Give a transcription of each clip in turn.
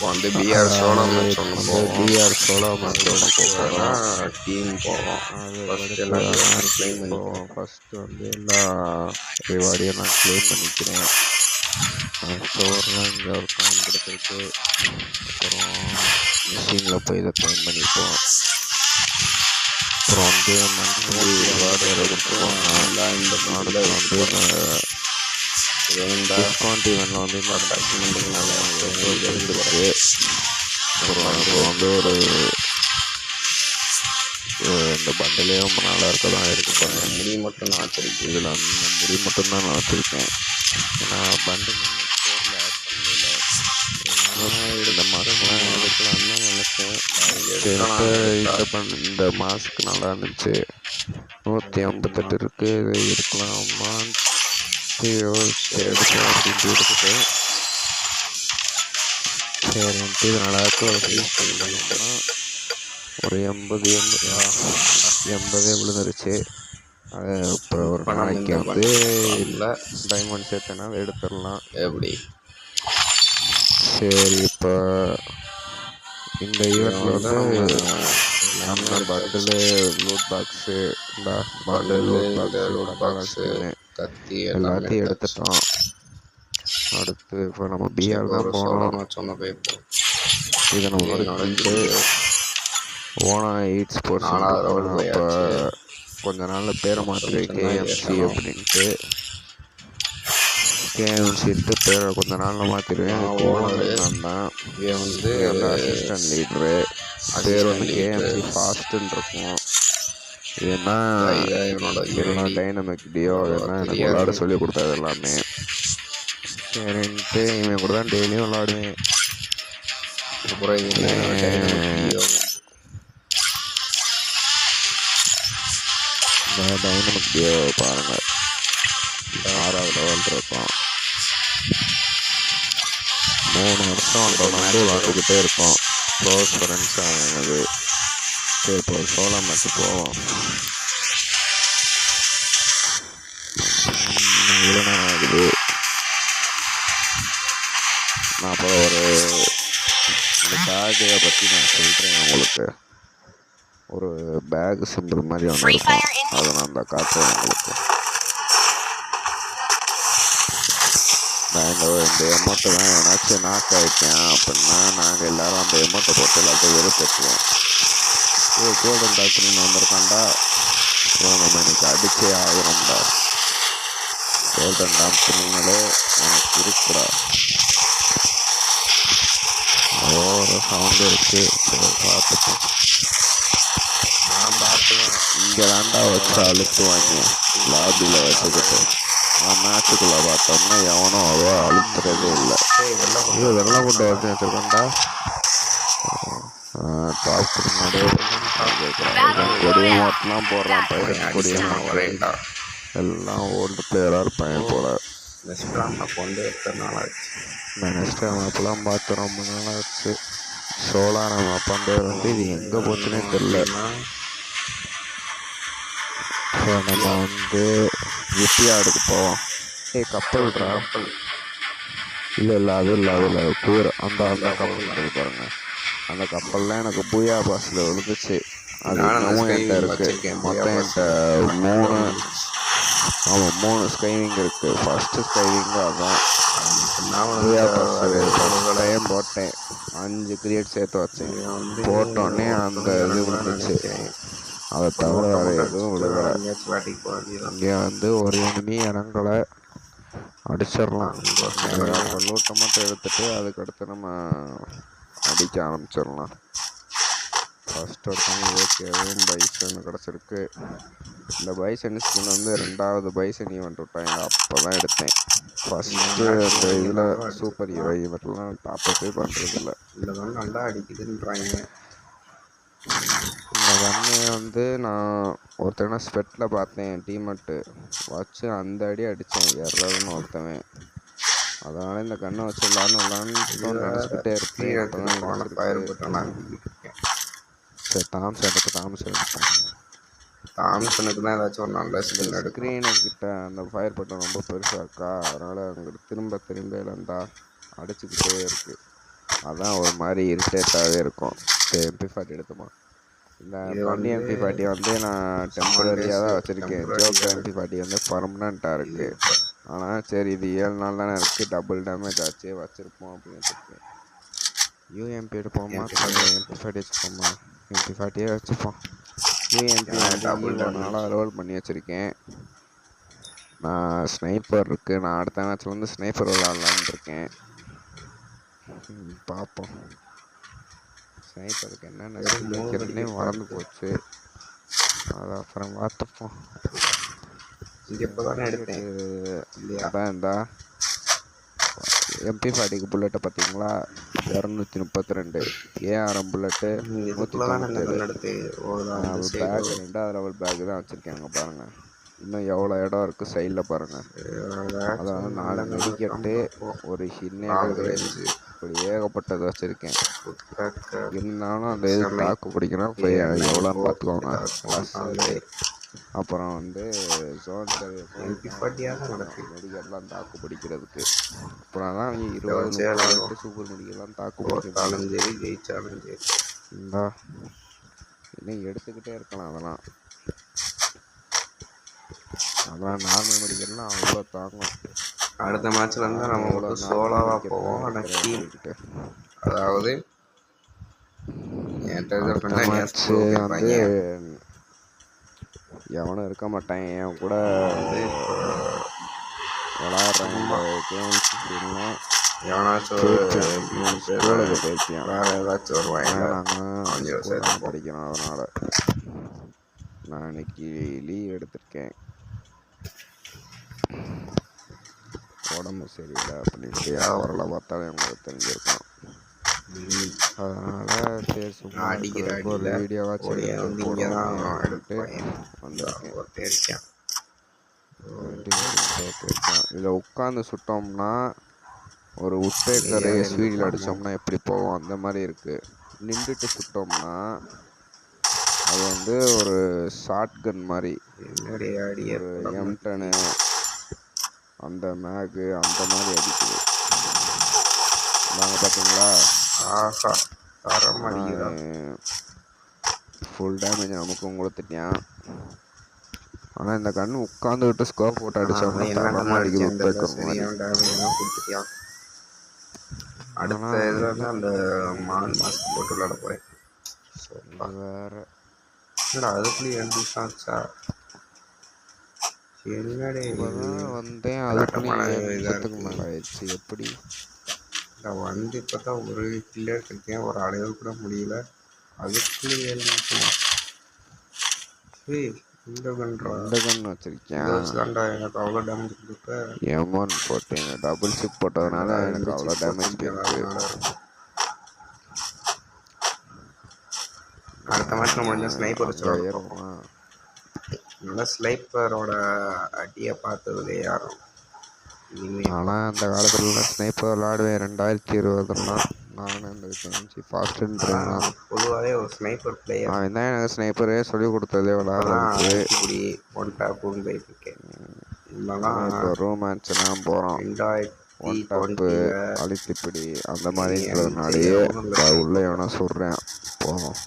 வந்து PR solo match ஒன்று போவோம். பிஆர் சோலோ மேட்ச் ஒன்று போகிறோம். டீம் போவோம். ஃபஸ்ட்டு எல்லாத்தையும் க்ளைம் பண்ணிப்போம். ஃபஸ்ட்டு வந்து எல்லா ரிவார்டையும் நான் க்ளைம் பண்ணிக்கிறேன். ஸ்டோரில் இங்கே ஒரு காயின் கிடைச்சிருக்கு. அப்புறம் மிஷினில் போய் இதை க்ளைம் பண்ணிப்போம். அப்புறம் வந்து மந்த்லி ரிவார்டு கொடுத்துருவாங்க. இந்த நாடு வந்து டிஸ்கவுண்ட் ஈவெண்ட்டில் வந்து இந்த அட்டாச்மெண்ட்டுக்கு நல்லா இருக்குது. அப்புறம் இப்போ வந்து ஒரு இந்த பண்டிலே ரொம்ப நல்லா இருக்க தான் இருக்குது. முடி மட்டும் நான் வச்சிருக்கேன். இதில் அந்த முடி மட்டும்தான் நான் வச்சுருக்கேன். ஏன்னா பண்டில் ஸ்டோரில் ஆட் பண்ணல. இந்த மாதம்லாம் எடுக்கலான்னு தான் நினச்சேன். இந்த மாதத்துக்கு நல்லா இருந்துச்சு. 158 இருக்குது. இது இருக்கலாமான்னு எடுப்போம் அப்படின்ட்டு எடுத்துட்டு சரின்ட்டு இது நல்லா இருக்கு. ஒரு ஃபீஸ் பண்ணோம்னா ஒரு 80 விழுந்துருச்சு. அது இப்போ ஒரு நாளைக்கு வந்து இல்லை டைமண்ட் சேர்த்தனால எடுத்துடலாம். எப்படி சரி இப்போ இந்த ஈவெண்ட்டில் வந்து நம்ம bundle loot box loot box கத்தி எல்லாத்தையும் எடுத்துட்டோம். அடுத்து இப்போ நம்ம பிஆர் தான் போனோம். இதை நம்ம முடிச்சுட்டு ஓனா ஈட் ஸ்போர்ட்ஸ் இப்போ கொஞ்ச நாளில் பேரை மாற்றி கேஎம்சி அப்படின்ட்டு கேஎம்சின்ட்டு பேரை கொஞ்ச நாளில் மாற்றிடுவேன். நான் தான் வந்து அசிஸ்டன்ட் லீடரு. பேர் வந்து கேஎம்சி ஃபாஸ்ட்டுன்னு இருக்கும். ஏன்னா இதெல்லாம் டைனமிக் டியோ அதெல்லாம் எனக்கு விளாட சொல்லி கொடுத்தது எல்லாமே. சரின்ட்டு இவன் கூட தான் டெய்லியும் விளாடுவேன். இந்த டைனமிக் டியோ பாருங்கள், 6வது லெவல் இருக்கும். 3 வருஷம் வந்து விளாண்டுக்கிட்டே இருக்கோம். க்ளோஸ் ஃப்ரெண்ட்ஸாக எனக்கு. சரி இப்போ சோலோ மேட்ச் போவோம். இவ்வளோ நேரம் ஆகுது. நான் அப்புறம் ஒரு இந்த பேக்கை பற்றி நான் சொல்கிறேன் உங்களுக்கு. ஒரு பேக் சிம்பிள் மாதிரி ஒன்று இருக்கும். அதை நான் அந்த காட்டுறேன் உங்களுக்கு. நான் இந்த எமௌண்ட்டை தான் ஏன்னாச்சும் நாக் ஆகிட்டேன் அப்படின்னா நாங்கள் எல்லோரும் அந்த எமௌண்ட்டை போட்டு எல்லாத்தையும் வெறுப்பேற்றுவோம். கோல்டன் டாக்டர்னு வந்திருக்காண்டா. அப்புறம் நம்ம இன்னைக்கு அடிச்சே ஆகிறோம்டா. கோல்டன் டாக்டர்னாலே எனக்கு இருக்குடா. ஒரு சவுண்டு இருக்குது. பார்த்துப்போம். நான் பார்த்துவேன். இங்கே தாண்டா வச்சு அழுத்துவாங்க லாபியில் வச்சுக்கிட்டு. மேட்சுக்குள்ளே பார்த்தோம்னா எவனும் அவ்வளோ அழுத்துறதே இல்லை. இது வெள்ளை கொண்டு வச்சு வச்சுருக்கோண்டா. டாப் முன்னாடியே கொடிய மாட்டெலாம் போடுறான். பையன் கொடிய மாட்டேன்டா. எல்லாம் ஓல்டு பிளேயராக இருப்பாங்க போல். கொண்டு எத்தனை நாள் ஆச்சு. நான் நெக்ஸ்ட் மேப்பெல்லாம் பார்த்து ரொம்ப நாள் ஆச்சு. சோலான மேப்பாண்டே வந்து இது எங்கே போச்சுன்னே தெரில. ஸோ நம்ம வந்து விப்பியாடுக்கு போவோம். கப்பல் கப்பல் இல்லை அதில் கூரை அந்த கப்பல் இருக்குது பாருங்கள். அந்த கப்பல்லாம் எனக்கு பூயா பாஸில் விழுந்துச்சு. அது இன்னமும் என்கிட்ட இருக்குது. மொத்தம் என்கிட்ட 3 ஸ்கைவிங் இருக்குது. ஃபஸ்ட்டு ஸ்கைவிங்கு அதான். பூயா பாஸ் டைம் போட்டேன். 5 கிரியேட் சேர்த்து வச்சேன். போட்டோடனே அந்த இது விழுந்துச்சு. அதை தவிர வேறு எதுவும் விழுகலை. இங்கே வந்து ஒரு எனிமி இறங்கலை. அடிச்சிடலாம். அப்போ லூட்டை மட்டும் எடுத்துகிட்டு அதுக்கடுத்து நம்ம அடிக்க ஆரம்பிச்சிடலாம். ஃபஸ்ட் ஒருத்தவங்க ஓகேவும் பைசன் கிடச்சிருக்கு. இந்த பைசன் ஸ்கின் வந்து 2வது பைசன் ஈவெண்ட் விட்டாங்க. அப்போ தான் எடுத்தேன். ஃபஸ்ட்டு அந்த இதில் சூப்பர் ஹீரோ ஈவெண்ட்லாம் டாப்பே பண்ணுறதில்ல. இந்த கன் நல்லா அடிக்குதுன்றாங்க. இந்த கண்ணை வந்து நான் ஒருத்தனை ஸ்பெட்டில் பார்த்தேன். டீமெட்டு வச்சு அந்த அடி அடித்தேன். எறதுன்னு ஒருத்தவன். அதனால் இந்த கண்ணை வச்சு விளாட்னு நினச்சிக்கிட்டே இருப்பேன். சரி தாம்சன் எடுத்து தாம்சன் எடுப்போம். தாம்சனுக்கு தான் ஏதாச்சும் ஒரு நல்ல இந்த ஸ்கின் எடுக்கணும். ஸ்க்ரீனுக்கிட்ட அந்த ஃபயர் பட்டன் ரொம்ப பெருசாக இருக்கா, அதனால் அங்கிட்டு திரும்ப திரும்ப இருந்தா அடிச்சுக்கிட்டே இருக்குது. அதான் ஒரு மாதிரி இரிட்டேட்டாகவே இருக்கும். சரி MP40 எடுத்துமா. இந்த இது பண்ணி வந்து MP40 வந்து நான் டெம்பரரியாக தான் வச்சுருக்கேன். ஜோக்கர் MP40 வந்து பர்மனண்ட்டாக இருக்குது. ஆனால் சரி இது 7 நாள் தானே இருக்குது, டபுள் டேமேஜ் ஆச்சு, வச்சுருப்போம் அப்படின்னு வச்சுருக்கேன். UMP எடுப்போமா, MP40 வச்சுப்போமா? MP40 வச்சுப்போம். UMP வந்து நாளாக ரோல் பண்ணி வச்சுருக்கேன். நான் ஸ்னைப்பர் இருக்குது, நான் அடுத்த மேட்ச்சில் வந்து ஸ்னைப்பர் விளாட்லான்னு இருக்கேன். பார்ப்போம். ஸ்னைப்பருக்கு என்னென்ன ஸ்கில் வைக்கிறதுனே மறந்து போச்சு. அதை அப்புறம் பார்த்துப்போம். அதான் இந்தா MP40க்கு புல்லட்டை பார்த்தீங்களா, 232. ARM bullet 197. பேக் 2வது லெவல் பேக் தான் வச்சுருக்கேன். அங்கே பாருங்கள், இன்னும் எவ்வளோ இடம் இருக்குது சைடில் பாருங்கள். அதாவது 4 மெடிக்கெட்டு, ஒரு ஹின்னேடு, இப்படி ஏகப்பட்டது வச்சுருக்கேன். இருந்தாலும் அந்த இது தாக்கு பிடிக்கணும். இப்போ எவ்வளோன்னு பார்த்துக்கோங்க. அப்புறம் வந்து ஜோன் மெடிக்கெட்லாம் தாக்கு பிடிக்கிறதுக்கு. அப்புறம் தான் 20 சூப்பர் மெடிக்கெட்லாம் தாக்கு பிடிச்சாலும் சரி ஜெயிச்சாலும் சரி இந்தா இன்னும் எடுத்துக்கிட்டே இருக்கலாம். அதெல்லாம் நார்மல் மெடிக்கெட்லாம் அவ்வளோ தாங்கும். அடுத்த மேட்ச்சில் இருந்தால் நம்ம மட்டும் சோலோவாக போவோம். ஆனால் அதாவது வந்து எவனும் இருக்க மாட்டான். என் கூட விளாட்றேன் கேம்ஸ் இல்லை, எவனாச்சும் ஸ்கூலுக்கு போயிருக்கேன். வேறு ஏதாச்சும் வருவாங்க. நாங்கள் படிக்கணும், அதனால் நான் இன்னைக்கு லீவ் எடுத்திருக்கேன். உடம்பு சரியில்லை அப்படின்ட்டு அவரெಲ್ಲ பார்த்தாலே உங்களுக்கு தெரிஞ்சிருக்கும். அதனால் சரி சும்மா ஒரு வீடியோவாச்சும் வந்திருக்கேன். இதில் உட்காந்து சுட்டோம்னா ஒரு உட்பேக்கரை ஸ்வீடில் அடித்தோம்னா எப்படி போவோம் அந்த மாதிரி இருக்குது. நின்றுட்டு சுட்டோம்னா அது வந்து ஒரு ஷார்ட் கன் மாதிரி, ஒரு M10 அந்த மேகு அந்த மாதிரி அடிக்குது. நாங்கள் பார்த்தீங்களா, ஆஹா தரம் அடிக்கிறான். ஃபுல் டேமேஜ் நமக்கும் கொடுத்துட்டேன். ஆனால் இந்த கன்று உட்காந்துக்கிட்டு ஸ்கோப் போட்டு அடித்தோம்னா தரமாக அடிக்குது. கொடுத்துட்டியான். அடுத்த இதில் வந்து அந்த மாஸ்க் போட்டு விளாட போகிறேன். வேறு என்னடா அதுக்குள்ளேயே 2 நிமிஷம் ஆச்சா? என்னடே வந்தேன், அதுக்குள்ளேயே நிமிஷத்துக்கு மேலே ஆயிடுச்சு. எப்படி வந்து இப்போ தான் ஒரு கில்லு எடுத்துருக்கேன், ஒரு அடையாள கூட முடியல. அதுக்குள்ளே 7 நிமிஷமா? இந்த கன் வச்சிருக்கேன். எனக்கு அவ்வளோ டேமேஜ் கொடுப்ப. M1 போட்டேன், டபுள் ஷிப் போட்டதுனால எனக்கு அவ்வளோ டேமேஜ் இருக்கு. அடுத்த மேட்ச் நம்ம வந்து ஸ்னைப்பர் வச்சு நல்லா ஸ்னைப்பரோட அடியை பார்த்ததுலே யாரும். ஆனால் அந்த காலத்தில் ஸ்னைப்பர் விளாடுவேன் 2020 நான் அந்த கேம்ஸ் ஃபாஸ்ட்டுன்றான். பொதுவாகவே ஒரு ஸ்னைப்பர் பிளேயர் அவன் தான் எனக்கு ஸ்னைப்பரே சொல்லி கொடுத்ததே விளாட்றதுக்கு. இப்படி ஒன் டாப்புன்னு போயிட்டுருக்கேன். இப்போ ரோமான்ஸ்லாம் போகிறோம், ஒன் டாப்பு அழித்துப்பிடி அந்த மாதிரின்றதுனாலேயே உள்ளே எவனா சொல்கிறேன் போவோம்.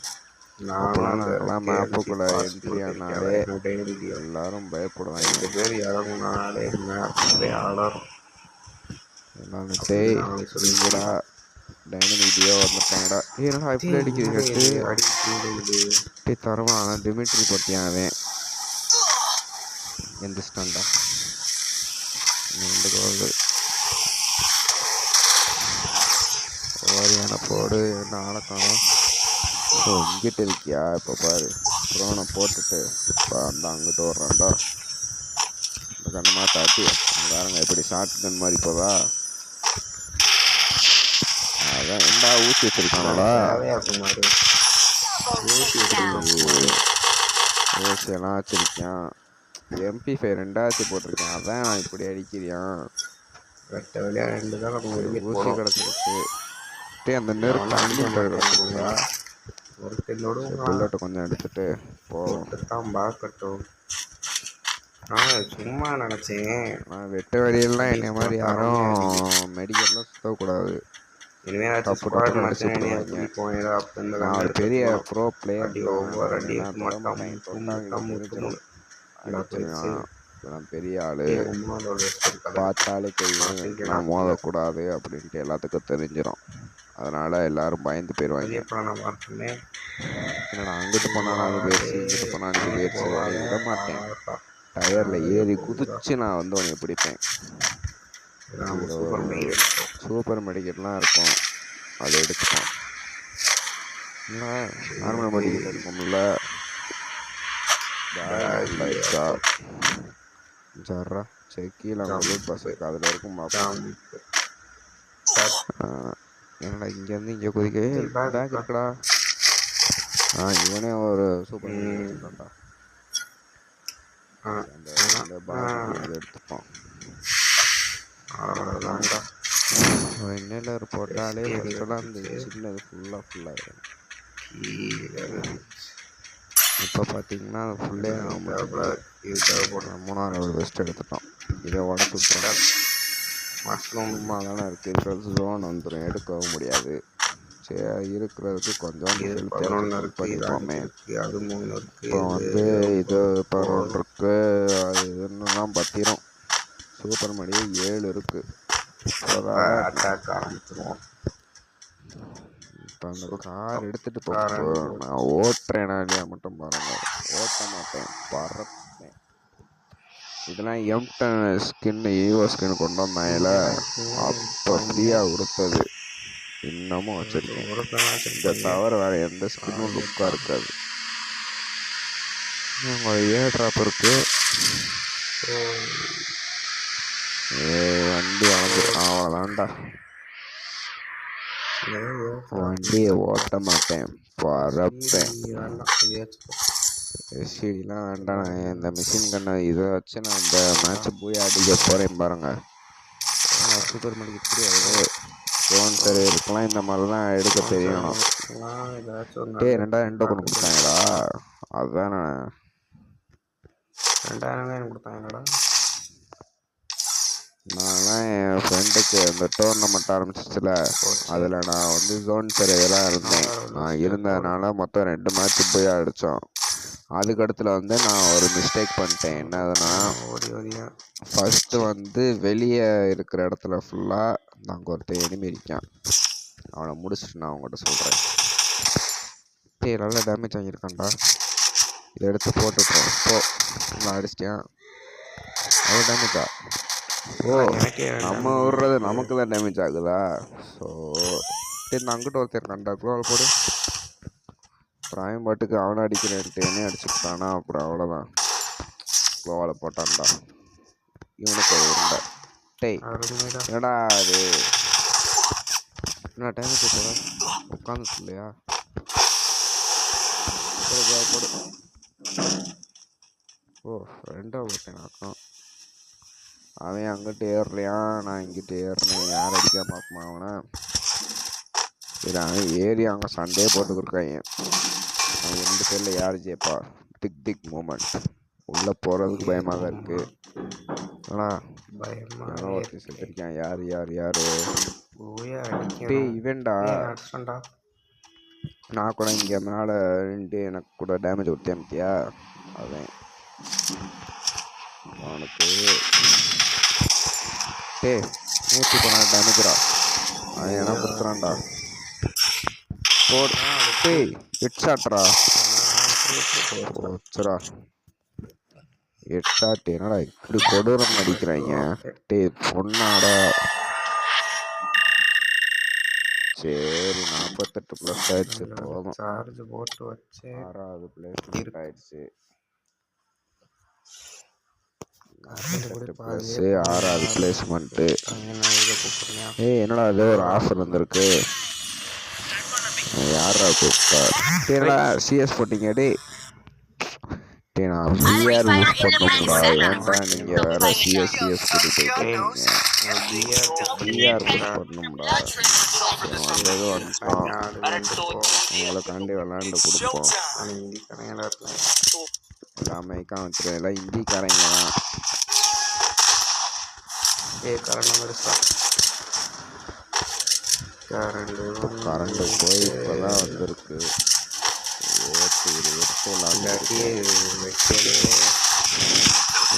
நாங்களாம் மேப்புக்குள்ளே என்ட்ரி ஆனாலே எல்லாரும் பயப்படுவாங்க. 2 பேர் இறங்குனாலே மேப்லேயே ஆடாரும். சொல்லிங்கடா டைனமிக் டியோ வந்துட்டாங்கடா. ஏன்னா இப்படி அடிக்கிறது தரவான். ஆனால் டிமிட்ரி பற்றியான் அவன் எந்திரிச்சிட்டான்டா. 2 கோல்கள் ஓரியான போடு. என்ன ஆளக்கானோம். ஸோ இங்கிட்ட இருக்கியா? இப்போ பாரு, ப்ரோனை போட்டுட்டு இப்போ அந்த அங்கிட்டு வர்றான்டா. இந்த கண்ணு மாட்டாட்டி பாருங்க எப்படி ஷார்ட் கன் மாதிரி போதா. அதான் என்ன ஊற்றி வச்சிருக்கானடா. ஊசியெல்லாம் வச்சிருக்கேன். MP5 2 போட்டிருக்கேன். அதான் நான் இப்படி அடிக்கிறியான். ஊசி கிடச்சிருச்சு. அந்த நெருப்பு ஒரு கிலோடு புல்லட்டை கொஞ்சம் எடுத்துட்டு போவோம். தான் பார்க்கட்டும். சும்மா நினச்சேன். நான் வெட்ட வெளியெல்லாம் என்னை மாதிரி யாரும் மெடிக்கல்லாம் சுற்றக்கூடாது. இனிமேல் டப்பு டப்புன்னு அடிச்சு போடுவாங்க. நான் ஒரு பெரிய ப்ரோ பிளேயர். ஒவ்வொரு அடியும் நான் பெரிய ஆளு, பார்த்தாலே தெரியும் நான் மோதக்கூடாது அப்படின்ட்டு எல்லாத்துக்கும் தெரிஞ்சிடும். அதனால எல்லாரும் பயந்து போயிடுவாங்க. என்னடா அங்கிட்டு போனாலும் அது பேசி, இங்கிட்டு போனாலும் இது பேசி விட மாட்டேன். டயரில் ஏறி குதிச்சு நான் வந்து உன்னை பிடிப்பேன். சூப்பர் மெடிக்கெட்லாம் இருக்கும், அதை எடுத்துப்போம். இல்லை நார்மல் மெடிக்கெட் எடுப்போம்ல. ஜர்ரா சரி கீழே பஸ் அதில் இருக்கும் பார்ப்போம். என்னடா இங்கேருந்து இங்கே குதிக்கவே பேக் இருக்குடா. இவனே ஒரு சூப்பர் மெடிக்கெட் அந்த பாக்ஸ் எடுத்துப்போம். இன்னொரு போட்டாலே ஃபஸ்ட்டெல்லாம் அந்த சின்னது ஃபுல்லாகிடும். இப்போ பார்த்தீங்கன்னா அது ஃபுல்லே மூணாவது லெவல் பெஸ்ட் எடுத்துட்டோம். இதை உடச்சுட்டோம். மஷ்ரூம் தானே இருக்குது, இருக்கிறது ஜோன் வந்துடும், எடுக்கவும் முடியாது. சரி இருக்கிறதுக்கு கொஞ்சம் பண்ணிப்போமே. இப்போ வந்து இது 11 இருக்குது, அது இதுன்னுலாம் பத்திரும். சூப்பர் மணி 7 இருக்குது. அட்டாக் ஆரம்பிச்சிருவோம். இப்போ அந்த கார் எடுத்துகிட்டு போகிறேன். நான் ஓட்டுறேனா இல்லையா மட்டும் பாருங்கள். ஓட்ட மாட்டேன், பறப்பேன். இதெல்லாம் எம்டன் ஸ்கின்னு ஈவோ ஸ்கின் கொண்டு வந்தாங்கல, அப்போ ஃப்ரீயாக கொடுத்தது. இன்னமும் வச்சுருக்கேன். இதை தவிர வேறு எந்த ஸ்கின்னும் லுக்காக இருக்காது. ஏர் ட்ராப் இருக்குது. வண்டி வளர்ந்துட்டான், அவ்வளோதான்டா. வண்டியை ஓட்ட மாட்டேன், பறப்பேன். எஸ்சிடிலாம் வேண்டாம். இந்த மிஷின் கண்ணை இதை வச்சு நான் இந்த மேட்ச்சை போய் அடிக்க போகிறேன் பாருங்க. சூப்பர் மணிக்கு தெரியாது, ஃபோன் சரி இருக்கலாம். இந்த மாதிரிலாம் எடுக்க தெரியணும். ரெண்டாயிரம் கொண்டு கொடுத்தாங்கடா. அதுதான் நான் 2000 கொடுத்தாங்கடா. நான்லாம் என் ஃப்ரெண்டுக்கு இந்த டோர்னமெண்ட் ஆரம்பிச்சிச்சுல, அதில் நான் வந்து ஜோன் சர்வேலாம் இருந்தேன். நான் இருந்ததுனால மொத்தம் 2 மேட்ச்சு போய் அடித்தோம். அதுக்கடுத்துல வந்து நான் ஒரு மிஸ்டேக் பண்ணிட்டேன். என்னதுன்னா, ஃபஸ்ட்டு வந்து வெளியே இருக்கிற இடத்துல ஃபுல்லாக நாங்கள் ஒருத்தர் எனிமி இருக்கான். அவனை முடிச்சுட்டு நான் அவங்ககிட்ட சொல்கிறேன். நல்லா டேமேஜ் வாங்கியிருக்கான்டா, இதை எடுத்து போட்டுட்டோம். நான் அடிச்சிட்டேன். அவ்வளோ டேமேஜா? நம்ம விடுறது நமக்கு தான் டேமேஜ் ஆகுதா? ஸோ நான் அங்கிட்ட ஒருத்தர் இருக்கான்டா, குளோவில் போடு. அப்புறம் பாட்டுக்கு அவனை அடிக்கிறேன்ட்டு என்ன அடிச்சுட்டானா. அப்புறம் அவ்வளோதான், குளோவில் போட்டான்டா. இவனுக்கு உருண்டை. டேய் என்னடா அது, என்ன டேமேஜ் போட உட்காந்து இல்லையா? போடு. ஓ 2ஆ ஓட்டேனாக்கம். அவன் அங்கிட்டு ஏறலையான், நான் இங்கிட்டு ஏறினேன். யார் அடிக்க பார்ப்போம் அவனை. சரி அவன் ஏறி அங்கே சண்டையே போட்டுக்கிருக்காங்க. அவன் 2 பேரில் யார் ஜெயிப்பா? திக் மூமெண்ட். உள்ளே போகிறதுக்கு பயமாக தான் இருக்குது. ஆனால் ஒருத்தர் செத்துருக்கான். யார் இவன்டா. நான் கூட இங்கே மேலே நின்று எனக்கு கூட டேமேஜ் கொடுத்தேன்த்தியா. அவன் அவனுக்கு 114 டேமேஜ்ரா. அவன் என்ன கொடுத்துறான்டா. ஹெட் ஷாட்ரா. ஓச்சரா ஹெட் ஷாட். என்னடா இப்படி கொடூரம் அடிக்கிறாங்க. பொண்ணாடா. சரி 48+ ஆயிடுச்சு, போதும். சார்ஜ் போட்டு வச்சு 6வது பிளேஸ் ஆயிடுச்சு. 6வது பிளேஸ்மெண்ட்டு. என்னடா அது ஒரு ஆஃபர் வந்திருக்கு. யாரா கூப்பிட்டா? என்னடா சிஎஸ் போட்டீங்க? நான் விஆர் யூஸ் பண்ணணும்டா. ஏன்டா நீங்கள் வேறு சிஎஸ் கூட்டி போயிட்டீங்க? விஆர் யூஸ் பண்ணணும்டா. வந்தது வந்துட்டோம். ஆடு வந்து போவோம். உங்களுக்காண்டி விளாண்டு கொடுப்போம். ஆனால் இந்திக்காரங்களா இருக்கலாம். எல்லாமே காமிச்சிடும். எல்லாம் இந்திக்காரங்க தான். கரண்ட் வந்துருச்சா? கரண்ட் போய் இப்போதான் வந்திருக்கு. இல்லாட்டி வெட்டியே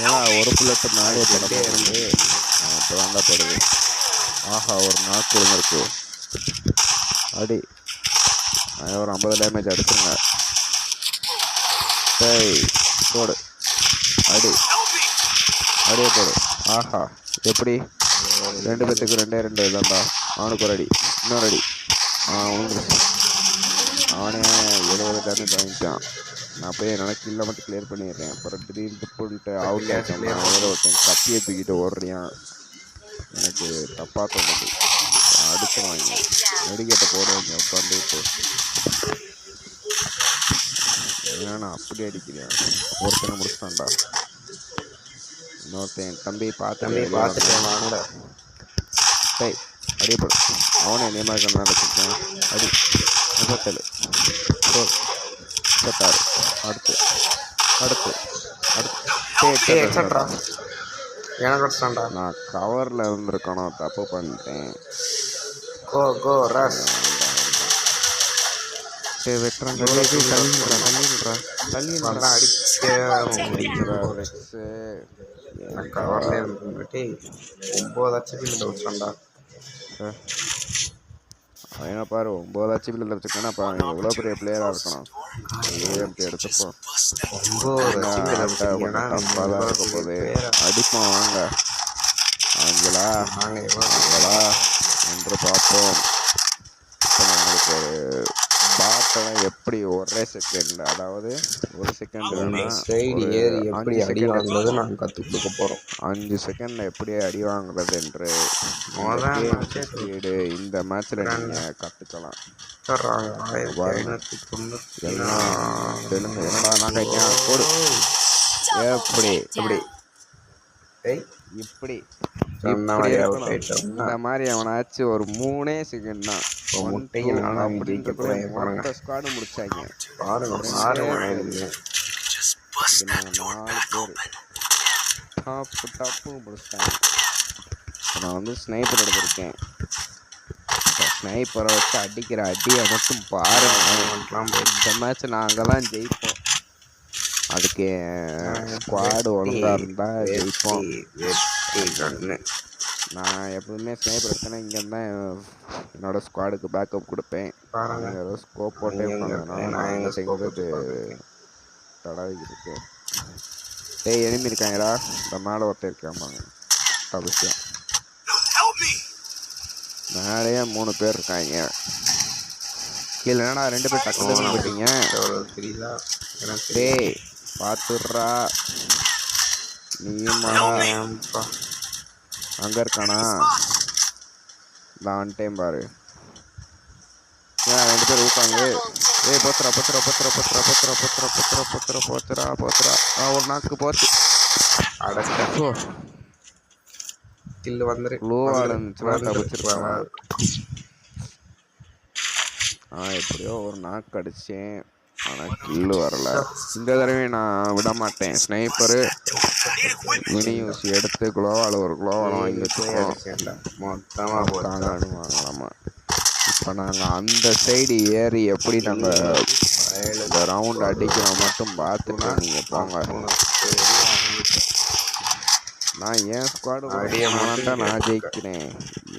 ஏன்னா ஒரு புல்லட்டு மேலே படுது. இப்போ தாண்டா படுது. ஆஹா, ஒரு நாக்கு விழுந்திருக்கு. அடி ஒரு 50 டேமேஜ் அடிச்சுங்க. டேய் போடு, அடி அடியே போடு. ஆஹா, எப்படி 2 பேத்துக்கு 2 இதாண்டா. அவனுக்கு ஒரு அடி, இன்னொரு அடி. விழுந்துருச்சு. அவனே 70 டேமேஜ் வாங்கிட்டான். நான் போய் எனக்கு இல்லை மட்டும் கிளியர் பண்ணிடுறேன். அப்புறம் திடீர்னு போட்டு அவுட் ஆச்சேன். ஒருத்தன் கத்தியை தூக்கிட்டு ஓடுறியான். எனக்கு தப்பாக தோணுது. அடிச்சுவாங்க, மெடிக்கேட்டை போடுவாங்க உட்காந்துட்டு. ஏன்னா நான் அப்படி அடிக்கிறேன். ஒருத்தனை முடிச்சிட்டான்டா. இன்னொருத்தன் தம்பி பார்த்துட்டேன் வாங்கல. டேய் அடியப்படும். அவனை என்னைய மாதிரி கண்ணா வச்சுருக்கேன். அடி 37 36. அடுத்து அடுத்து அடுத்து எனக்கு அடிச்சான்டா. நான் கவரில் இருந்திருக்கணும், தப்பு பண்ணிட்டேன். கோ ரஸ் வெட்டுறான். தள்ளி கவர்ல இருந்துட்டு 9 HP வச்சான்டா. அவனை பாரு 9 HP வச்சுக்கான. அப்போ அவன் எவ்வளோ பெரிய பிளேயராக இருக்கணும். ஏஎம்டி எடுத்துப்போம். 9 தப்பாக தான் இருக்க போது. அடிப்போம் வாங்க. ஆங்களா என்று பார்ப்போம். இப்போ நம்மளுக்கு ஒரு பாட்டெல்லாம் எப்படி ஒரே செகண்ட், அதாவது ஒரு செகண்ட் எப்படி அடி வாங்குறது நாங்கள் கற்றுக் கொடுக்க போகிறோம். 5 செகண்டில் எப்படி அடி வாங்குறது என்று இந்த மேட்ச்சில் நீங்கள் கற்றுக்கலாம். எல்லாம் தெலுங்கு. என்னடா நான் கைக்கேன் போடு. எப்படி எப்படி இப்படி இந்த மாதிரி அவனாச்சும் ஒரு 3 செகண்ட் தான் அப்படின்ற ஸ்குவாடு முடிச்சாங்க. 4 பேர் டாப்பு முடிச்சிட்டாங்க. நான் வந்து ஸ்னைப்பர் எடுத்திருக்கேன். ஸ்னைப்பரை வச்சு அடிக்கிற அடியை மட்டும் பாருங்க. இந்த மேட்ச் நாங்கள் தான் ஜெயிப்போம். அதுக்கு ஸ்குவாடு ஒழுங்காக இருந்தால் ஜெயிப்போம். நான் எப்பவுமே ஸ்னைப்பர் எடுத்தேன்னா இங்கே தான் என்னோடய ஸ்குவாடுக்கு பேக்கப் கொடுப்பேன். ஏதோ ஸ்கோப் போட்டே நான் செய்கிறது தடவிக்கிட்டு. டேய் எனிமி இருக்காங்கடா. இந்த மேலே ஒருத்தர் இருக்காமாங்க. விஷயம் மேலேயே 3 பேர் இருக்காங்க. கீழே என்னடா 2 பேர் டக்குன்னு போயிட்டீங்க. டேய் பார்த்துட்றா. நீயும் அங்கே இருக்கானா? நான் வந்துட்டேன் பாரு. ஏன் 2 பேர் ஊக்காங்க. ஏய் போத்துறா. ஒரு நாக்கு போச்சு. அடச்சோ கில்லு வந்துரு. லோவால் இருந்துச்சுன்னா தப்பிச்சிருப்பாங்க. எப்படியோ ஒரு நாக்கு அடித்தேன். ஆனால் கில்லு வரல. இந்த தடவை நான் விட மாட்டேன். ஸ்னைப்பரு மினியூஸ் எடுத்து குளோவால் ஒரு குளோவால் வாங்கி வச்சுருக்கோம். வாங்கலாமா? இப்போ நாங்கள் அந்த சைடு ஏறி எப்படி நாங்கள் இந்த ரவுண்ட் அடிக்கிறோம் மட்டும் பார்த்துட்டு நீங்கள் போங்க. நான் ஏன் ஸ்குவாடு அடியமாட்டா நான் ஜெயிக்கிறேன்.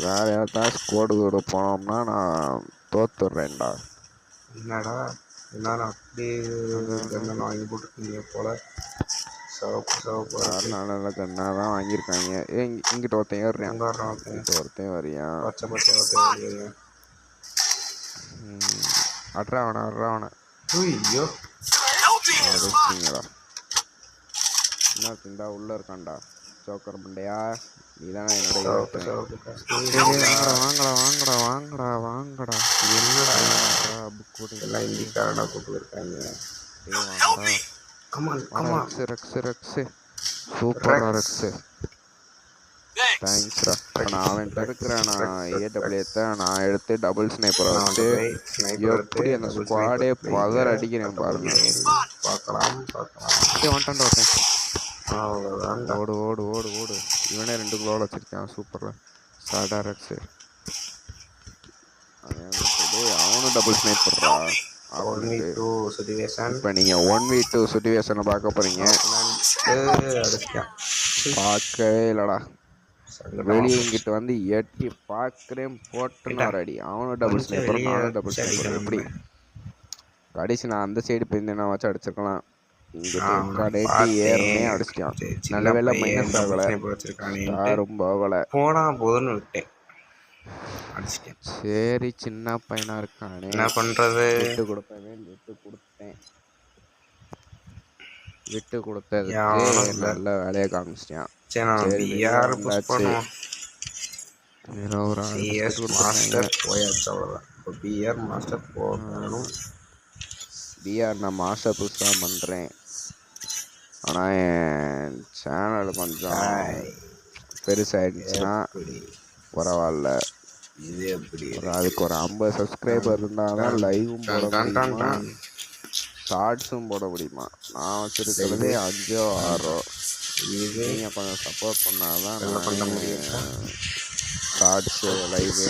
வேறு யார்தான் ஸ்குவாடு கூட போனோம்னா நான் தோத்துடுறேன்டா. என்னடா எல்லாரும் அப்படியே வாங்கி போட்டுருக்கீங்க போல. நல்ல கண்ணா தான் வாங்கியிருக்காங்க. இங்கிட்ட ஒருத்தன் ஏறுறேன். ஒருத்தன் வரியான். அட்ராவனை ஐயோ அடிச்சிங்களா? என்ன திண்டா உள்ளே இருக்கான்டா சோக்கர் மண்டையா. நீதானே என்னுடைய வாங்கடா. என்னடா எல்லாம் இந்திக்காரனா கூப்பிட்டு இருக்காங்க. Rex super Rex. தேங்க்ஸ்ரா. நான் அவன்கிட்ட இருக்கிறேன். நான் ஏடபிள்யூத்தை நான் எடுத்து டபுள் ஸ்னைப்பரை நான் வச்சு போய் ஸ்னைப்பர் எடுத்து எப்படி அந்த டபுள் ஸ்குவாடே பதற அடிக்கிறேன் பாருங்க. பார்க்கலாம். வந்துட்டான் ஒருத்தன். அவ்வளோதான்டா. ஓடு ஓடு ஓடு ஓடு. இவனே 2 குளோட வச்சிருக்கான். சூப்பர்ரா. சாடாரக்ஸு அவனும் டபுள் ஸ்னைப் பண்ணுறா. 1v2 situation. இப்போ நீங்கள் 1v2 சிச்சுவேஷனை பார்க்க போகிறீங்க. பார்க்கவே இல்லைடா. வெளியே இங்கிட்டு வந்து எட்டி பார்க்குறேன் போட்டுன்னு ஒரு அடி. அவனும் டபுள் ஸ்னைப்பர், நானும் டபுள் ஸ்னைப்பர். எப்படி கடைசி நான் அந்த சைடு போயிருந்தேன் வச்சு அடிச்சிருக்கலாம். இங்கிட்டு ஏறனே அடிச்சிட்டான். நல்ல வேலை மைனஸ் ஆகலை, ரொம்ப ஆகலை. போனா போதுன்னு விட்டேன், அடிச்சிட்டேன். சரி சின்ன பையனா இருக்கானே, என்ன பண்றது? விட்டு கொடுப்பேன். விட்டு கொடுத்ததுக்கு நல்ல வேலையை காமிச்சிட்டான். சரி ஒரு CS மாஸ்டர் போயாச்சு, அவ்வளோதான். இப்போ BR மாஸ்டர் போகணும். BR நான் மாஸ்டர் புதுசாக பண்ணுறேன். ஆனால் என் சேனல் கொஞ்சம் பெருசாகிடுச்சுன்னா பரவாயில்ல. இது எப்படி அதுக்கு ஒரு 50 சப்ஸ்கிரைபர் இருந்தால் தான் லைவும் போட முடியுமா, ஷார்ட்ஸும் போட முடியுமா. நான் வச்சுருக்கிறதே 5 or 6. நீங்கள் கொஞ்சம் சப்போர்ட் பண்ணால் தான் பண்ண முடியும். ஷார்ட்ஸு லைவு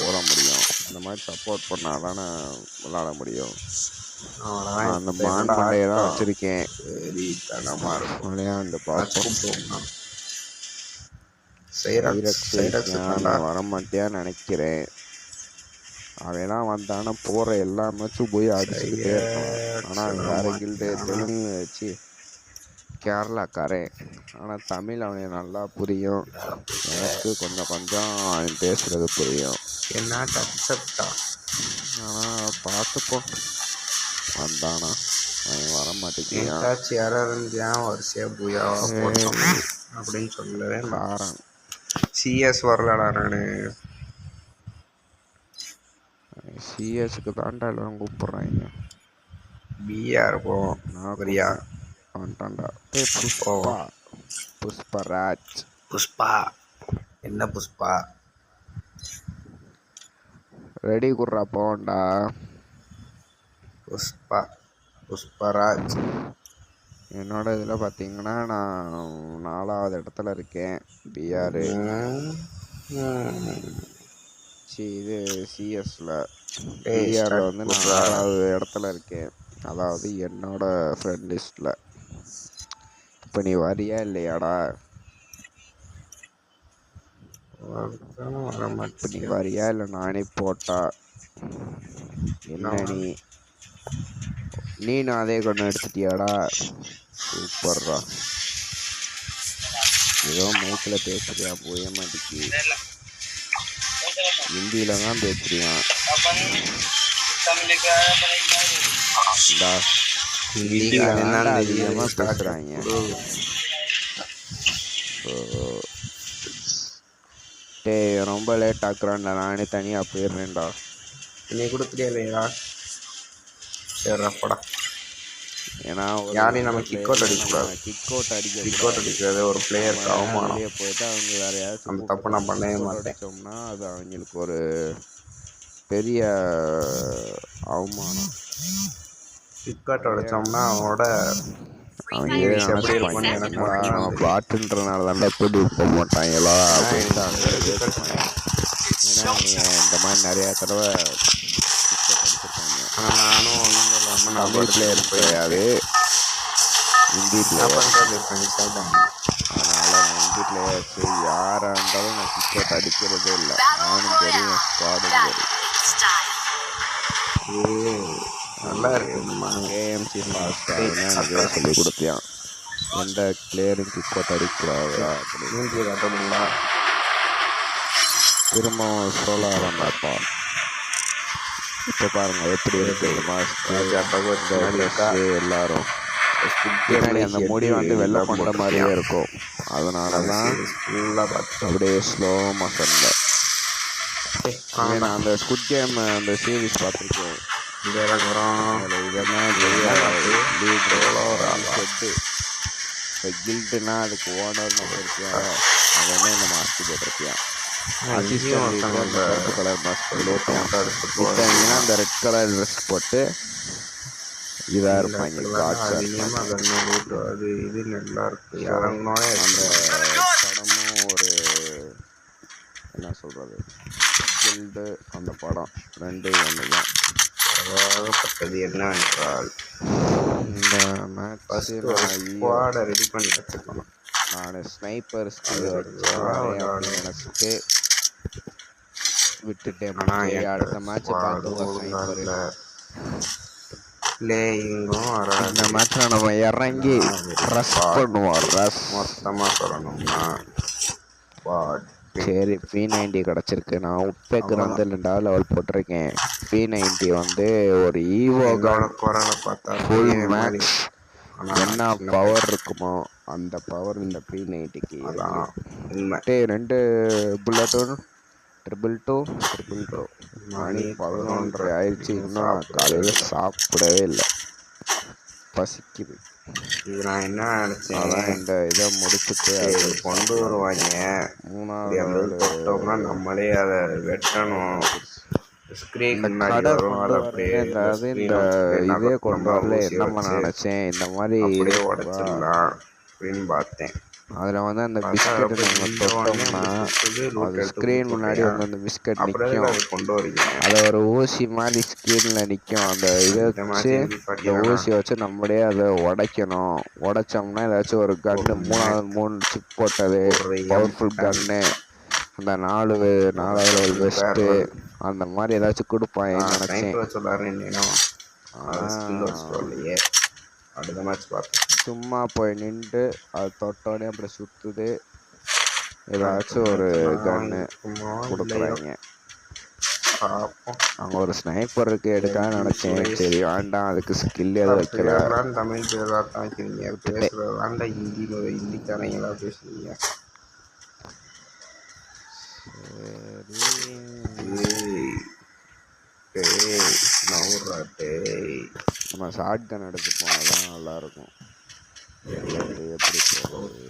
போட முடியும். இந்த மாதிரி சப்போர்ட் பண்ணால் தானே விளாட முடியும். அந்த மாண்டையை தான் வச்சுருக்கேன். விளையாண்டு பார்ப்போம். வரமாட்டியான்னு நினைக்கிறேன். அவெல்லாம் வந்தானா போகிற எல்லா மேட்சும் போய் அடிச்சுக்கிட்டே இருக்கான். ஆனால் வேற கில்டு தெலுங்கு வச்சு கேரளாக்காரன். ஆனால் தமிழ் அவனுக்கு நல்லா புரியும். எனக்கு கொஞ்சம் கொஞ்சம் அவன் பேசுகிறது புரியும். என்ன அக்செப்டா. ஆனால் பார்த்துப்போம். வந்தானா அவன் வர மாட்டேங்கிறான். யாரும் வரிசையாக பூயாவா போட்டோம் அப்படின்னு சொல்லவே காரன். CS வரலடா. நான் சிஎஸ்க்கு தாண்டா எல்லாம் கூப்பிட்றாங்க. BR போவோம். பிரியா வந்துட்டான்டா. புஷ்பராஜ். புஷ்பா என்ன புஷ்பா? ரெடி குர்ரா போண்டா. புஷ்பராஜ். என்னோட இதில் பார்த்தீங்கன்னா நான் 4வது இடத்துல இருக்கேன். BR இது சிஎஸ்ல. BRல வந்து நான் 6வது இடத்துல இருக்கேன். அதாவது என்னோட ஃப்ரெண்ட் லிஸ்ட்டில். இப்போ நீ வரியா இல்லையாடா? இப்போ நீ வரியா இல்லை நானே போட்டா என்ன? நீனும் அதே கொண்டு எடுத்துட்டியாடா? சூப்பர்ரா. ஏதோ மைக்கில் பேசுறியா? போய மாட்டேங்கி. ஹிந்தியில் தான் பேசுறியான். அதிகமாக பேசுகிறாங்க. ரொம்ப லேட் ஆக்குறான்டா. நானே தனியாக போயிடுறேன்டா. நீ கொடுத்துட்டியா இல்லையா? சரி படா. ஏன்னா யாரையும் நம்ம கிக் அவுட் அடிக்கக்கூடாது. கிக் அவுட் அடிக்கிறது ஒரு பிளேயருக்கு அவமானம். போயிட்டு அவங்க வேற யாராச்சும் அந்த தப்பு நான் பண்ணவே மாட்டேன். அடித்தோம்னா அது அவங்களுக்கு ஒரு பெரிய அவமானம். கிக் அவுட் அடித்தோம்னா அவங்க பாட்டுன்றனால தாண்டா கூட்டிட்டு போக மாட்டாங்களா அப்படின்ட்டாங்க. ஏன்னா இந்த மாதிரி நிறையா தடவை படிச்சிருக்காங்க. நானும் தமிழ் பிளேயர் கிடையாது, ஹிந்தி பிளேயர். அதனால் நான் ஹிந்தி பிளேயர்ஸு யாராக இருந்தாலும் நான் கிரிக்கெட் அடிக்கிறதே இல்லை. நானும் தெரியும், ஸ்குவாடும் தெரியும். நல்லா இருக்கு. KMC ஃபாஸ்ட்டாக எனக்கு சொல்லி கொடுத்தியான். எந்த பிளேயரும் கிரிக்கெட் அடிக்கூடாதா அப்படின்னு. திரும்பவும் சொல்ல ஆரம்பிப்பா. இப்போ பாருங்க எப்படி இருக்கு எல்லாரும். பின்னாடி அந்த முடி வந்து வெள்ளை கொண்ட மாதிரியே இருக்கும். அதனால தான் அப்படியே ஸ்லோ மோஷனில். நான் அந்த ஸ்குட் கேம் அந்த சீரீஸ் பார்த்துருக்கேன். இதெல்லாம் இப்போ கில்டுனா அதுக்கு ஓனர்னு வச்சிருக்கியா, அது வந்து இந்த மாஸ்க் போட்டிருக்கியா, அசிஸ்டன்ட் லீடர் அந்த கருப்பு கலர் மாஸ்க் போட்டிருக்கியான். மித்தவங்கன்னா அந்த ரெட் கலர் ட்ரெஸ் போட்டு இதாக இருப்பாங்க காட்ஸாக இருப்பாங்க. அது இது நல்லா இருக்கு. ஸோ அந்த படமும் ஒரு என்ன சொல்கிறது, கில்டு அந்த படம் ரெண்டும் ஒன்று தான். அதாகப்பட்டது என்னவென்றால் இந்த மேட்ச் ஸ்குவாடை ரெடி பண்ணி வச்சுக்கணும். நான் ஸ்னைப்பர் ஸ்கில் வச்சு வரேன் அப்படின்னு நினச்சிட்டு விட்டுட்டேன். அடுத்த மேட்ச்சை பார்த்துக்கலாம். ஸ்னைப்பர் பிளேயிங்கும் இந்த மேட்ச்சில் நம்ம இறங்கி ரஷ் பண்ணுவோம். ரஷ் மொத்தமாக சொல்லணும்னா சரி, P90 கிடச்சிருக்கு. நான் உட்பேக்கு வந்து 2வது லெவல் போட்டிருக்கேன். P90 வந்து ஒரு ஈவோ குரலை பார்த்தா ஃபுல் மேக்ஸ் என்ன பவர் இருக்குமோ அந்த பவர் இந்த P90க்கு உண்மை. 2 புல்லட்டும் 222 மணி 11:30 ஆயிடுச்சு. இன்னும் காலையில் சாப்பிடவே இல்லை, பசிக்குது. இது நான் என்ன நினச்சேன், அதான் இந்த இதை முடிச்சுட்டு அது கொண்டு வருவாங்க. 3வது தொட்டோம்னா நம்மளே அதை வெட்டணும். ஸ்க்ரீன் கடை கொண்டு வரேன். அதாவது இந்த இதே கொண்டு வரல என்னம்மா நினச்சேன், இந்த மாதிரி உடச்சிடலாம் அப்படின்னு பார்த்தேன். அதில் வந்து அந்த பிஸ்கட் நாங்கள் தொட்டோம்னா அது ஸ்க்ரீன் முன்னாடி வந்து அந்த பிஸ்கட் நிற்கும். கொண்டு வரீங்க, அதை ஒரு ஊசி மாதிரி ஸ்க்ரீனில் நிற்கும். அந்த இதை வச்சு இந்த ஊசியை வச்சு நம்மளே அதை உடைக்கணும். உடைச்சோம்னா ஏதாச்சும் ஒரு கன்று 3 சிப் போட்டது பவர்ஃபுல் கன்னு, அந்த 4வது பெஸ்ட்டு அந்த மாதிரி ஏதாச்சும் கொடுப்பாங்க நினச்சேன். அடுத்த மேட்ச் பார்த்தேன். சும்மா போய் நின்று அது தொட்டோடனே அப்படி சுற்றுது. ஏதாச்சும் ஒரு கன்னு கொடுக்குறாங்க. அங்கே ஒரு ஸ்னைப்பர் இருக்கு எடுக்கலாம்னு நினச்சேன். சரி வேண்டாம், அதுக்கு ஸ்கில் எதுவும் வைக்கல. தமிழ் பேராக தான் வைக்கிறீங்க, பேசுகிறதாண்டா ஹிந்திக்காரங்களா பேசுறீங்க. நம்ம ஷார்ட் கன் எடுத்து போனால் தான் நல்லாயிருக்கும். எப்படி போகிறது,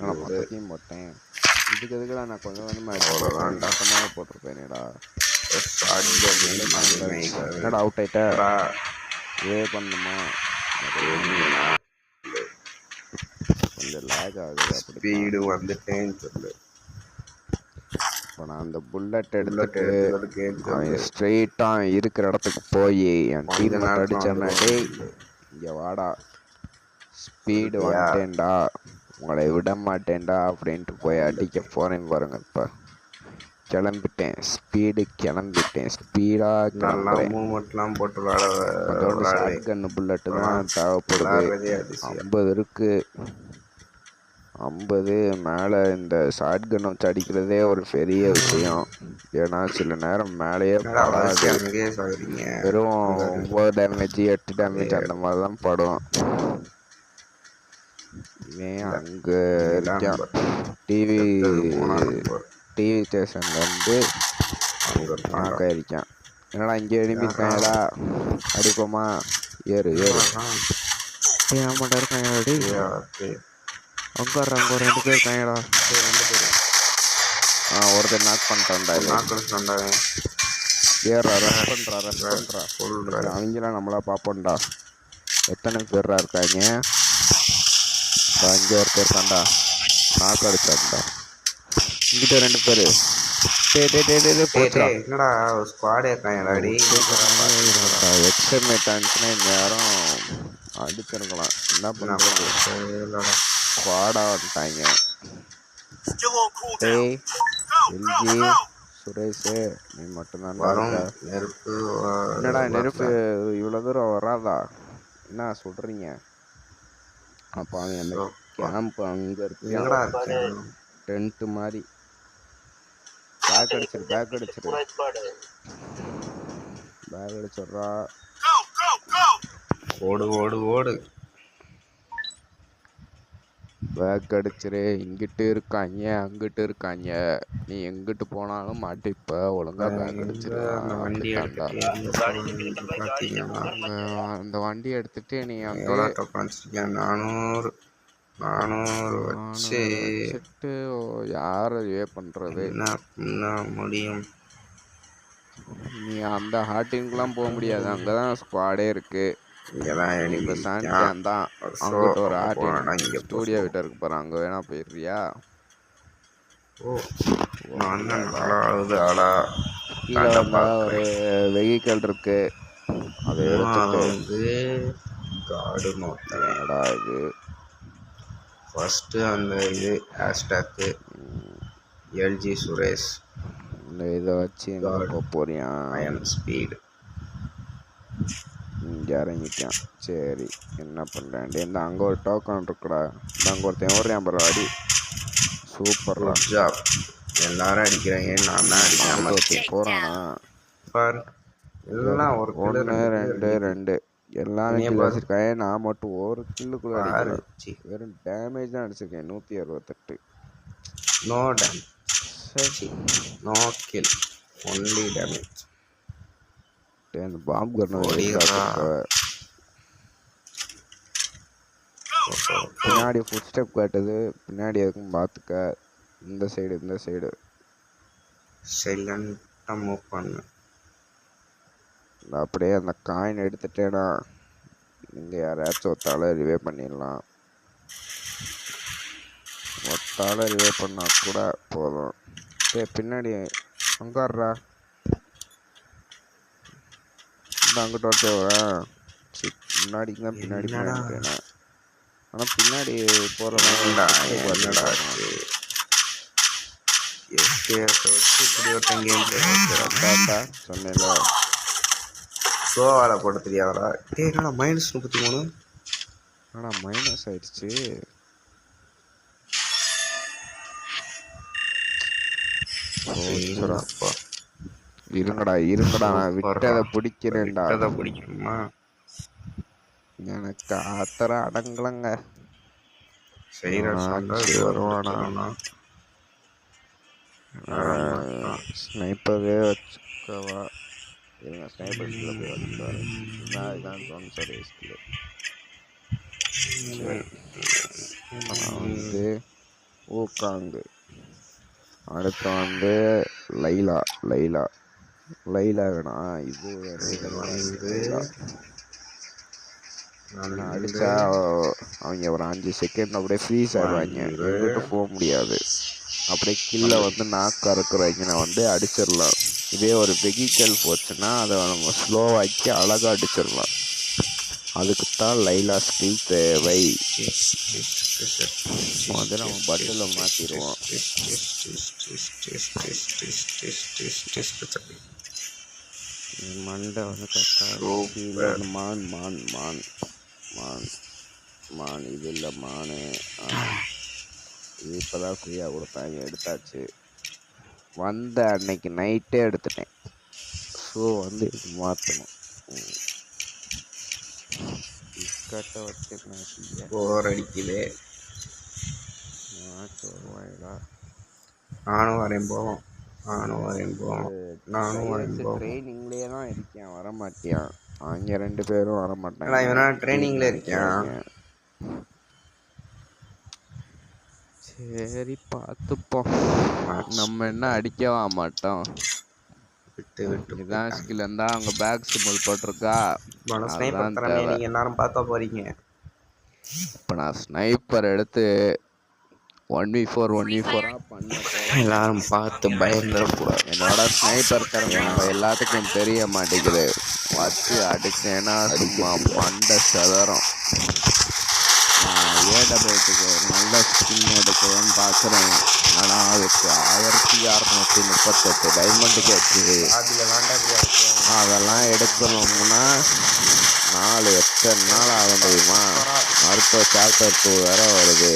மொத்தத்தையும் போட்டேன். இதுக்கு எதுக்குலாம் நான் கொஞ்சம் கொஞ்சமாக டாட்டமாக போட்டிருப்பேனேடா. என்னடா அவுட் ஆயிட்டா, இதே பண்ணுமா, கொஞ்சம் லேக் ஆகுது. அப்படி ஸ்பீடு வந்துட்டேன்னு சொல்லு. இப்போ நான் அந்த புல்லட் எடுத்துட்டு அவன் ஸ்ட்ரெயிட்டாக இருக்கிற இடத்துக்கு போய் என் டீம் அடிச்சேன்னா, டேய் இங்கே வாடா, ஸ்பீடு வந்துட்டேன்டா, உங்களை விட மாட்டேன்டா அப்படின்ட்டு போய் அடிக்க போகிறேன் பாருங்க. இப்போ கிளம்பிட்டேன், கிளம்பிட்டேன், ஸ்பீடாக கிளம்புறேன். அதோட ஷார்ட் கன்னு புல்லட்டு தான் தேவைப்படுது. 50 இருக்கு, 50 மேலே. இந்த ஷார்ட் கன் வச்சு அடிக்கிறதே ஒரு பெரிய விஷயம். ஏன்னா சில நேரம் மேலேயே படாது, வெறும் 9 டேமேஜ் 8 டேமேஜ் அந்த மாதிரி தான் படும். இவன் அங்கே இருக்கான், டிவி ஸ்டேஷன்லேருந்து நாக்க இருக்கான். என்னடா இங்கே எழுப்பியிருக்காங்கடா, அடிப்போமா, ஏறு ஆமாட்டா இருக்காங்க. அடி அங்கே ஒரு 2 பேர் இருக்காங்கடா. ஒருத்தர் நாக் பண்ணிட்டான்டா. ஏறா, ரஷ் பண்ணுறா. அவங்களாம் நம்மளா பார்ப்போம்டா. எத்தனை பேர்ரா இருக்காங்க. அங்கே ஒருத்தர் இருக்கான்டா, நாக்கு அடிச்சான்டா. இங்கிட்ட 2 பேர். என்னடா ஸ்குவாடே இருக்காங்கடா. எக்ஸ்டர்மேட் ஆனிச்சுன்னா இந்த நேரம் அடிச்சிருக்கலாம். என்ன பண்ணுறது, ஸ்குவாடா வந்துட்டாங்க. டேய் எல்ஜி சுரேஷ், நீ மட்டும்தான் நெருப்பு. என்னடா நெருப்பு இவ்வளோ தூரம் வராதா, என்ன சொல்கிறீங்க? அப்போ அவன் அந்த கேம்ப் அங்கே இருக்கு, டென்ட்டு மாதிரி. பேக் அடிச்சிடுறா. ஓடு. பேக் அடிச்சிரு. இங்கிட்டு இருக்காங்க அங்கிட்டு இருக்காங்க, நீ எங்கிட்டு போனாலும் மாட்டிப்ப. ஒழுங்கா பேக் எங்க அடிச்சிரு. அந்த வண்டி அப்படித்தான்டா. எடுத்துட்டு எங்க போகணும்னு பார்த்தீங்கன்னா அந்த வண்டி எடுத்துட்டு நீ வந்து எவ்வளோ டோக்கன் வச்சிருக்கேன்? 400. 400 வச்சு 400 வச்சுட்டு யாரை பண்றது? என்ன பண்ண முடியும்? நீ அந்த ஹாட்டின்குலாம் போக முடியாது, அங்கதான் ஸ்குவாடே இருக்கு. இங்கே தான் நீ இப்போ எனிமி சாண்டியான் தான். ஸோ அங்கிட்ட ஒரு அப்போ ஹாட்டின் போனா இங்கே ஸ்டூடியோ கிட்ட இருக்கு பாரு, அங்க வேணா போயிடுறியா? ஓ நான் தான் 4வது ஆளா கீழே காட்ட வந்தா ஒரு பார்க்குறேன். வெஹிக்கல் இருக்கு, அதை எடுத்துட்டு. வந்து காடு நோத்தவன் என்னடா இது? ஃபஸ்ட்டு அந்த இது ஹேஷ்டாக்கு எல்ஜி சுரேஷ் இந்த இதை வச்சு எங்க காட் போக போறியா? Iron speed. இங்கே இறங்கிட்டான். சரி, என்ன பண்ணுறேன்? இந்த அங்கே ஒரு டோக்கன் இருக்குடா. இந்த அங்கே ஒருத்தன் ஓடுறான் பாரு, அடி. சூப்பர்ரா. Good job. எல்லாரும் அடிக்கிறாங்க, நான் தான் அடிக்காம ஒருத்தன் போகிறானா பாரு. எல்லாம் ஒரு கிலோ 1 2 2 எல்லாமே நீயே கில் பாரு. அடிச்சிருக்கேன். நான் மட்டும் ஒரு கில்லுக்குள்ள பாரு. அடிக்கிறேன். வெறும் டேமேஜ் தான் அடிச்சிருக்கேன், 168. நோ டேம், சரி, நோ கில், ஒன்லி டேமேஜ். அந்த பாம்பு கண்ணு ஓடிடுறா. பின்னாடி ஃபுட் ஸ்டெப் காட்டுது, பின்னாடி எதுக்கும் பார்த்துக்க. இந்த சைடு சைலண்டாக மூவ் பண்ணு. அப்படியே அந்த காயின் எடுத்துட்டேனா இங்கே யாராச்சும் ஒத்தால ரிவே பண்ணிடலாம். ஒத்தால ரிவே பண்ணா கூட போதும். பின்னாடி அங்காடுறா, இந்த அங்கிட்ட வரேன். முன்னாடி தான் பின்னாடி போயிட்டேன். ஆனால் பின்னாடி போகிறதா சொன்னேன்ல, சோவால போட தெரியாதடா. என்னடா -33? ஆனால் மைனஸ் ஆயிடுச்சு. இருங்கடா நான் விட்டதை பிடிக்கிறேன்டா. பிடிக்கணுமா? எனக்கு ஆத்திரம் அடங்கலங்க. வருவானா? ஸ்னைப்பரே வச்சுக்கவா? இருங்க, ஸ்னைப்பர் ஸ்கில்ல போய் வச்சுக்காரு. இதுதான் ட்ரோன்ஸோட ஸ்கில். சரி, வந்து ஊக்காங்கு. அடுத்து வந்து லைலா வேணா? இது அடிச்சா அவங்க ஒரு 5 செகண்ட் அப்படியே ஃப்ரீஸ் ஆயிடுவாங்க, எங்கிட்ட போக முடியாது. அப்படியே கில்ல வந்து நாக்கா இருக்கிறவங்க நான் வந்து அடிச்சிடலாம். இதே ஒரு வெஹிக்கல் போச்சுன்னா அதை நம்ம ஸ்லோவாக்கி அழகாக அடிச்சிடலாம். அதுக்குத்தான் லைலா ஸ்கில் தேவை. வந்து நம்ம பட்டில் மாற்றிடுவோம். மண்டை வந்து கரெக்டாக மான் இது இல்லை, மானு இது இப்போ தான் ஃப்ரீயாக கொடுத்தாங்க, எடுத்தாச்சு. வந்த அன்னைக்கு நைட்டே எடுத்துட்டேன். ஸோ வந்து இது மாற்றணும். கட்டை வச்சுருக்கேன். போர் அடிக்கலே. வருவாங்களா? நானும் வரேன் போவோம். ட்ரைனிங்லேயே தான் இருக்கேன், வர மாட்டியான். அவங்க 2 பேரும் வர மாட்டாங்க. இவனா ட்ரைனிங்கில் இருக்கேன். சரி, பார்த்துப்போம். நம்ம என்ன அடிக்கவா மாட்டோம். விட்டு இதான் ஸ்கில் இருந்தால் அவங்க பேக் சிம்பிள் போட்டிருக்கா. நீங்கள் எல்லாரும் பார்க்க போறீங்க. இப்போ நான் ஸ்னைப்பர் எடுத்து 1v4 பண்ண எல்லாரும் பார்த்து பயந்துடக்கூடாது. என்னோட ஸ்னைப்பர் திறமை எல்லாத்துக்கும் தெரிய மாட்டேங்குது. வச்சு அடிச்சேன்னா சும்மா மண்டை சதறம். ஏடபிள்யூக்கு ஒரு நல்ல ஸ்கின் எடுக்கணும்னு பார்க்குறேன். ஆனால் அதுக்கு 1638 டைமண்ட் கேட்குது. அதெல்லாம் எடுக்கணும்னா 4 எத்தனை நாள் ஆகும் தெரியுமா? அடுத்த சாப்டர் 2 வேற வருது.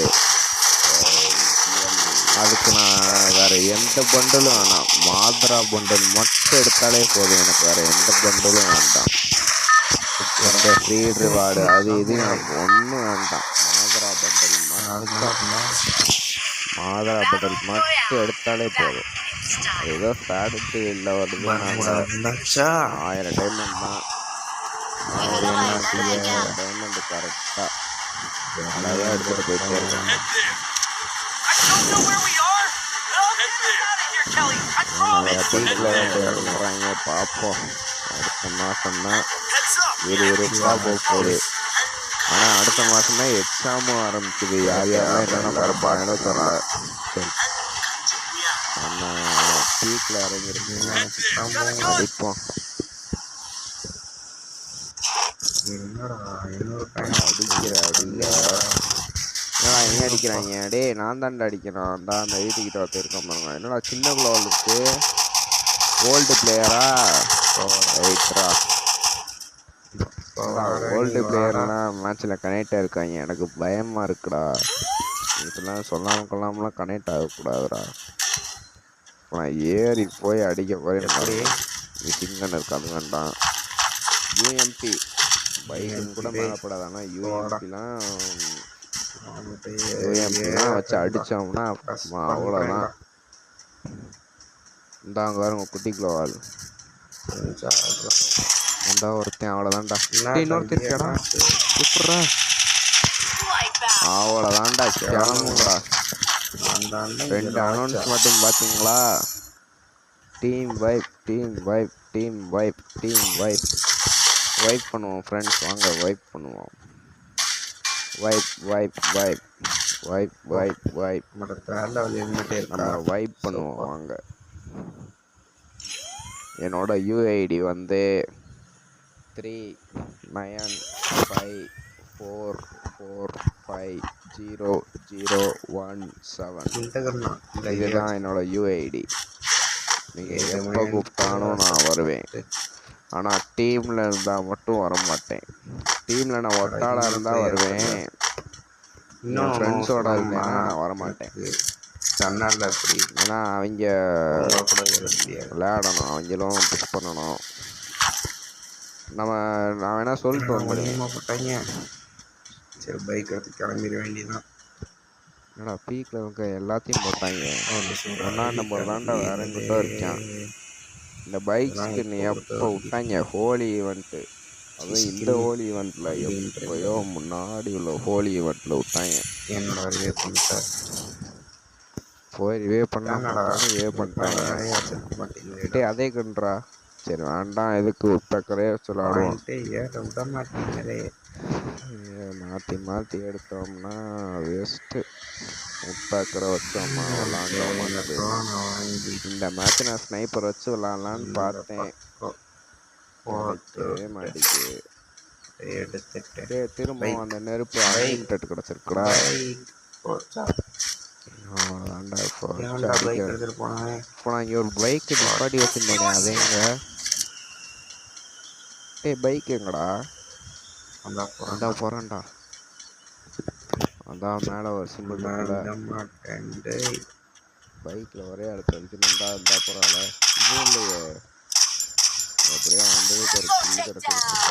அதுக்கு நான் வேறு எந்த பண்டலும் வேணாம், மாத்ரா பண்டல் மட்டும் எடுத்தாலே போதும். எனக்கு வேறு எந்த பண்டலும் வேண்டாம். எந்த ஃப்ரீ ரிவார்டு அது இது எனக்கு ஒன்றும் வேண்டாம். மாத்ரா பண்டல் மட்டும் அதுக்கு என்ன பண்ணா மாதரா பட்டல் மட்டும் எடுத்தாலே போதும். அது ஏதோ ஸ்ட்ராட்டஜி இல்லை வருது. நாங்கள் இருந்தாச்சா 1000 டைமண்ட் தான். டைமண்ட் கரெக்டாக அழகாக எடுத்துகிட்டு போயிட்டே இருக்கேன். நிறையா பீக்கில் இறங்குறாங்க. பார்ப்போம். அடுத்த மாதம்னா விறுவிறுப்பாக போக போகுது. ஆனால் அடுத்த மாதம் தான் எக்ஸாமும் ஆரம்பிக்குது. யார் யாரெல்லாம் என்னென்ன பரப்பாங்கன்னு தெரியல. சரி, நம்ம பீக்கில் இறங்கிருக்கோம். அடிப்போம். என்னடா இன்னொரு டைம் அடிக்கிற என்னடா எங்கே அடிக்கிறாங்க? டேய் நான் தாண்டா அடிக்கிறேன். அந்த வீட்டுக்கிட்ட ஒருத்தர் இருக்கான் பாருங்க. என்னடா சின்ன குளோவில் இருக்கு. ஓல்டு பிளேயரா? ரைட்ரா. ஓல்டு பிளேயர்லாம் மேட்ச்சில் கனெக்டாக இருக்காங்க. எனக்கு பயமாக இருக்குடா. இதெல்லாம் சொல்லாமல் கொள்ளாமலாம் கனெக்ட் ஆகக்கூடாதுடா. நான் ஏறி போய் அடிக்க போய் சிங்கன் இருக்கு. அது வேண்டாம். யூஎம்பி பைக்கும் கூட மேலப்படாது. ஆனால் யூஎம்பிலாம் வச்சு அடித்தோம்னா அவ்வளோதான். இந்தாங்க பாருங்க குட்டிக்குள்ள வாழ் வந்தா ஒருத்தன். அவ்வளோதான்டா. இன்னொருத்தர் கேடா சூப்பரா. அவ்வளோதான்டா. கிளம்புங்கடா. 2 அனௌன்ஸ்மெண்ட்டும் பார்த்தீங்களா? Team vibe, team vibe, team vibe, team vibe. Vibe பண்ணுவோம் ஃப்ரெண்ட்ஸ். வாங்க வைப் பண்ணுவோம். Vibe vibe vibe vibe vibe vibe. நம்ம வைப் பண்ணுவோம் வாங்க. என்னோட யூஐடி வந்து 3954450017. இதுதான் என்னோட யூஐடி. நீங்கள் எப்போ கூப்பிட்டாலும் நான் வருவேன். ஆனால் டீமில் இருந்தால் மட்டும் வர மாட்டேன். டீமில் நான் ஒத்தாளாக இருந்தால் வருவேன். இன்னும் ஃப்ரெண்ட்ஸோட இருந்தேன்னா நான் வரமாட்டேன். ஏன்னா அவங்க விளையாடணும், அவங்களும் புஷ் பண்ணணும். நான் வேணா சொல்லிட்டு வந்துடுவேன். சரி பைக் எடுத்து கிளம்பிட வேண்டியதான். என்னடா பீக்கில் இருக்க எல்லாத்தையும் போட்டாங்க. 1ஆம் நம்பர் தாண்டா வேற எங்கிட்ட இருக்கான். இந்த பைக் ஸ்கின் எப்போ விட்டாங்க? ஹோலி ஈவெண்ட்டு. அதுவும் இந்த ஹோலி ஈவெண்ட்டில் எப்போயோ முன்னாடி உள்ள ஹோலி ஈவெண்ட்டில் விட்டாங்க. என்னோட ரிவே பண்ணிட்டேன். போய் ரிவே பண்ணாடா. ரிவே பண்ணிட்டாங்க. டே அதே கன்றா. சரி வேண்டாம். எதுக்கு உட்பக்கரே சொல்லாடுவோம். விட மாட்டேங்கிறே. மாற்றி மாற்றி எடுத்தோம்னா வேஸ்ட்டு. உட்பக்கரை வச்சோம்மா விளாண்டோம். இந்த மேட்ச் நான் ஸ்னைப்பர் வச்சு விளாட்லான்னு பார்த்தேன். கிடைக்கவே மாட்டேங்குது. எடுத்துட்டு திரும்பவும் அந்த நெருப்பு அன்லிமிட்டட் கிடச்சிருக்குடா. அவ்வளோதாண்டா. இப்போ நான் இங்கே ஒரு பைக்கு நிப்பாட்டி வச்சுருந்தேனே அதேங்க. பைக் எங்கடா? அதான் போகிறான்டா. அதான் மேலே ஒரு சிம்பிள் பைக்கில் ஒரே இடத்துல வச்சு நண்டா இருந்தால் பரவாயில்ல. இதுவும் இல்லையே. அப்படியே வந்ததுக்கு ஒரு கிள்ளி கிடச்சிருக்கா.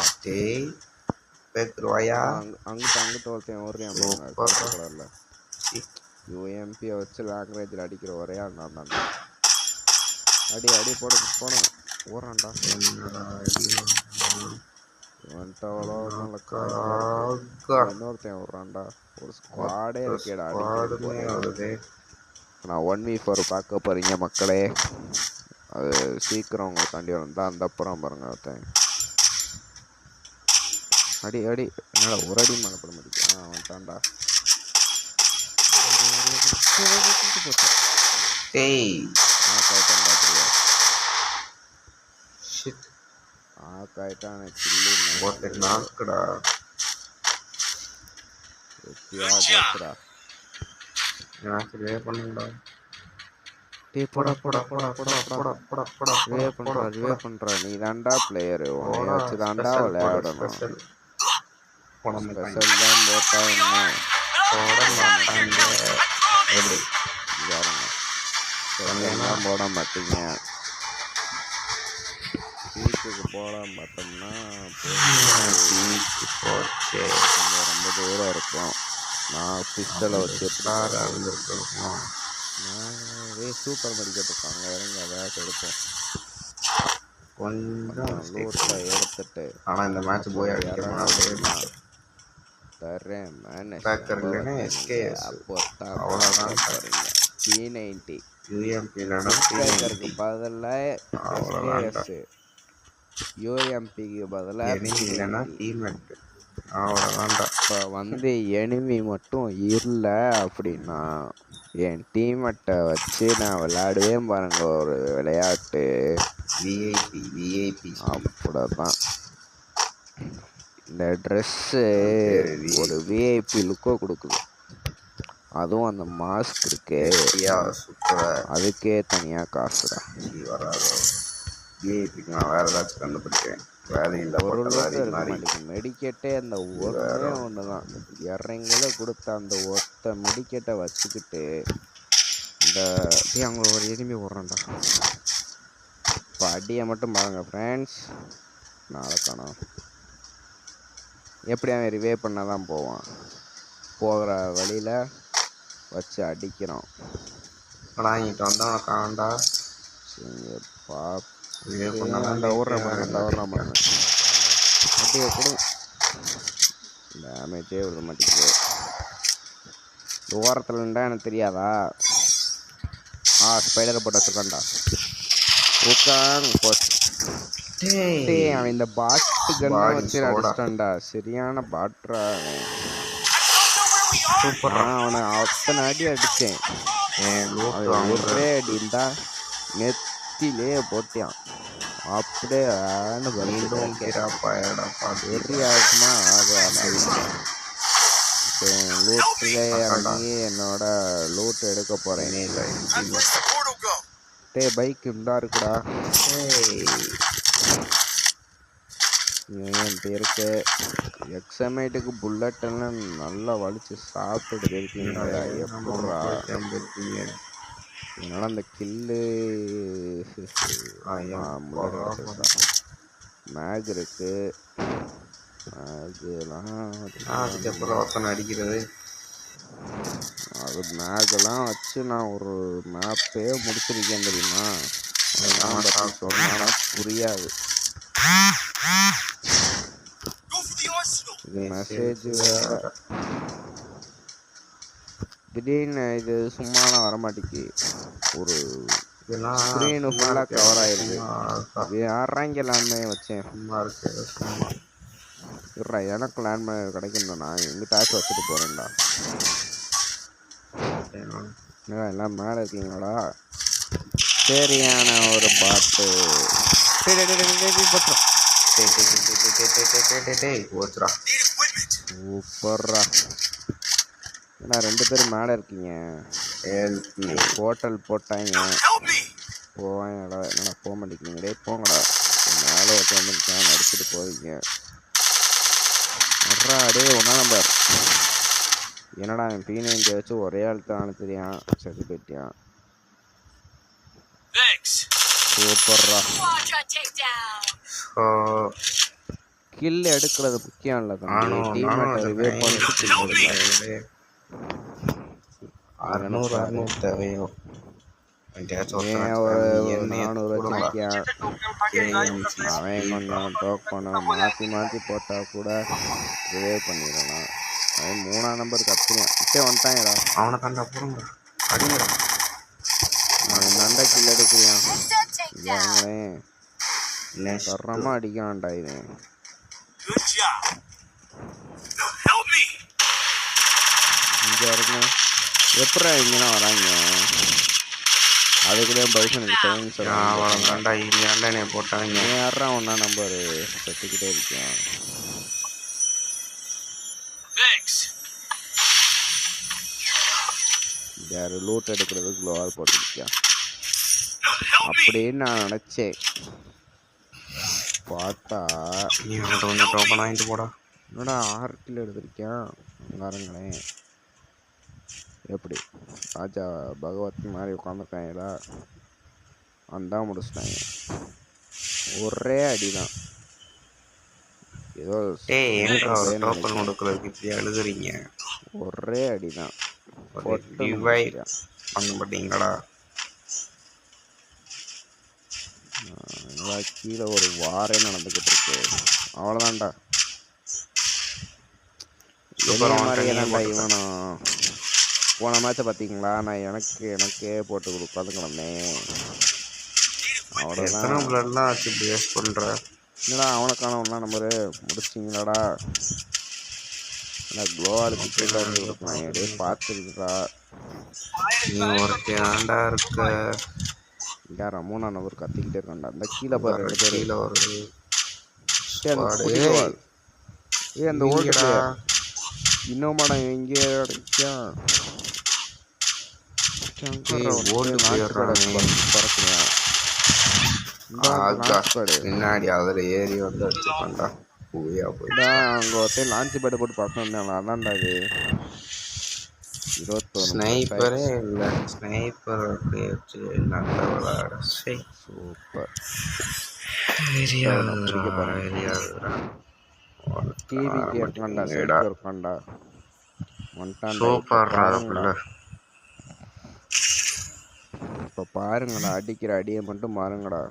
அங்கிட்ட ஒருத்தன் ஓடுறேன் கலரில். யூஎம்பியை வச்சு லாங்குவேஜில் அடிக்கிற ஒரே ஆள் நான் தான். அடி போனேன் ஓடுறான்டா. வந்துட்டு அவ்வளோ இன்னொருத்தன் ஓடுறான்டா. ஒரு ஸ்குவாடே இருக்கேடா அடிக்கிறது. நான் 1v4 பார்க்க போகிறீங்க மக்களே. அது சீக்கிரம் உங்களுக்காண்டி வந்தா அந்த அப்புறம் பாருங்க ஒருத்தன். அடி என்னால் ஒரு அடி மேலே பட முடியும். வந்துட்டான்டா. ஆக்காயிட்டான் கில்லி நாக்குடா. போச்சுடா. பண்ணுங்கடா. பண்ற நீ தாண்டா பிளேயரு. உன்னை வச்சு தாண்டா விளையாடணும். ஸ்பெஷல் தான் போட்டா என்ன போட மாட்டீங்க. பீச்சுக்கு போடாம பார்த்தோம்னா ரொம்ப தூரம் இருக்கும். நான் பிஸ்டலை வச்சு எப்படி ஸ்டாராக இருந்திருக்கணும். சூப்பர் மெடிக்கெட் இருக்காங்க இறங்க வேக எடுப்போம். கொஞ்சம் லூட்டை எடுத்துட்டு ஆனால் இந்த மேட்ச் போய் அடிக்கணும். தரேன் மேனேஜ் பேக்கர் இல்லைன்னா எஸ்கேஎஸ் அப்போ தான் அவ்வளோதான். போகிறீங்க. P90 யூஎம்பி இல்லைன்னா பேக்கருக்கு பதிலாக அவ்வளோதான். யூஎம்பிக்கு பதிலாக எனிமி இல்லைன்னா டீம்மேட் அவ்வளோதான்டா. இப்போ வந்து எனிமி மட்டும் இல்லை அப்படின்னா என் டீம்மேட்டை வச்சு நான் விளையாடுவே பாருங்க ஒரு விளையாட்டு. விஐபி அப்படிதான். இந்த ட்ரெஸ்ஸு ஒரு விஐபி லுக்கை கொடுக்குது. அதுவும் அந்த மாஸ்க் இருக்கு, அதுக்கே தனியாக காசுடா. வராது. விஐபிக்கு நான் வேறு ஏதாச்சும் கண்டுபிடிக்கிறேன். வேலையில் ஒரு மெடிக்கெட்டே அந்த ஒரே ஒன்று தான். இறங்கல கொடுத்த அந்த ஒத்த மெடிக்கெட்டை வச்சுக்கிட்டு இந்த அங்கே ஒரு எதுவுமே விட்றேன்டா. இப்போ அடியை மட்டும் பாருங்கள் ஃப்ரெண்ட்ஸ். நாளை காணோம். எப்படி அவன் ரிவே பண்ண தான் போவான். போகிற வழியில் வச்சு அடிக்கிறோம். வாங்கிட்டு வந்தவனை காண்டா. சரிங்க பா அப்படியே கொடு. டேமேஜே விட மாட்டேங்குது. ஓரத்தில் இருந்தா எனக்கு தெரியாதா? ஸ்பைடரை போட்டு வச்சுருக்கான்டா. போச்சு. அவன் இந்த பாட்டு கண்ணை வச்சு அடிச்சிட்டான்டா. சரியான பாட்ரா. சூப்பரா. அவனை அத்தனை அடி அடித்தேன். ஒரே அடி இருந்தா நெத்திலே போட்டியான். அப்படியே வெறியாகுமா லூட்டில் இறங்கி என்னோட லூட் எடுக்க போகிறேன். பைக் இருந்தா இருக்குடா. இருக்கு எக்ஸமேட்டுக்கு புல்லட் எல்லாம் நல்லா வலிச்சு சாப்பிட்டு இருக்கீங்களா? எப்படா என்னால் அந்த கில்லு மேக் இருக்கு. அதெல்லாம் அடிக்கிறது அது மேகெல்லாம் வச்சு நான் ஒரு மேப்பே முடிச்சிருக்கேன் தெரியுமா? சொன்னா புரியாது. இது மெசேஜ் வேற. திடீர்னு இது சும்மாலாம் வரமாட்டேக்கு. ஒரு ஸ்க்ரீனு ஃபுல்லாக கவர் ஆயிடுது. யாராங்க லேண்ட்மே வச்சேன். இருடா எனக்கு லேண்ட்மே கிடைக்கணும். நான் எங்கிட்டாச்சும் வச்சுட்டு போகிறேன்டா. எல்லாம் மேலே இருக்கீங்களாடா? சரியான ஒரு பாட்டு. சூப்பர்ரா. ஏன்னா 2 பேரும் மேலே இருக்கீங்க. ஹோட்டல் போட்டாங்க போவாங்கடா. என்னடா போக மாட்டேங்கிறீங்களே? போங்கடா. மேலே வந்துருக்கேன் அடிச்சுட்டு போவீங்க. அடே 1 நம்பர். என்னடா அவன் P90 வச்சு ஒரே ஆள் தான் தெரியான். சரி போயிட்டியான். சூப்பர்ரா. கில் எடுக்கிறது முக்கியம் இல்லை தம்பி. டீம்மேட்டை ரிவே பண்ணிட்டு 600 தேவையோ ஒரு 400 வச்சிருக்கியான். அவன் கொஞ்சம் டோக்கனும் மாற்றி மாற்றி போட்டால் கூட ரிவே பண்ணிடலாம். அவன் 3ஆம் நம்பர் கத்துறான். இப்பே வந்துட்டாங்கடா. அவனை தாண்டா போடுங்க. அடிங்கடா. அவன் நண்டை கில் எடுக்கிறான். தரமாக அடிக்கிறான்டா இவன். இங்கே இருக்குங்க. எப்படா இங்கெல்லாம் வராங்க? அதுக்குள்ளே பைசனுக்கு தாண்டா இங்கே போட்டாங்க. யாரா 1ஆம் நம்பர் கற்றுக்கிட்டே இருக்கான். யார் லூட் எடுக்கிறதுக்கு க்ளோவால் போட்டுருக்கான் அப்படின்னு நான் நினச்சேன். பார்த்தா நீ கொஞ்சம் டோக்கன் வாங்கிட்டு போடா. என்னடா 6 கிலோ எடுத்திருக்கேன். பாருங்களேன் எப்படி ராஜா பகவத் மாதிரி உட்காந்துருக்காங்களா? அந்த முடிச்சிட்டாங்க. ஒரே அடிதான். ஏதோ டோக்கன் கொடுக்குறதுக்கு இப்படி அழுகுறீங்க. ஒரே அடிதான். ஒரு பொட்டுன்னு டிவைட் முடிச்சிட்டான். பண்ண மாட்டீங்களா? என்னடா கீழே ஒரு வாரே நடந்துக்கிட்டு இருக்கு. அவ்வளோதான்டா. சூப்பர் என்னைய ஒன் மாதிரியே டென்னியே தான்டா போட்டுட்டேன். இவனும். போன மேட்சை பார்த்தீங்களா, நான் எனக்கே போட்டு உட்காந்து கிடந்தேன். எத்தனை அவ்வளோதான். பிளட்லாம் ஆச்சு இப்படி வேஸ்ட் பண்ணுற? என்னடா அவனுக்கான ஒன்றா நம்பரு முடிச்சிட்டிங்களாடா? என்ன க்ளோவால் கிட்ட வந்து கொடுக்கலாம் அப்படியே பார்த்துருக்குறா. நீ ஒருத்தி ஆண்டா இருக்க. யாரா 3ஆம் நம்பர் கத்திக்கிட்டே இருக்கான்டா. அந்த கீழே பாரு 2 பேர். கீழே ஒரு அந்த ஸ்குவாடு. குட்டி க்ளோவால். அந்த ஓல்டு இவங்கடா. பிளேயர் இன்னும் இங்கே அடிக்கான். ஓல்டு பிளேயர் பின்னாடி அதில் ஏறி வந்து அடிச்சுப்பான்டா. பூயா போயிட்டா. அங்கே ஒருத்தர் லான்ச் பேட்டை போட்டு பார்க்கணும். அதான்டா இது 21 ஸ்னைப்பரே இல்லை. ஸ்னைப்பர் அப்படியே வச்சு நல்ல விளையாட. சூப்பர். டிவிக்கு இருக்காண்டா, சைக்கோ இருக்காண்டா. இப்போ பாருங்கடா, அடிக்கிற அடியை மட்டும் பாருங்கடா.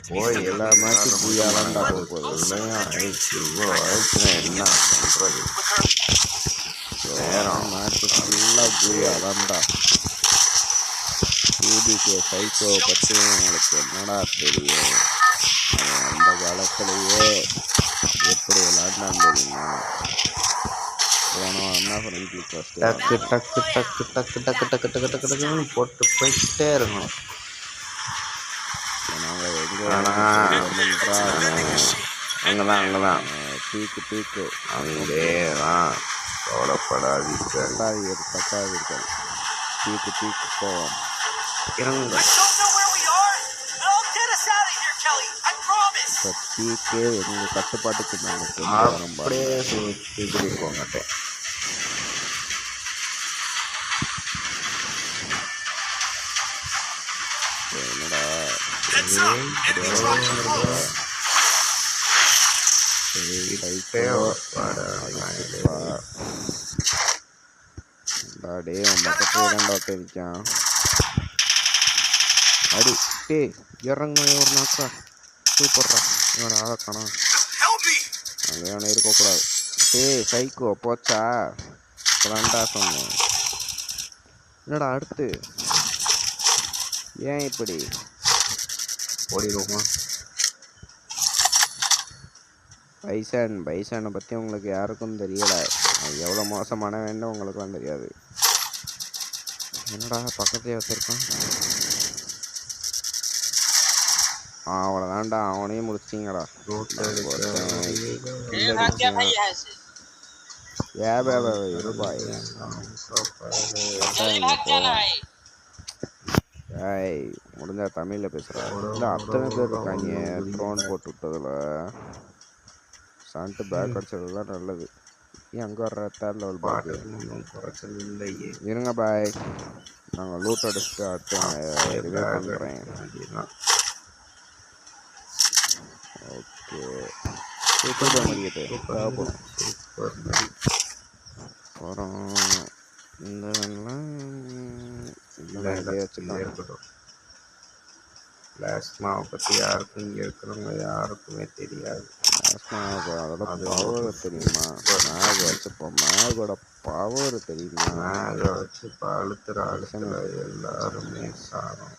போய் எல்லா மேட்சும் பூயாதான்டா போகுது. ஆயிடுச்சு இவ்வளோ ஆயிடுச்சுன்னா என்ன பண்ணுறது? நேரம் மேட்ச்சு ஃபுல்லாக பூயாதான்டா. டிவிக்கு சைக்கோவை பற்றி உங்களுக்கு என்னடா தெரியும்? அந்த காலத்திலேயே எப்படி விளையாண்டான்னு தெரியுமா? டக்கு டக்கு டக்கு டக்கு டக்கு டக்கு டக்கு டக்கு டக்குன்னு போட்டு போயிட்டே இருக்கணும். அங்கதான் பீக்கு அங்கேதான். கவலைப்படாதீர்கள். இருக்காது. பீக்கு போவோம். இறங்க. இப்போ பீக்கே எங்கள் கட்டுப்பாட்டுக்கு நாங்கள் அப்படியே இப்படி போங்கட்டேன். என்னடா டே அவன் பக்கத்துல தான்டா தெரிஞ்சான். அடி டே இறங்க ஒரு நாக்கா. சூப்பர்ரா. இவனை ஆளக்கானா அங்கே அவனை இருக்கக்கூடாது. டே சைக்கோ போச்சா? இப்போதான்டா சொன்னேன். என்னடா அடுத்து ஏன் இப்படி ஓடிடுவோமா? பைசானை பற்றி உங்களுக்கு யாருக்கும் தெரியலை. எவ்வளோ மோசமான வேண்டும் உங்களுக்குலாம் தெரியாது. என்னடா பக்கத்தையே வச்சுருக்கான். அவ்வளோதான்டா, அவனையும் முடிச்சிங்கடா. ரூபாய் ஏய் முடிஞ்சா தமிழில் பேசுகிறா. இல்லை அத்தனை பேர் இருக்காங்க. ட்ரோன் போட்டு விட்டதில் சான்ட்டு பேக் அடிச்சதுதான் நல்லது. அங்கே வர்ற 3rd லெவல் பாட்டு இருங்க பாய். நாங்கள் லூட் அடிச்சுட்டு அடுத்து ரிவே பண்ணுறேன். ஓகே சூப்பர் முடிக்கிட்டு போகிறோம். அப்புறம் இந்த இருக்கட்டும். பிளாஸ்மாவை பற்றி யாருக்கும் இங்கே இருக்கிறவங்க யாருக்குமே தெரியாது. அதோட பவர் தெரியுமா? மேக் வச்சுப்போம். மேகோட பவர் தெரியுமா? மேகை வச்சு இப்போ அழுத்துற எல்லாருமே சாகும்.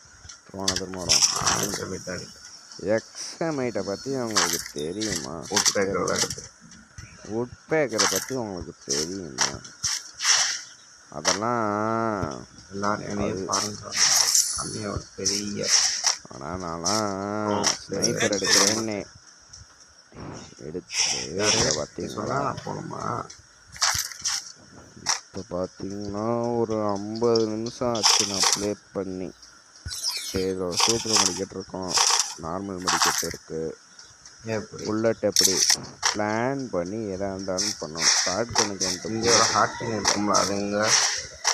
எக்ஸமைட்டை பற்றி உங்களுக்கு தெரியுமா? உட்பேக்கரை பற்றி உங்களுக்கு தெரியுமா? அதெல்லாம் எல்லாருமே பாருங்க. ஒரு பெரிய ஆனால் நான்லாம் ஸ்னைப்பர் எடுக்கிறேன்னு எடுத்து பார்த்தீங்களா போகணுமா? இப்போ பார்த்தீங்கன்னா ஒரு 50 நிமிஷம் ஆச்சு நான் ப்ளே பண்ணி. ஏதோ சூப்பர் மெடிக்கெட் இருக்கும், நார்மல் மெடிக்கெட் இருக்குது. புல்லட் எப்படி பிளான் பண்ணி எதாக இருந்தாலும் பண்ணணும். ஸ்டார்ட் பண்ணிக்கிட்டு இங்கே ஒரு ஹார்டின் இருக்கும்ல, அதுங்க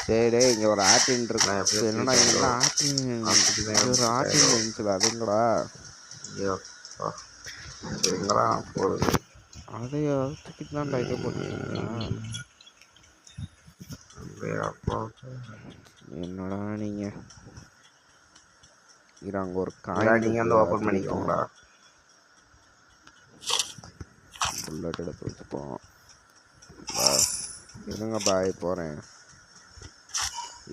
சரி இங்கே ஒரு ஆட்டின் இருக்கு. என்னடா இங்கே ஆட்டின் ஒரு ஆட்டின் இருந்துச்சுல அதுங்களா? எங்கடா போகுது? அதை தூக்கிட்டு தான்டா இதை போட்டுருக்கீங்களா? என்னடா நீங்க அங்க ஒரு காயின் நீங்க வந்து ஓப்பன் பண்ணிக்கோங்களா? புல்லட் எடுத்து வச்சுப்போம். இருங்க பாய் போகிறேன்.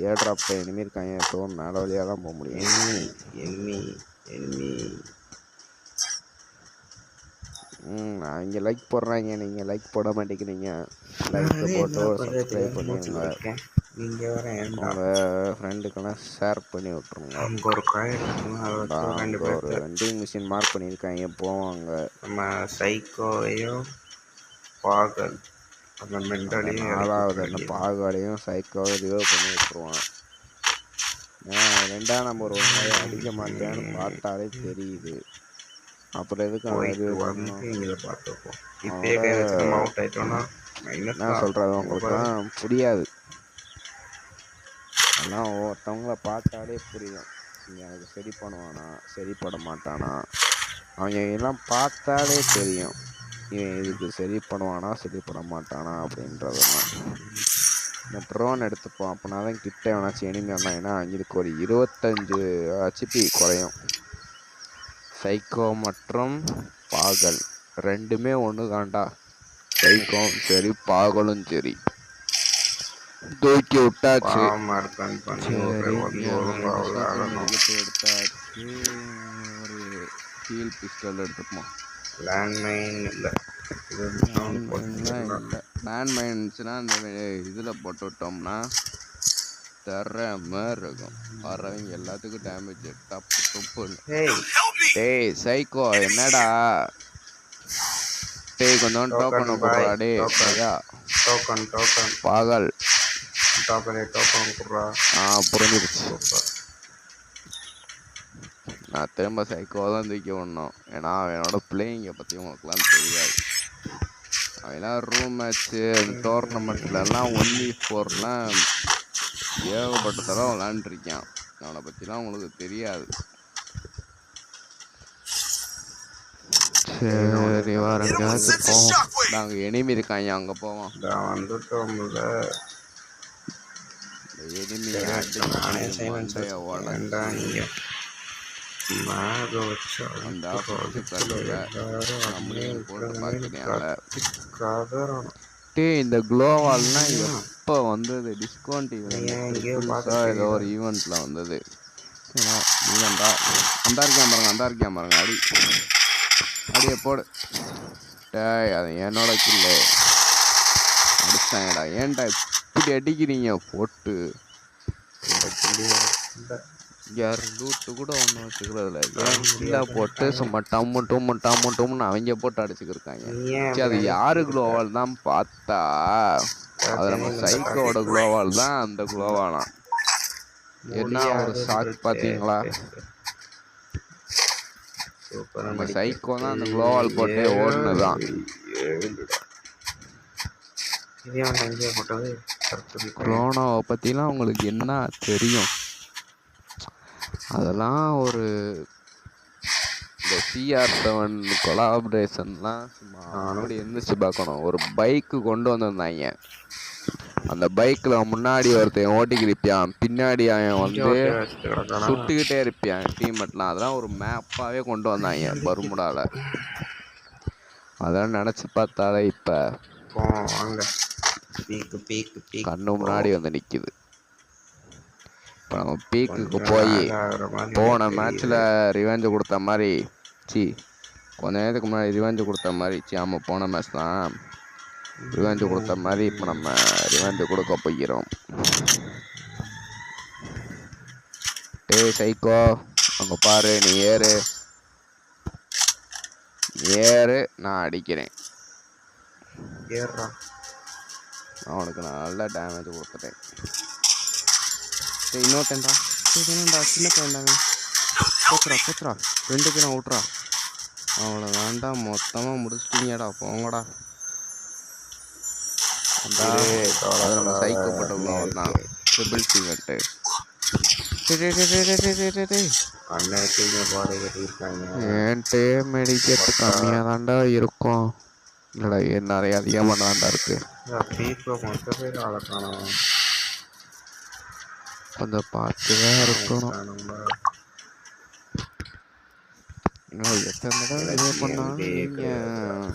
ஏட்ராப்ல இனிமேல் இருக்காங்க. எப்போ மேலே வழியாக தான் போக முடியும். அவங்க லைக் போடுறாங்க, நீங்கள் லைக் போட மாட்டேங்கிறீங்க. லைக்கை போட்டு சப்ஸ்கிரைப் பண்ணிடுங்க. உங்கள் ஃப்ரெண்டுக்கெல்லாம் ஷேர் பண்ணி விட்ருங்க. அங்கே ஒரு வெண்டிங் மிஷின் மார்க் பண்ணியிருக்காங்க, போவாங்க. நம்ம சைக்கோவையும் பாகல் அந்த மென்டலையும் 4வது என்ன பாகாலையும் சைக்கோவையும் ரிவர்வ் பண்ணி விட்டுருவான். ரெண்டாம் நம்பர் ஒன்றாவே அடிக்க மாட்டேன்னு பார்த்தாலே தெரியுது. அப்புறம் எதுக்கு என்ன சொல்கிறது உங்களுக்குலாம் புரியாது. ஆனால் ஒவ்வொருத்தவங்கள பார்த்தாலே புரியும். எனக்கு சரி பண்ணுவானா சரிப்பட மாட்டானா, அவங்க எல்லாம் பார்த்தாலே தெரியும் இவன் இதுக்கு சரி பண்ணுவானா சரிப்பட மாட்டானா அப்படின்றதெல்லாம். இந்த ட்ரோன் எடுத்துப்போம், அப்படின்னா தான் கிட்ட வேணாச்சும் எனிமி வந்தாங்கன்னா இதுக்கு ஒரு 25 HP குறையும். சைக்கோ மற்றும் பாகல் ரெண்டுமே ஒன்று தான்டா. சைக்கோவும் சரி பாகலும் சரி தூக்கி விட்டாச்சு. எடுத்தாச்சு. ஒரு ஹீல் பிஸ்டல் எடுத்துப்போம். லேண்ட்மைன் இல்லை, லேண்ட்மைன் இருந்துச்சுன்னா அந்த இதில் போட்டு விட்டோம்னா தரமாக இருக்கும். வரவங்க எல்லாத்துக்கும் டேமேஜ் டப்பு டப்புன்னு. டேய் சைக்கோ என்னடா டேய் கொஞ்சம் டோக்கன் கொடுறா. டே டோக்கன் பாகல் டோக்கன் கொடுறா. புரிஞ்சிருச்சு. நான் திரும்ப சைக்கோ தான் தூக்கி விடணும். ஏன்னா அவனோட பிளேயிங்கை பற்றி உங்களுக்குலாம் தெரியாது. அவெல்லாம் ரூம் மேட்ச்சு டோர்னமெண்ட்லலாம் 1v4லாம் ஏகப்பட்ட தடவை விளாண்டுருக்கான். அவனை பற்றிலாம் உங்களுக்கு தெரியாது. சரி வாரங்க போவோம். நாங்கள் எனிமி இருக்காங்க, அங்கே போவோம். வந்துட்டோம்ல எனிமி இந்த குளோவால்னா எப்போ வந்தது? டிஸ்கவுண்ட் ஏதோ ஒரு ஈவெண்ட்ல வந்தது. ஈவெண்டா அந்த இருக்கான் பாருங்க அடியே போடு. டேய் அது என்னோட கில்லு. அடிச்சாங்கடா. ஏன்டா இப்படி அடிக்கிறீங்க போட்டு? யார் லூட்டு கூட ஒன்றும் வச்சுக்கிறதில்ல. ஏன் கில்லா போட்டு சும்மா டம்முன்னு அவங்க போட்டு அடிச்சுக்கிருக்காங்க. சரி அது யாரு குளோவால் தான் பார்த்தா அது நம்ம சைக்கோட குளோவால் தான். அந்த குளோவாலாம் என்ன ஒரு ஷாக் பார்த்தீங்களா? நம்ம சைக்கோ தான் அந்த குளோவால் போட்டு ஓடுனதான். குளோனோவை பற்றிலாம் உங்களுக்கு என்ன தெரியும்? அதெல்லாம் ஒரு இந்த CR7 கொலாபரேஷன்லாம் சும்மா அப்படி இருந்துச்சு பார்க்கணும். ஒரு பைக்கு கொண்டு வந்திருந்தாங்க. அந்த பைக்கில் முன்னாடி ஒருத்தன் ஓட்டிக்கிருப்பான், பின்னாடி அவன் வந்து சுட்டுக்கிட்டே இருப்பான் டீமெட்லாம். அதெல்லாம் ஒரு மேப்பாகவே கொண்டு வந்தாங்க பர்முடாவில். அதெல்லாம் நினச்சி பார்த்தாலே இப்போ கண்ணு முன்னாடி வந்து நிற்கிது. இப்போ நம்ம பீக்குக்கு போய் போன மேட்ச்சில் ரிவெஞ்சு கொடுத்த மாதிரி கொஞ்ச நேரத்துக்கு முன்னாடி ரிவெஞ்சு கொடுத்த மாதிரி ஆமாம் போன மேட்ச் தான் ரிவெஞ்சு கொடுத்த மாதிரி இப்போ நம்ம ரிவெஞ்சு கொடுக்க போகிறோம். டேய் சைக்கோ அங்கே பாரு, நீ ஏறு நான் அடிக்கிறேன். அவனுக்கு நான் நல்லா டேமேஜ் கொடுத்துட்டேன். இன்னொருத்தன்டா சின்ன பையன்டாங்க. போச்சுரா 2 பேரும் விட்றா. அவ்வளோ வேண்டாம், மொத்தமாக முடிச்சிட்டீங்கடா, போங்கடா. அது நம்ம சைக்கப்பட்ட உள்ளவன் தான். ட்ரிபிள் சிவெட்டு என்கிட்ட மெடிக்கெட்டு கம்மியாக தான்டா இருக்கும். இல்லைடா நிறைய அதிகமாக தான்டா இருக்கு. பீப்பை மொத்த பேர் ஆளை காணும். கொஞ்சம் பார்த்து தான் இருக்கணும். எத்தனை தடவை இது பண்ணாலும் நீங்கள்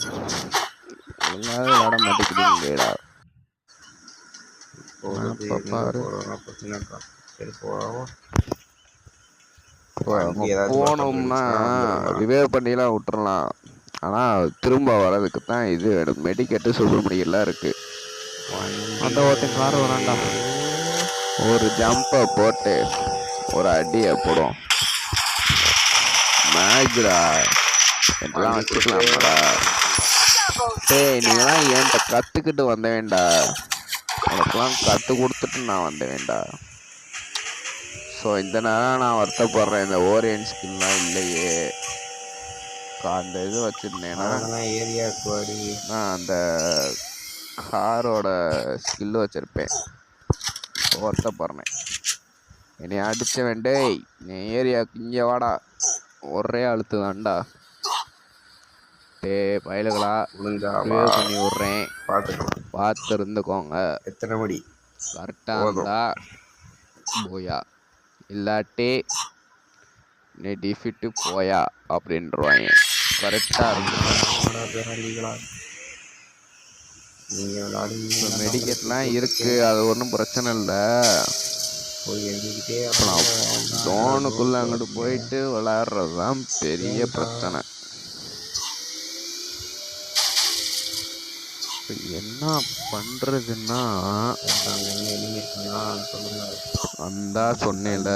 ஒழுங்காக விளாட மாட்டேங்கிறீங்களேடா. இப்போ பாரு சரி போவோம். போனோம்னா ரிவைவ் பண்ணிலாம் விட்டுறலாம். ஆனால் திரும்ப வர்றதுக்கு தான் இது மெடிக்கெட்டு சொல்ல முடியலாம் இருக்கு. அந்த ஒருத்தன் கார் வரான்டா. ஒரு ஜம்பை போட்டு ஒரு அடியை போடும். மேக்டா எல்லாம் வச்சுக்கலாமாடா. டேய் நீங்களாம் ஏன்ட்ட கற்றுக்கிட்டு வந்த வேண்டா. உனக்கெல்லாம் கற்றுக் கொடுத்துட்டு நான் வந்த வேண்டா. ஸோ இந்த நேரம் நான் வருத்தப்படுறேன். இந்த ஓரியன் ஸ்கில்லாம் இல்லையே. அந்த இது வச்சுருந்தேன்னா நான் அந்த காரோட ஸ்கில்லு வச்சுருப்பேன். வருத்தப்படுறேன். என்னை அடிச்ச வேண்டேய் நீ ஏரியாவுக்கு இங்கே வாடா. ஒரே அழுத்து தான்டா. டே பயலுகளா பண்ணி விட்றேன். பார்த்து இருந்துக்கோங்க. எத்தனை மணி கரெக்டாக இருந்தா போயா, இல்லாட்டி நீ டிஃபிட்டு போயா அப்படின்றவாங்க. கரெக்டாக இருக்கும். மெடிக்கெட்லாம் இருக்கு, அது ஒன்றும் பிரச்சனை இல்லை. ஜோனுக்குள்ள அங்கிட்டு போயிட்டு விளையாடுறது தான் பெரிய பிரச்சனை. என்ன பண்றதுன்னா அந்த சொன்னேன்ல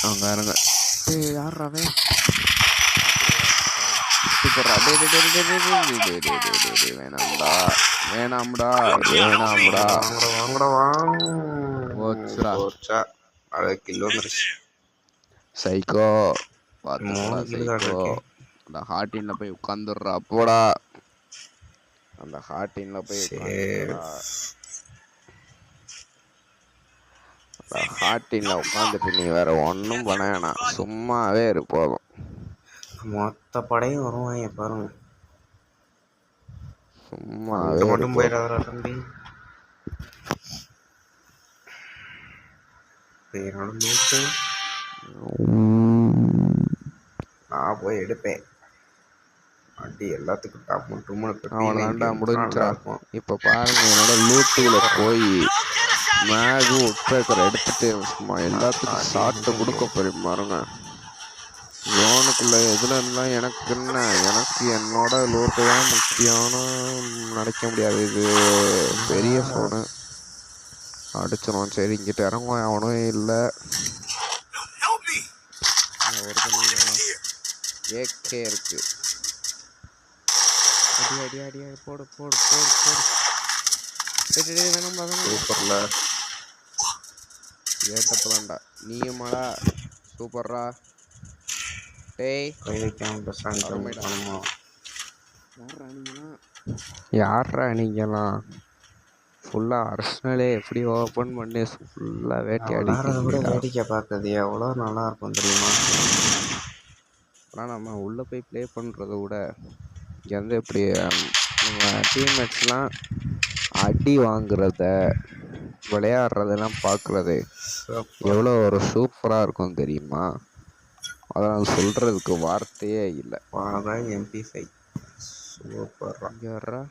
அங்க இருங்க. யாராவே வேணாம்டா வேணாம்டா வேணாம்டா. சைக்கோ பார்த்துடா சைக்கோ. அந்த ஹார்டின்ல போய் உட்காந்துடுறா போடா. அந்த ஹார்டின்ல போய் ஹார்டின்ல உட்காந்துட்டு நீ வேற ஒன்றும் பண்ண வேணாம். சும்மாவே இரு போதும். மொத்த படையும் வருவாங்க பாருங்க. சும்மாவே மட்டும் போயிடாதா தம்பி. என்னோட லூட்டு நான் போய் எடுப்பேன். அடி எல்லாத்துக்கும் டாப் மட்டும் அவனாண்டா முடிஞ்சா. இப்போ பாருங்க என்னோட லூட்டுல போய் மேகு உட்பேக்கரை எடுத்துட்டு சும்மா எல்லாத்துக்கும் சாப்பிட்டு கொடுக்க போய் பாருங்க. ஜோனுக்குள்ள எதுல இருந்தால் எனக்கு என்ன, எனக்கு என்னோட லூட்டு தான் முக்கியம்னு நினைக்க முடியாது. இது பெரிய ஃபோனு அடிச்சிடும். சரி இங்கிட்ட இறங்குவோம். அவனும் இல்லை. ஏகே இருக்கு. அடி அடி அடி அடி போடு போடு போடு போடு. சூப்பர்ல ஏட்டப்பலாம்டா நீயுமாடா. சூப்பர்ரா. டேய் யாரா நீங்களாம் ஃபுல்லாக அர்ஸ்னலே எப்படி ஓப்பன் பண்ணி ஃபுல்லாக வேடிக்கை பார்க்கறது எவ்வளோ நல்லா இருக்கும் தெரியுமா. ஆனால் நம்ம உள்ளே போய் ப்ளே பண்ணுறத விட இங்கே வந்து எப்படி நம்ம டீம்மேட்ஸ்லாம் அடி வாங்குறத விளையாடுறதெல்லாம் பார்க்குறது எவ்வளோ ஒரு சூப்பராக இருக்கும் தெரியுமா. அதெல்லாம் சொல்கிறதுக்கு வார்த்தையே இல்லை. MP5 சூப்பரா.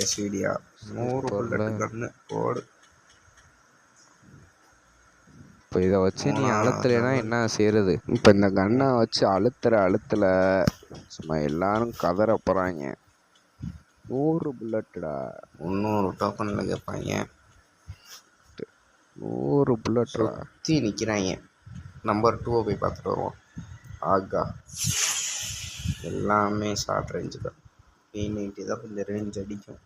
எஸ்விடியா 100 புல்லட் கன்னு போடு. இப்போ இதை வச்சு நீ அழுத்தலைன்னா என்ன செய்யறது. இப்போ இந்த கன்னை வச்சு அழுத்துல சும்மா எல்லாரும் கதற போகிறாங்க. 100 புல்லட்டுடா. 300 டோக்கனில் கேட்பாங்க. 100 புல்லட்டா சுற்றி நிற்கிறாங்க. நம்பர் 2 போய் பார்த்துட்டு வருவோம். ஆகா எல்லாமே ஷார்ட் ரேஞ்சு தான். P90 தான் கொஞ்சம் ரேஞ்ச் அடிக்கும்.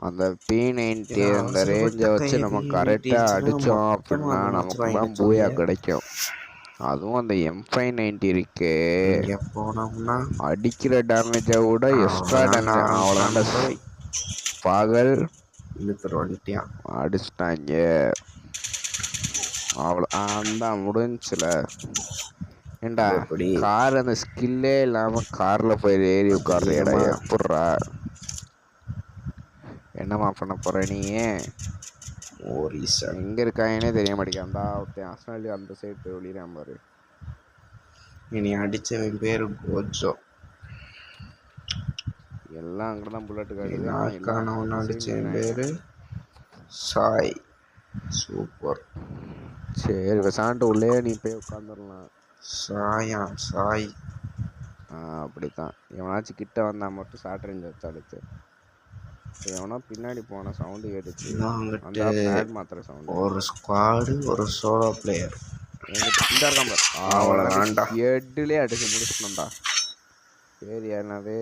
அந்த P90 அந்த ரேஞ்சை வச்சு நம்ம கரெக்டாக அடித்தோம் அப்படின்னா நமக்கு தான் பூயா கிடைக்கும். அதுவும் அந்த M590 இருக்கு. போனோம்னா அடிக்கிற டேமேஜை விட எக்ஸ்ட்ரா டேமேஜ். அவ்வளோதான்டா பகல் இழுத்துட்டு வந்துட்டியா அடிச்சிட்டாங்க. அவ்வளோ அந்த முடிஞ்சில. ஏண்டா இது எப்படி கார் அந்த ஸ்கில்லே இல்லாமல் காரில் போய் ஏறி உட்கார்றியடா அதிகமா எப்பட்றா என்னம்மா பண்ண போகிற நீ ஓரிசன் எங்கே இருக்காங்கன்னே தெரிய மாட்டேங்குது அந்த ஒருத்தன் ஆஸ்திரேலியா அந்த சைடு போய் ஒளிறான் பாரு இனி அடிச்சவன் பேரு கோஜோ எல்லாம் அங்கே தான் புல்லட்டு காட்டுது ஆனால் எல்லாம் நாக்கான ஒன்று அந்த சைடு அடிச்சவன் நிற்கிறாங்க பேரு சாய் சூப்பர் சரி விசாண்டு உள்ளே நீ போய் உட்காந்துடலாம் சாய் அப்படி தான் எவனாச்சும் கிட்ட வந்தால் மட்டும் ஷார்ட் ரேஞ்ச் வச்சு அடுத்து எவனோ பின்னாடி போன சவுண்டு கேட்டுச்சு அங்கிட்டு அந்த பேட் மாத்திர சவுண்டு ஒரு ஸ்குவாடு ஒரு சோலோ பிளேயர் என்கிட்ட இந்த இருக்கான் பாரு அவ்வளோதான்டா எட்டுலேயே அடிச்சு முடிச்சிட்டோம்டா பேர் என்னது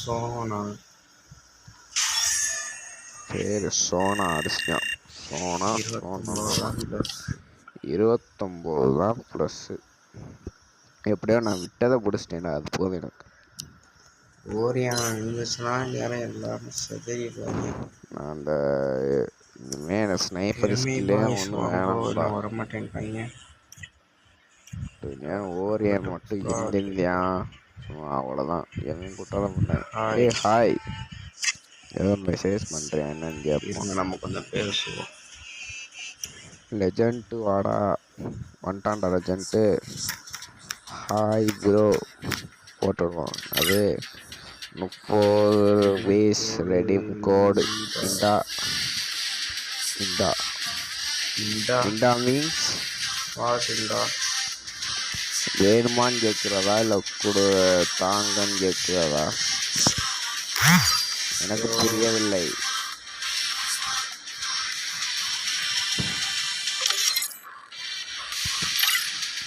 சோனா பேர் சோனா அடிச்சிட்டான் சோனா 29 தான் ப்ளஸ்ஸு எப்படியோ நான் விட்டதை பிடிச்சிட்டேன்டா அது போதும் எனக்கு ஓரியான் இருந்துச்சுன்னா யாரும் எல்லாரும் செதறிடுவாங்க நான் அந்த இனிமேல் ஸ்னைப்பர் ஸ்கில்லே ஒன்றும் வேணாம்டா வரமாட்டேன்ட்டாங்க ஓரியன் மட்டும் இருந்திருந்தியா சும்மா அவ்வளோதான் எவன் கூட்டாலும் பண்ணேன் ஹாய் ஏதோ மெசேஜ் பண்ணுறேன் என்னன்னு கேட்போம் நம்ம கொஞ்சம் பேசுவோம் லெஜண்ட்டு வாடா வந்துட்டான்டா லெஜண்ட்டு ஹாய் ப்ரோ போட்டுடுவோம் அது 30 வீஸ் ரெடீம் கோடு இண்டா மீன்ஸ் வாட்டுண்டா வேணுமான்னு கேட்குறதா இல்லை தாங்கன்னு கேட்குறதா எனக்கு புரியவில்லை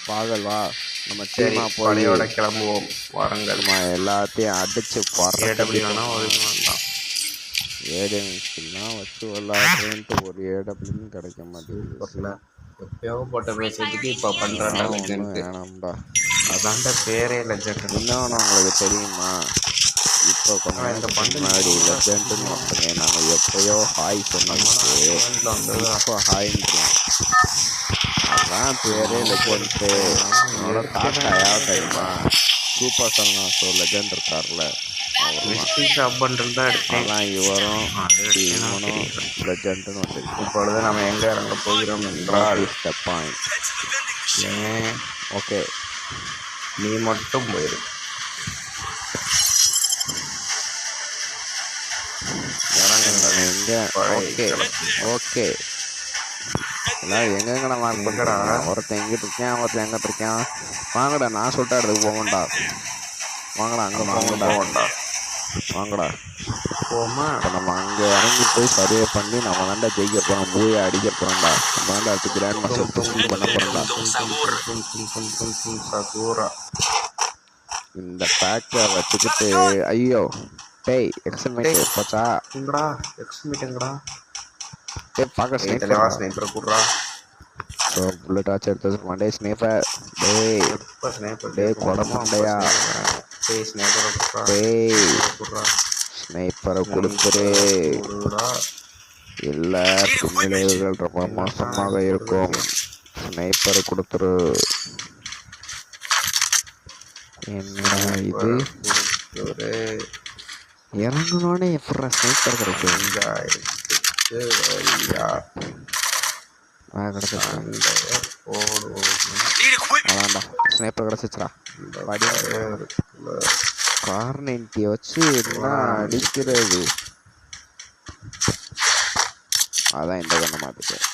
பாகல் வா நம்ம டீமா பழையோட கிளம்புவோம் வாரங்கள் நம்ம எல்லாத்தையும் அடிச்சு ஏடபிள்யூ வேணால் ஒதுங்க வேண்டாம் ஏடபிள்யூனா வச்சு விளாடுறேன்ட்டு ஒரு ஏடபிள்யூன்னு கிடைக்க மாட்டேங்குது எப்பயோ போட்ட பேசுறதுக்கு இப்போ பண்ணுறாங்க லெஜண்ட் வேணாம்டா அதான்டா பேரே லெஜண்ட் இன்னொன்று உங்களுக்கு தெரியுமா இப்போ கொஞ்சம் இந்த முன்னாடி லெஜண்ட்டுன்னு ஒருத்தங்க நாங்கள் எப்போயோ ஹாய் சொன்னதுக்கு இப்போ ஹாய்ன்றோம் அதான் பேரே லெஜண்ட்டு என்னோட தாத்தா யார் தெரியுமா சூப்பர் சங்கா ஷோ லெஜண்ட் இருக்கார்ல அதான் இவரும் இவனும் லெஜண்ட்னு வந்துருக்கு இப்பொழுது நம்ம எங்கே இறங்க போகிறோம் என்றால் த பாயிண்ட் ஓகே நீ மட்டும் போயிரு எங்கே ஓகே எல்லாம் எங்கெங்கடா மார்க் பண்ணுறா ஒருத்தன் எங்கிட்டு இருக்கேன் ஒருத்தன் எங்கிட்ட இருக்கேன் வாங்கடா நான் சொல்லிட்டா இடத்துக்கு போகண்டா வாங்கடா அங்கே போகண்டா வாங்கடா போமா இப்போ நம்ம அங்கே இறங்கி போய் சர்வே பண்ணி நம்ம தாண்டா ஜெயிக்க போகிறோம் பூயை அடிக்க போகிறோம்டா நம்ம தாண்டா அடுத்து கிராண்ட் மாஸ்டர் புஷ் பண்ண போகிறோம்டா இந்த பேக்கை வச்சுக்கிட்டு ஐயோ டேய் எக்ஸல்மேட் போச்சா எக்ஸ்மீட்டுங்கடா பார்க்க ஸ்னைப்பரை கூடுறா ஸோ புல்லட் ஆச்சு எடுத்து வச்சுருப்பான் டே ஸ்னைப்பர் டே கொடமாண்டையா ஸ்னைப்பரை கொடுத்துரு எல்லா பின்னடைவுகள் ரொம்ப மோசமாக இருக்கும் ஸ்னைப்பரை கொடுத்துரு என்ன இது இறங்கணுன்னே எப்படா ஸ்னைப்பர் கிடைக்கும் அதான்டா ஸ்னைப்பர் கிடச்சிச்சுரா கார் 90 வச்சு என்ன அடிக்கிறது அதான் இந்த கண்ணை மாற்றிட்டேன்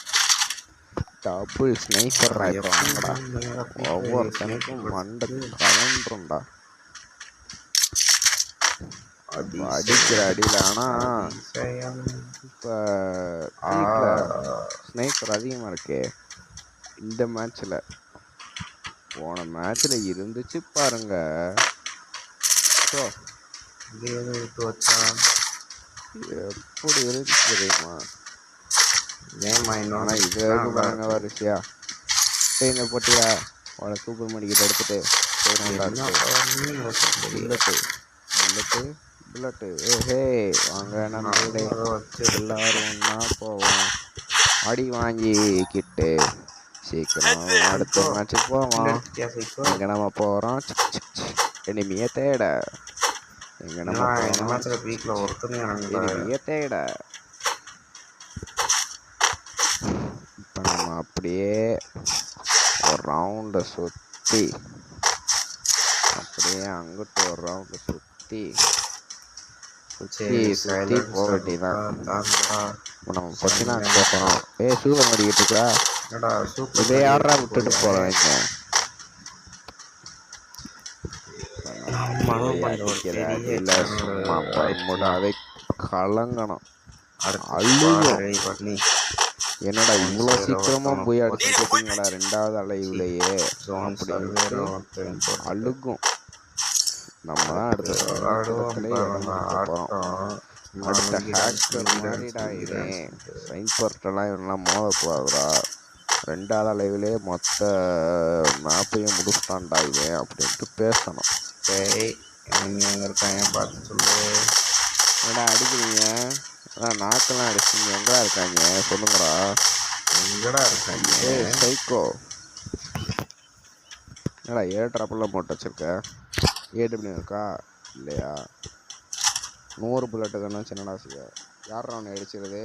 டபுள் ஸ்னைப்பர் வாங்கடா ஒவ்வொரு கணக்கும் மண்டை கலண்டுரும்டா அடிக்கிற அடியில் ஆனால் இப்போ ஸ்னைப்பர் அதிகமாக இருக்கே இந்த மேட்ச்சில் போன மேட்ச்சில் இருந்துச்சு பாருங்க எப்படி இருந்துச்சு தெரியுமா ஆனால் இது வரைக்கும் பாருங்க வரிசையா இந்த போட்டியா அவளை சூப்பர் மணிக்கிட்ட எடுத்துட்டு புல்லட்டு ஹே வாங்க நண்பர்களே எல்லாரும் ஒன்றா போவோம் அடி வாங்கிக்கிட்டு சீக்கிரம் அடுத்த மேட்சுக்கு போவோம். எடுத்துட்டியா சைக்கோ? எங்க நம்ம போறோம்? எனிமியை தேட. எங்க நம்ம இந்த போறோம்? மேட்ச்சில் வீக்கில் ஒருத்தனே இறங்கல. எனிமியை தேட. இப்போ நம்ம அப்படியே ஒரு ரவுண்டை சுற்றி அப்படியே அங்கிட்டு ஒரு ரவுண்டு சுற்றி சுற்றி போக வேண்டியதான். இப்போ நம்ம பற்றினா போகிறோம். சூப்பர் மாடிக்கிட்டு இருக்கா. இதை யாரா விட்டுட்டு போகிறாங்க? அதை கலங்கணும். என்னடா இவ்வளோ சீக்கிரமா போய் அடிச்சுட்டீங்கடா ரெண்டாவது அலைவுலையே அழுகும். நம்ம தான் அடுத்த ஹேக்கர் மாதிரிடா இவன். சைன்பர்ட்டெல்லாம் இவனெல்லாம் மோதக்கூடாதுடா. ரெண்டாவது அலைவிலே மொத்த மேப்பையும் முடிச்சுட்டான்டா இவன் அப்படின்ட்டு பேசணும். அங்கே இருக்காங்க பார்த்து சொல்லு. என்னடா அடிக்கிறீங்க? நாக்கெல்லாம் அடிச்சிங்க. எங்கடா இருக்காங்க சொல்லுங்கடா. எங்கடா இருக்காங்க? சைக்கோ என்னடா 7 ட்ராப்பெல்லாம் போட்டு வச்சிருக்க? 8 மணி இருக்கா இல்லையா? 100 புல்லட்டுக்குன்னா சின்னடா செய்ய. யாரா அவனை அடிச்சிருது?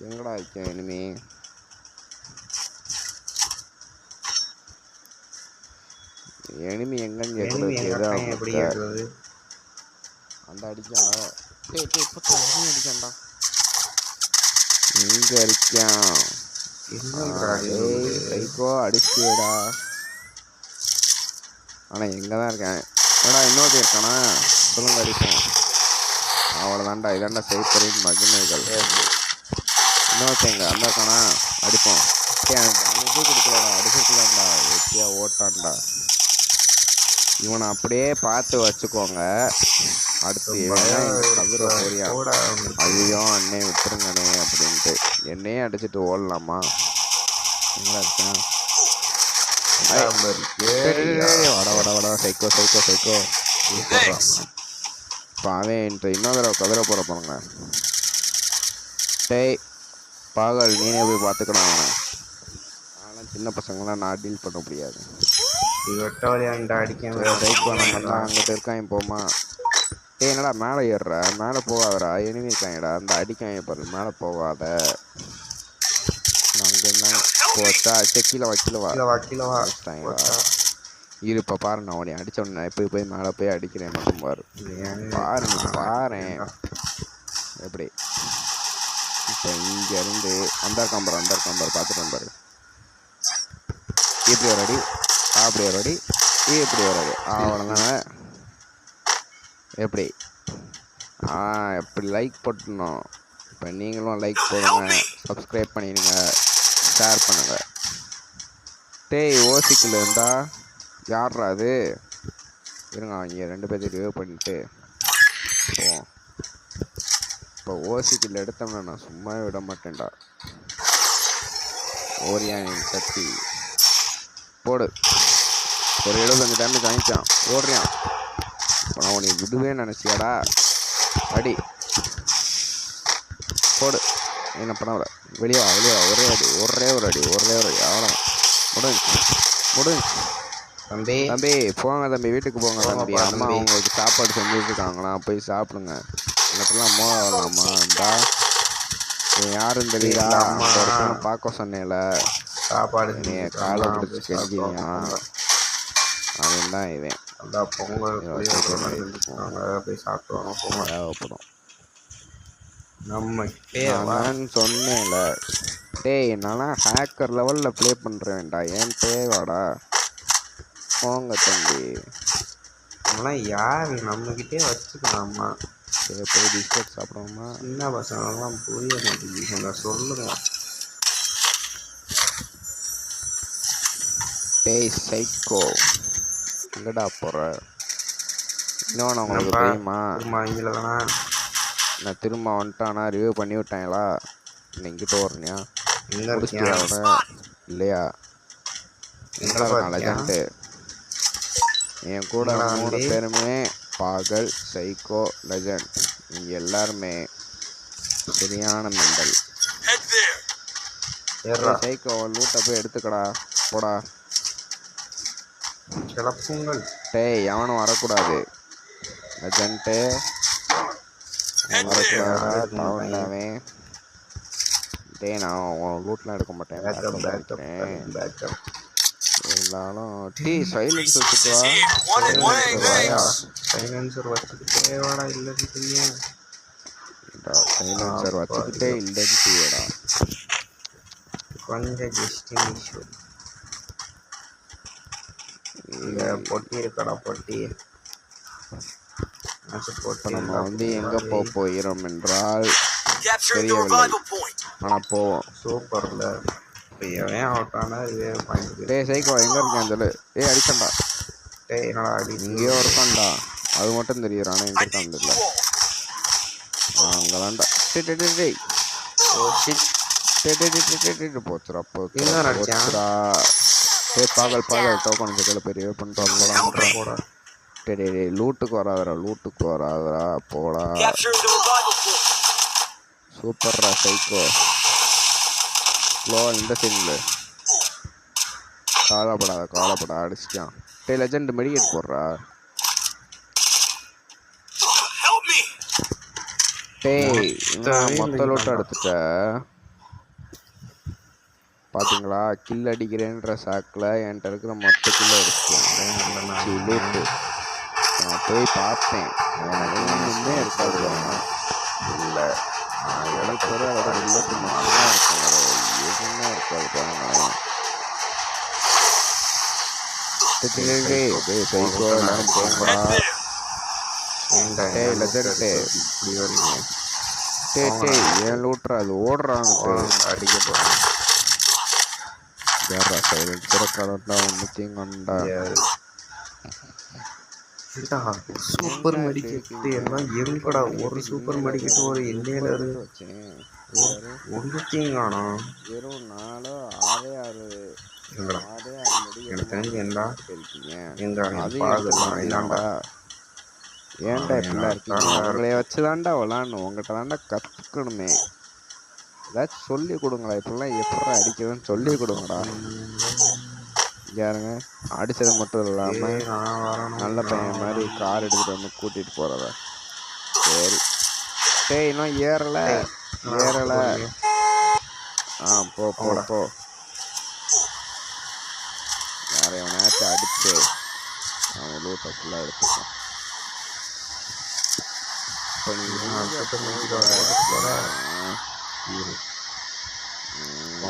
எங்கடா வைக்கும் இனிமே? எனிமி எங்கன்னு கேட்கறது. அந்த அடிக்கான்டா. அடிக்கான்டா. இங்க அடிக்கான். சைக்கோ அடிச்சிடா. ஆனா எங்கதான் இருக்கேன்? ஏடா இன்னொருத்தர் இருக்கானா? சொல்லுங்க அடிப்போம். அவ்வளோதான்டா. இதாண்டா சைப்பரின் மகிமைகள். இன்னொருத்தங்க அந்த இருக்கானா? அடிப்போம். இது கொடுக்கலடா. அடிச்சுக்கலாம்டா. வெட்டியா ஓட்டான்டா. இவனை அப்படியே பார்த்து வச்சுக்கோங்க. அடுத்து கதிரை போறியா? ஐயோ அண்ணே விட்டுருங்கண்ணே அப்படின்ட்டு என்னையே அடிச்சுட்டு ஓடலாமா? எங்கடா இருக்கேன்? வட சைக்கோ சைக்கோ சைக்கோ. இப்போ அவன் இன்னொரு தடவை கதிரை போகிற போனாங்க. டேய் பாகல் நீனே போய் பார்த்துக்கணும் அவனை. ஆனால் சின்ன பசங்களாம் நான் டீல் பண்ண முடியாது. அங்கிட்ட இருக்கான் போமா. என்னடா மேலே ஏறுற? மேலே போகாதடா. எனிமி இருக்காங்கடா. அந்த அடிக்காங்க பாரு. மேலே போகாத. அங்கேருந்தான் போச்சா? கீழே வச்சிட்டாங்களா? இருப்பா பாரு. நான் உடனே அடிச்ச உடனே போய் மேலே போய் அடிக்கிறேன் மட்டும் பாரு. பாரு எப்படி இப்போ இங்கேருந்து அந்த கம்பர் பார்த்துட்டு பாரு. இப்படி ஒரு அடி, அப்படி ஒரு அடி, இப்படி ஒரு அடி. அவ்வளோதானே. எப்படி எப்படி லைக் போட்டணும். இப்போ நீங்களும் லைக் போடுங்க, சப்ஸ்கிரைப் பண்ணிடுங்க, ஷேர் பண்ணுங்க. டேய் ஓசிக்கில் இருந்தா யார்ரா அது? இருங்க அவங்க 2 பேர்த்தையும் ரிவ்யூ பண்ணிட்டு போவோம். இப்போ ஓசிக்கில் எடுத்தோம்னா நான் சும்மாவே விட மாட்டேன்டா. ஓரியானின் சக்தி போடு. ஒரு 75 டேமேஜ் வாங்கிச்சான். ஓடுறியான். இப்போ நான் உனக்கு விடுவேன்னு நினச்சியாடா? அடி போடு. என்ன பண்ண வெளியே ஒரே அடி ஒரு அடி அவ்வளோ முடிஞ்சு. தம்பி போங்க தம்பி, வீட்டுக்கு போங்க தம்பி. அம்மா உங்களுக்கு சாப்பாடு செஞ்சுட்டு இருக்காங்களா? போய் சாப்பிடுங்க. எனக்கெல்லாம் வரலாமா? இந்தா யாரும் தெரியுதா? பார்க்க சொன்னேன்ல சாப்பாடு காலை பிடிச்சி கெஞ்சினியா? அவன் தான் இவன். போய் சாப்பிடுவாங்க. தேவைப்படும். நம்ம சொன்னேன்ல. டேய் என்னாலாம் ஹேக்கர் லெவலில் ப்ளே பண்ணுறேன்டா. ஏன் தேவாடா? போங்க தம்பி. நம்மளாம் யார்? நம்மக்கிட்டே வச்சுக்கலாமா? சரி போய் பிஸ்கட் சாப்பிடுவோமா? சின்ன பசங்களாம் புரிய மாட்டேங்குது. சொல்லுங்க. டேய் சைக்கோ எங்கடா போகிற? இன்னொன்று உங்களுக்கு தெரியுமா? நான் திரும்ப வந்துட்டானா? ரிவ்யூ பண்ணி விட்டாங்களா? இன்னும் இங்கிட்ட வரணியா? இல்லையா? எங்கடா இருக்கான் லெஜண்டு? என் கூட 3 பேருமே பாகல், சைக்கோ, லெஜண்ட். நீங்கள் எல்லாருமே சரியான மெண்டல். ஏறா சைக்கோ லூட்டை போய் எடுத்துக்கடா போடா. கிளப்புங்கள். டேய் எவனும் வரக்கூடாது. லெஜண்ட்டு வரக்கூடாதா டவுன்லாவே. டேய் நான் உன் லூட்லாம் எடுக்க மாட்டேன். பேக்கப் பேக்கப் பேக்கப் எடுக்கிறேன். பேக்கப். இருந்தாலும் டீ சைலன்ஸ் வச்சுக்கோ. சைலன்சர் வச்சுக்கிட்டே வாடா இல்லைன்னு சைலன்சர் வச்சுக்கிட்டே இல்லைன்னு டீடா. கொஞ்சம் ஜஸ்டின் இஷ்யூ. இங்கே பொட்டி இருக்கடா பொட்டி. இப்போ நம்ம வந்து எங்கே போகிறோம் என்றால் தெரியவில்லை. ஆனால் போவோம். சூப்பரில் இப்போ எவன் அவுட் ஆனால் இதே பாயிண்ட். டேய் சைக்கோ எங்கே இருக்கேன் சொல்லு. ஏய் அடிக்கண்டா. டேய் என்னடா அடி. இங்கேயோ இருக்கான்டா. அது மட்டும் தெரியும். ஆனால் எங்கே இருக்கான்னு தெரியல. அங்கே தான்டா. டேய் ஓ ஷிட். போச்சுடா போச்சுடா. டேய் பாகல் டோக்கன் கேட்கல பெரிய பண்ணுறாங்க போடா. டேய் லூட்டுக்கு வராதரா போடா. சூப்பர்ரா சைக்கோ. ஸ்லோ இந்த சைடில் காலப்படா அடிச்சிட்டான். டேய் லெஜண்ட் மெடிக்கேட் போடுறா. டேய் மொத்த லூட்டை எடுத்துட்ட பார்த்தீங்களா. கில் அடிக்கிறேன்ற சாக்கில் என்கிட்ட இருக்கிற மொத்த கில்லை எடுத்துட்டேன். லூட்டு நான் போய் பார்த்தேன். எனக்கு ஒன்றுமே இருக்காது. இல்லை எனக்கு அதோட லூட்டு மட்டும்தான் இருக்கும். எதுவுமே இருக்காது பாருங்களேன். சைக்கோ எல்லாரும் போங்கடா. டேய் லெஜண்ட் இப்படி வரீங்க. டேய் ஏன் லூட்ரா அது ஓடுறாங்க. அடிக்க போகிறேன். யாரா சைலண்ட் திறக்கடா ஒன்றுத்தையும் கண்டா. சூப்பர் மெடிக்கெட்டு எல்லாம் எங்கடா. ஒரு சூப்பர் மெடிக்கெட்டு ஒரு எல்லையில வச்சேன். ஒன்றுத்தையும் காணோம். வெறும் 6 எங்கடா எனக்கு தெரிஞ்சு எந்தா இருக்கீங்க. அது இதாண்டா. ஏன்டா இப்படிலாம் இருக்கீங்க. உங்களைய வச்சு தாண்டா விளாடணும். உங்கள்கிட்ட தாண்டா கற்றுக்கணுமே. ஏதாச்சும் சொல்லி கொடுங்களா. இப்படிலாம் எப்படி அடிக்கிறதுன்னு சொல்லி கொடுங்கடா. யாருங்க அடித்தது மட்டும் இல்லாமல் நல்ல பையன் மாதிரி கார் எடுத்துகிட்டு வந்து கூட்டிகிட்டு போகிறத. சரி டேய் இன்னும் ஏறலை. போ வேற எவனாச்சும் அடிச்சு அவன் லூட்டை ஃபுல்லாக எடுத்துக்கான்.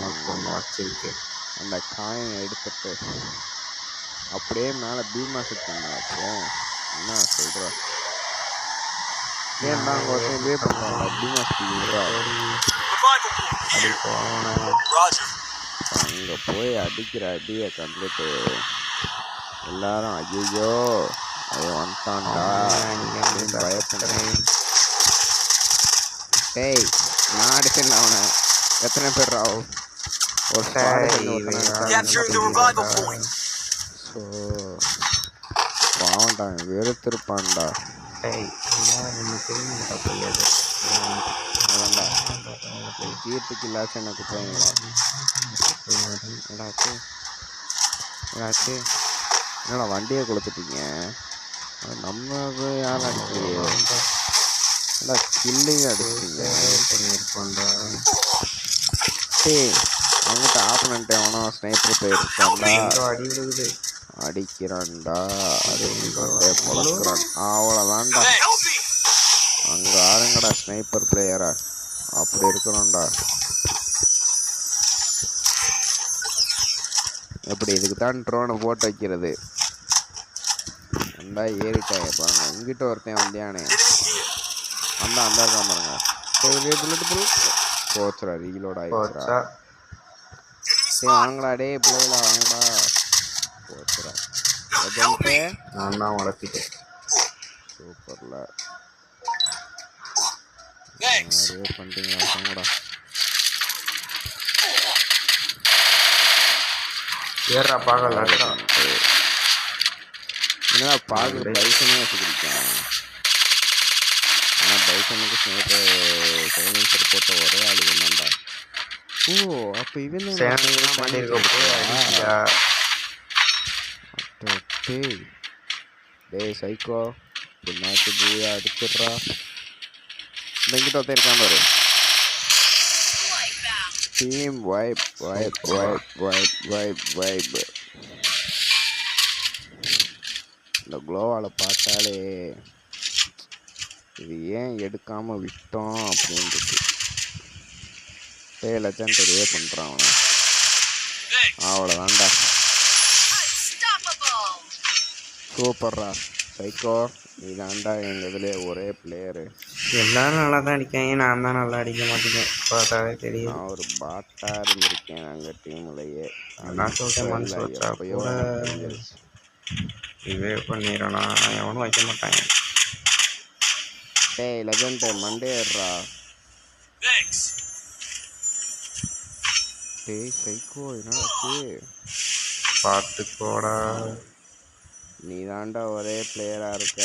இப்போ வச்சிருக்கேன். அந்த காயின் எடுத்துட்டு அப்படியே மேலே பீமா செட் பண்ணாச்சு. என்ன சொல்கிற. ஏன் நாங்கள் ஒருத்தன் இதே பண்ணுறாங்க. பீமா ஸ்பீடா அங்கே போய் அடிக்கிற அடியை கண்டுட்டு எல்லாரும் ஐயோ அது வந்துட்டான்டா அப்படின்னு பயப்படுறேன். டேய் நான் அடிச்சேன் அவனை. எத்தனை பேர் ஆகும். ஒரு ஸோ பாவன்டான் வெறுத்திருப்பான்டா. அதான்டா கீர்த்திக்கு இல்லாச்சும் எனக்கு போயிங்களா. என்னடா வண்டியை கொளுத்துட்டீங்க. நம்ம யாரும் அடிக்கலையே. என்னடா கில்லிங்க அடிச்சிட்டீங்க. டேய் அவங்ககிட்ட ஆப்பனண்ட் எவனோ ஸ்னைப்பர் போயிருக்கான்டா. அடிக்கிறான்டா. பொழக்கிறான். அவ்வளோதான்டா. அங்கே ஆருங்கடா ஸ்னைப்பர் பிளேயரா. அப்படி இருக்கணும்டா. எப்படி இதுக்கு தான் ட்ரோனை போட்டு வைக்கிறது. வந்தா ஏறிட்டாங்க பாருங்க. இங்கிட்ட ஒருத்தன் வந்தியானே அந்த இருக்கான் பாருங்க. போச்சுடா ரீலோட் ஆயிடுச்சுடா. சரி வாங்கடா டே பிள்ளைகளா வாங்கடா. போச்சுடா நான் தான் வளர்த்திட்டேன். சூப்பர்ல நிறைய பண்ணிட்டீங்களா. வாங்கடா ஏறா பாகல். என்னடா பாகு பைசனே வச்சுக்கிருக்கேன். ஆனால் பைசனுக்கு ஸ்னைப்பர் சைலன்சர் போட்ட ஒரே ஆள் என்னண்டா. ஓ அப்போ இவன் சேனல் பண்ணியிருக்க போய் அடிக்கியா டேய் டேய் சைக்கோ இந்த மேட்ச் பூயா அடிச்சிடுறா இங்கிட்ட ஒருத்தன் இருக்கான் பாரு team vibe vibe vibe vibe vibe vibe இந்த க்ளோவால் பார்த்தாலே இது ஏன் எடுக்காமல் விட்டோம் அப்படின்ட்டு லெஜண்ட் தெரிய பண்ணுறான் அவனை அவ்வளோதான்டா சூப்பர்ரா சைக்கோ நீ தான்டா எங்கள் இதில் ஒரே பிளேயரு எல்லாரும் நல்லா தான் அடிக்காங்க நான் தான் நல்லா அடிக்க மாட்டேங்க பார்த்தாவே தெரியும் நான் ஒரு பாட்டாக இருந்திருக்கேன் அங்கே டீம்லையே அதான் சொல்லிட்டேன் மனசு வச்சா கூட இதே பண்ணிடலாம் எவனும் வைக்க மாட்டாங்க டேய் லெஜண்ட் மண்டே ஏறுறா டேய் சைக்கோ என்னாச்சு பார்த்துக்கோடா நீ தாண்டா ஒரே பிளேயராக இருக்க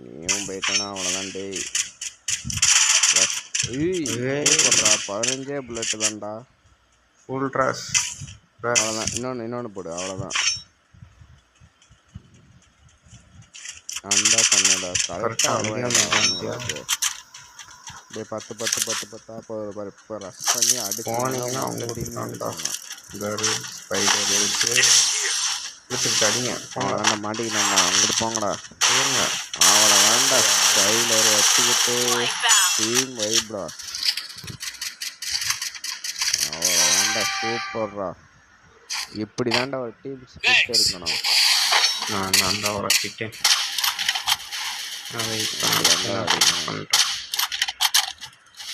நீயும் போயிட்டனா அவ்வளோதான் டேய் போடுறா 15 புல்லட்டு தான்டா ஃபுல் ட்ராஸ் அவ்வளோதான் இன்னொன்று போடு அவ்வளோதான் அண்டா சொன்னடா கரெக்டாக டே 10 இப்போ ரஷ் பண்ணி போனீங்கன்னா அவங்க வீட்டுக்கு அடிங்க அவ்வளோதாண்டா மாட்டிக்கிட்டாண்டா அங்கிட்டு போங்கடா அவ்வளோ வேண்டா ஸ்டைலர் வச்சுக்கிட்டு டீம் வைப்ரா அவ்வளோ வேண்டா சூப்பர்ரா இப்படி தாண்டா ஒரு டீம் ஸ்பிரிட் இருக்கணும் நான் தான் உரக்கிட்டேன்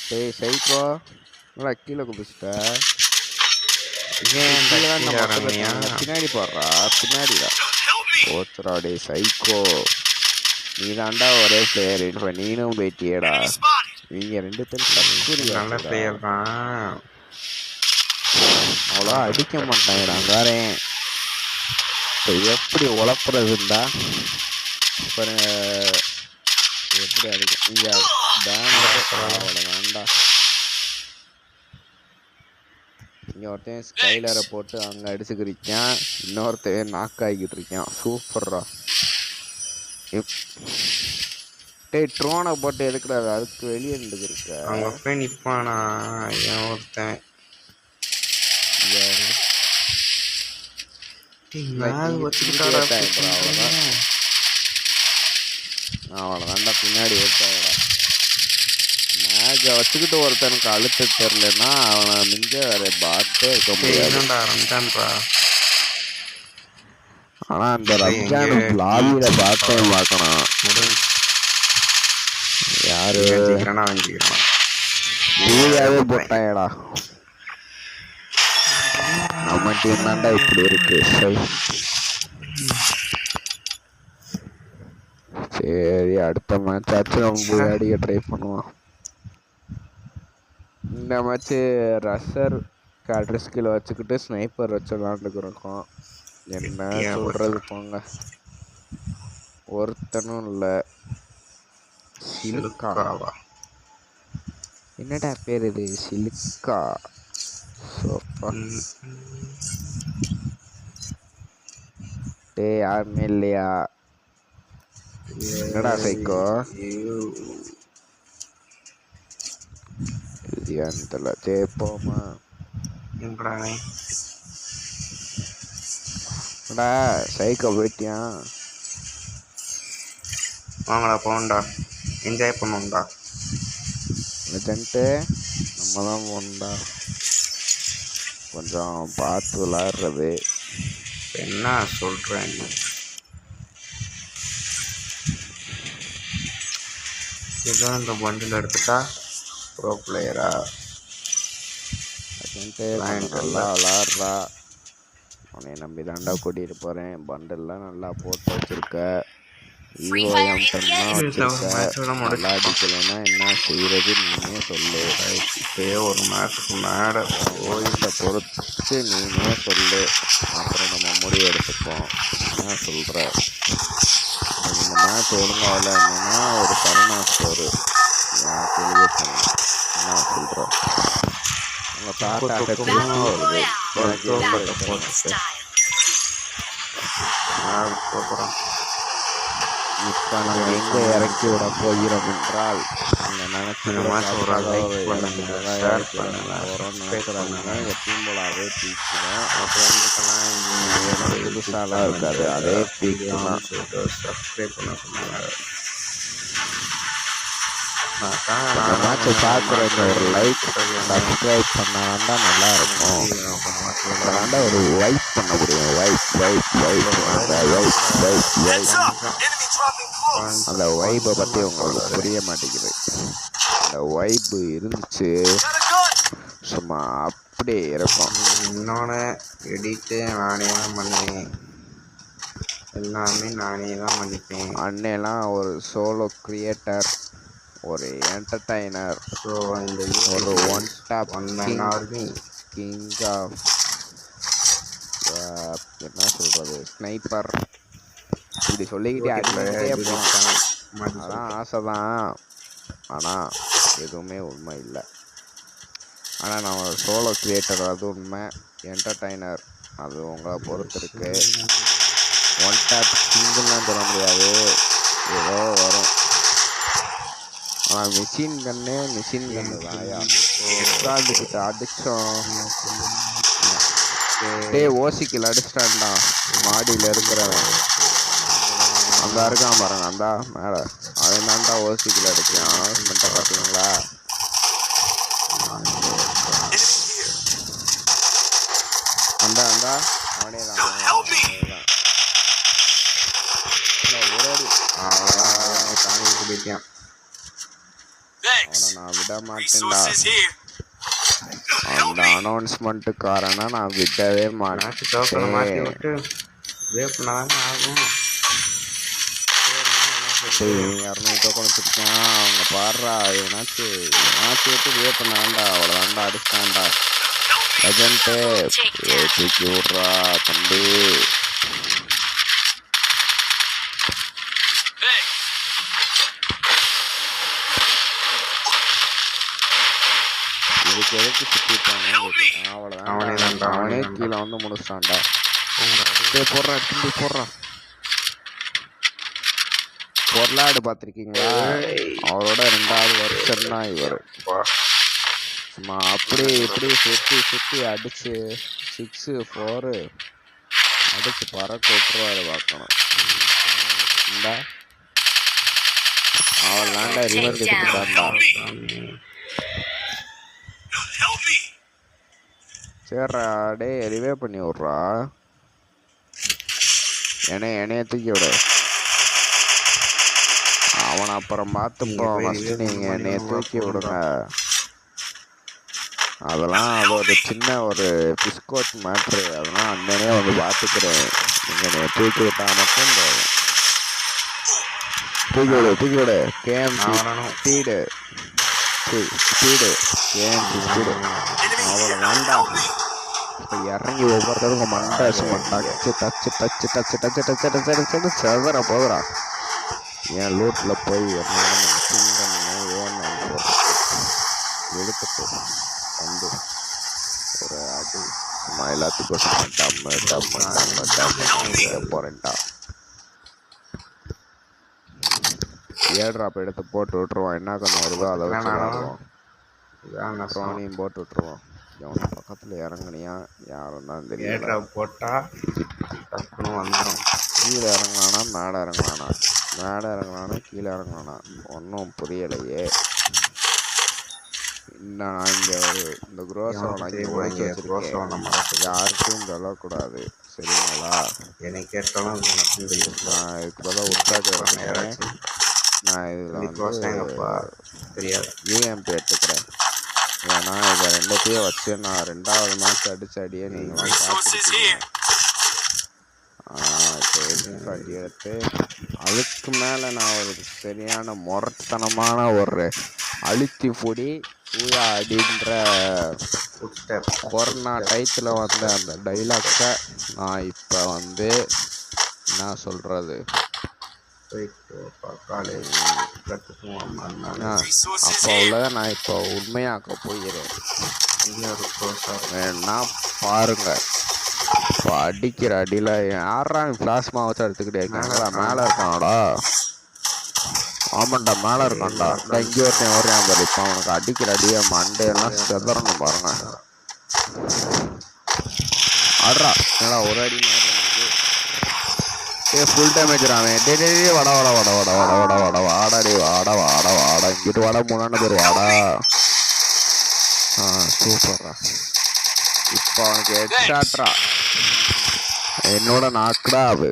டேய் சைக்கோ நல்லா கீழே குதிச்சிட்ட பின்னாடி போடுறா பின்னாடிடா போச்சுடா டே சைக்கோ நீ தாண்டா ஒரே பிளேயர் இப்போ நீனும் போயிட்டியேடா நீங்க 2 பேரும் நல்ல பிளேயர் தான் அவ்வளோ அடிக்க மாட்டாங்கடா வேறேன் இப்போ எப்படி உழப்புறதுண்டா பாருங்க எப்படி அடிக்கும் இங்கே அவ்வளோ வேண்டா இங்கே ஒருத்தன் ஸ்கைலரை போட்டு அங்கே அடிச்சுக்கிறிக்கான் இன்னொருத்தன் நாக் ஆகிக்கிட்டு இருக்கான் சூப்பர்ரா டேய் ட்ரோனை போட்டு எதுக்குறாரு அதுக்கு வெளியே இருந்துக்கிருக்க அவங்க போய் நிற்பானா ஏன் ஒருத்தன் அவ்வளோதான்டா பின்னாடி எடுத்தாங்கடா மேட்சை வச்சுக்கிட்டு ஒருத்தனுக்கு அழுத்த தெரிலன்னா அவனை மிஞ்ச வேற பாட்டே இருக்க முடியாது ஆனால் அந்த ரம்ஜான் லாபியில் பாட்டே பார்க்கணும் யாரு பூயாவே போட்டாயடா நம்ம டீம் தான்டா இப்படி இருக்கு சரி அடுத்த மேட்ச் ஆச்சு நம்ம போய் அடிக்க ட்ரை பண்ணுவோம் இந்த மேட்ச்சு ரஷர் கேட்ரு ஸ்கில் வச்சுக்கிட்டு ஸ்னைப்பர் வச்சு விளாண்டுக்கிறோம் என்ன சொல்றது போங்க ஒருத்தனும் இல்லை சிலுக்காவா என்னடா பேர் இது சிலுக்கா டே யாருமே இல்லையா என்னடா சைக்கோ இதுல சேப்போமா என்னடா சைக்கோ போயிட்டியா வாங்கடா போகண்டா என்ஜாய் பண்ணுவோம்டா லெஜண்ட்டு நம்ம தான் போகணும்டா கொஞ்சம் பார்த்து விளாடுறது என்ன சொல்கிறேன் ஏதோ இந்த பண்டில் எடுத்துட்டா ப்ரோ பிளேயரா நல்லா விளாட்றா உன்னை நம்பி தாண்டா கூட்டிகிட்டு போகிறேன் பண்டல்லாம் நல்லா போட்டு வச்சுருக்க நல்லா அடிக்கலைன்னா என்ன செய்கிறது நீனே சொல்லு இப்போயே ஒரு மேட்சுக்கு மேலே ஓய்வை பொறுத்து நீனே சொல்லு அப்புறம் நம்ம முடிவு எடுத்துப்போம் என்ன சொல்கிற இந்த மேட்ச் ஒழுங்காக விளையாடணுன்னா ஒரு கருணா ஸ்டோரு தெளிவாக சொன்னேன் என்ன சொல்கிற உங்கள் தாத்தாட்ட பேசி எனக்கு தூக்கத்தை போட்டுட்டு அதுக்கப்புறம் இப்போ நம்ம எங்கே இறக்கி விட போகிறோம் என்றால் நீங்கள் நினச்சி இந்த மாதிரி ஒரு லைக் பண்ணுங்க, ஷேர் பண்ணுங்க, போகிறோம்னு சப்ஸ்கிரைப் நினைக்கிறாங்க பண்ணுங்க. எப்பயும் போல் அதே பீச் தான் ஃப்ரெண்டுக்கெல்லாம் ஒன்றும் புதுசாலாம் இருக்காது அதே பீச் தான். சொல்லிட்டு சப்ஸ்கிரைப் பண்ண சொன்னாங்க. ஏதாச்சும் பார்க்குறவங்க ஒரு லைக் சப்ஸ்கிரைப் பண்ணால் தான் நல்லா இருக்கும். அதனால ஒரு வைப் பண்ண முடியும். அந்த வைப்பை பற்றி உங்களுக்கு புரிய மாட்டேங்குது. அந்த வைப்பு இருந்துச்சு சும்மா அப்படியே இருக்கும். இன்னொன்று எடிட்டு நானே தான் பண்ணுவேன், எல்லாமே நானே தான் பண்ணிப்பேன். அண்ணெல்லாம் ஒரு சோலோ கிரியேட்டர், ஒரு என்டர்டைனர், ஸோ இந்த ஒரு one top army king of என்ன சொல்கிறது ஸ்னைப்பர் இப்படி சொல்லிக்கிட்டே அடிக்கிட்டே போகலாம். அதான் ஆசை தான், ஆனால் எதுவுமே உண்மை இல்லை. ஆனால் நான் ஒரு சோலோ கிரியேட்டர் அது உண்மை, என்டர்டைனர் அது உங்களை பொறுத்து இருக்கு. ஒன் டாப் கிங்குலாம் சொல்ல முடியாது, ஏதோ வரும். ஆனால் மிஷின் கன்னு தான் உட்காந்துக்கிட்டு அடித்தோம். ஓசிக்கில் அடிச்சிட்டான்டா மாடியில் இருக்கிறவன். அந்த இருக்கான் பாருங்க, அந்த மேலே அவன் தான்டா ஓசிக்கில் அடிச்சான். அனௌன்ஸ்மெண்ட்டை பார்த்தீங்களா? அந்த அவனே தான் தாங்கிட்டு போயிட்டான். அவனை நான் விட மாட்டேன்டா. அந்த அனௌன்ஸ்மெண்ட்டுக்காரனை நான் விடவே மாற்றி டோக்கனை மாற்றி மாட்டேன். விட்டு வேப்பினாங்க ஆகும். 200 டோக்கன் வச்சுருக்கேன். அவங்க பாடுறா ஏனாச்சும் விட்டு வே பண்ணாண்டா, அவ்வளோதாண்டா அடிச்சிட்டான்டா. லெஜண்ட்டு தூக்கி விட்றா தம்பி. இதுக்கு எதுக்கு சுற்றிட்டாங்க? அவ்வளோதான், அவனே கீழே வந்து முடிச்சிட்டான்டா. போடுறான் திரும்பி போடுறான். பொருளாடு பார்த்துருக்கீங்களா? அவரோட 2வது வருஷம் தான் இவர். சும்மா அப்படியே இப்படி சுற்றி அடிச்சு 6 4 அடிச்சு பறக்க விட்டுருவாரு பார்க்கணும். இந்த அவள் லேண்டா ரிவர் எடுத்துட்டான்டா. சரிடா டே ரிவே பண்ணி விட்றா. என்னைய தூக்கி விட. அவனை அப்புறம் பார்த்துப்போம். ஃபஸ்ட்டு நீங்கள் என்னைய தூக்கி விடுங்க. அதெல்லாம் அது ஒரு சின்ன ஒரு பிஸ்கோட் மேட்ரு. அதெல்லாம் அண்ணனே வந்து பார்த்துக்கிறேன். நீங்கள் என்னைய தூக்கி விட்டால் மட்டும் போதும். தூக்கி விடு கேஎம்சி ஸ்பீடு கேஎம்சி அவ்வளோ வேண்டாம். இப்போ இறங்கி ஒவ்வொருத்தருக்கும் மண்டை சும்மா டச்சு செதற போதுடா. என் லூட்டில் போய் எடுத்துட்டு வந்து ஒரு அடி சும்மா எல்லாத்துக்கும் போகிறேன்டா. ஏழ்ட்ராப் எடுத்து போட்டு விட்டுருவான். என்ன கண்ணு வருதோ அதை வச்சுருவோம். ட்ரோனையும் போட்டு விட்டுருவோம். எவனை பக்கத்தில் இறங்குனியா யாரும் தான் தெரியல. போட்டால் டக்குன்னு வந்துடும். கீழே இறங்கலானா மேலே இறங்கலானா கீழே இறங்கலானா ஒன்றும் புரியலையே. நான் இங்கே இந்த குரோசவனை ஒழிச்சு வச்சுருக்கேன். யாருக்கும் சொல்லக்கூடாது சரிங்களா? என்னை கேட்டாலும் நான் இதுக்கு பதிலாக உட்காந்து வரேன். நான் இதில் தெரியாது யூஎம்பி எடுத்துக்கிறேன். ஏன்னா இதை 2த்தையும் வச்சு நான் 2வது மேட்ச் அடியே நீங்களாம் பார்த்துருக்கீங்க. இப்போ எதிர்காட்டி எடுத்து அதுக்கு மேலே நான் ஒரு சரியான முரட்டத்தனமான ஒரு அழுத்தி பொடி ஊயா அப்படின்ற கொரோனா டயத்தில் வந்த அந்த டைலாக்ஸை நான் இப்போ வந்து என்ன சொல்கிறது அப்போ உள்ளதை நான் இப்போ உண்மையாக்க போகிறேன். இங்கே ஒரு க்ரோஸாக வேணா பாருங்க. இப்போ அடிக்கிற அடியில் யாரா பிளாஸ்மா வச்சு எடுத்துக்கிட்டே இருக்காங்களா? மேலே இருக்கானடா. ஆமாண்டா, மேலே இருக்கான்டா. இந்த இங்கே ஒருத்தன் வரையான் பாரு. இப்போ அவனுக்கு அடிக்கிற அடியை மண்டையெல்லாம் செதறணும் பாருங்க. ஆடுறா என்னடா ஒரு அடி மேலே ஃபுல் டேமேஜ் அவன். டே வட வட வட வட வட வட வட வாடா. டே வாடா வாடா வாடா. இங்கிட்டு வாடா, மூணாண்டு பேர் வாடா. சூப்பர்ரா. இப்போ அவனுக்கு ஹெட்ஷாட்ரா. என்னோட நாக்குடா அது,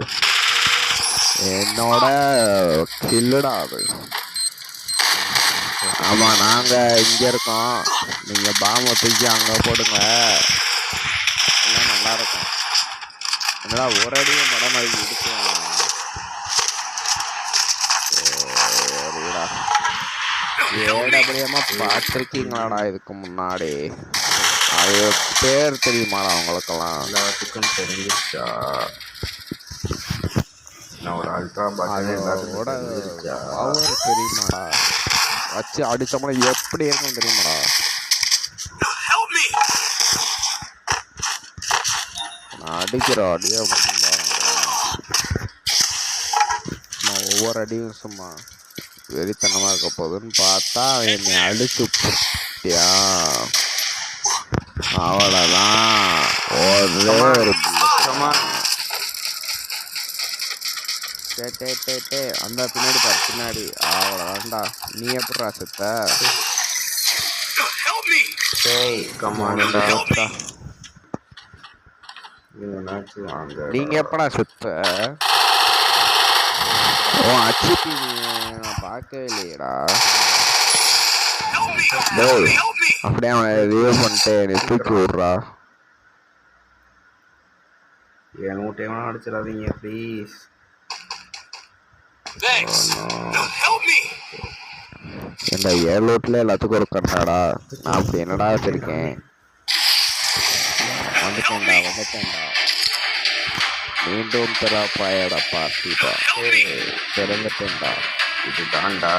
என்னோட கில்லுடா அது. ஆமாம், நாங்கள் இங்கே இருக்கோம், நீங்கள் பாம்பை தூக்கி அங்கே போடுங்க, எல்லாம் நல்லாயிருக்கும். என்னடா ஒரு அடியும் படம் மாதிரி இருக்கு. சரிடா, ஏடபிள்யூமா பார்த்துருக்கீங்களாடா இதுக்கு முன்னாடி? அது பேர் தெரியுமாடா உங்களுக்கெல்லாம்? எல்லாத்துக்கும் தெரிஞ்சிருச்சா? நான் ஒரு அல்ட்ரா பாட்டே எல்லாத்துக்கும் தெரிஞ்சிருச்சா? அவர் தெரியுமாடா? வச்சு அடிச்சோம்னா எப்படி இருக்கும் தெரியுமாடா? நான் அடிக்கிற அடியே பாருங்க, நான் ஒவ்வொரு அடியும் சும்மா வெறித்தனமாக இருக்க போகுதுன்னு பார்த்தா என்னை அடிச்சு போட்டியா? அவ்வளோதான், ஒரே ஒரு டே அந்த பின்னாடி பாரு, பின்னாடி. அவ்வளோதான்டா. நீ எப்படா செத்த? நீங்க எப்படா செத்த? ஓ அச்சிபி நான் பார்க்கவே இல்லையடா. அப்படியே அவனை ரிவ்யூ பண்ணிட்டு நீ தூக்கி விட்றா. என் நூட்டையெல்லாம் அடிச்சிடாதீங்க ப்ளீஸ். ஏண்டா 7 லோட்டில் எல்லாத்துக்கும் ஒரு கண்டாடா. நான் அப்படி என்னடா வச்சிருக்கேன்? வந்துட்டேன்டா. மீண்டும் பெறாப்பாயடா பார்ட்டிப்பா, பிறந்துட்டேன்டா. இது தாண்டா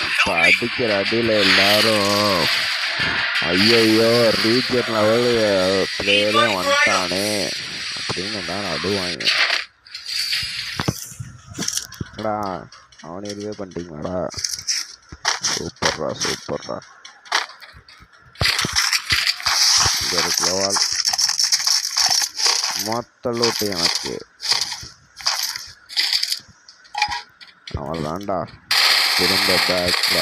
இப்போ அடிக்கிற அடியில் எல்லாரும் ஐயோ ரீஜன் லெவல் பிளேயரே வந்துட்டானே அப்படின்னு தான் அடுவாங்க. டா அவனை எதுவே பண்ணிட்டீங்களாடா? சூப்பர்ரா. இங்கே ஒரு க்ளோவால் மொத்த லூட்டு எனக்கு. அவ்வளோதான்டா, திரும்ப பேக்ல.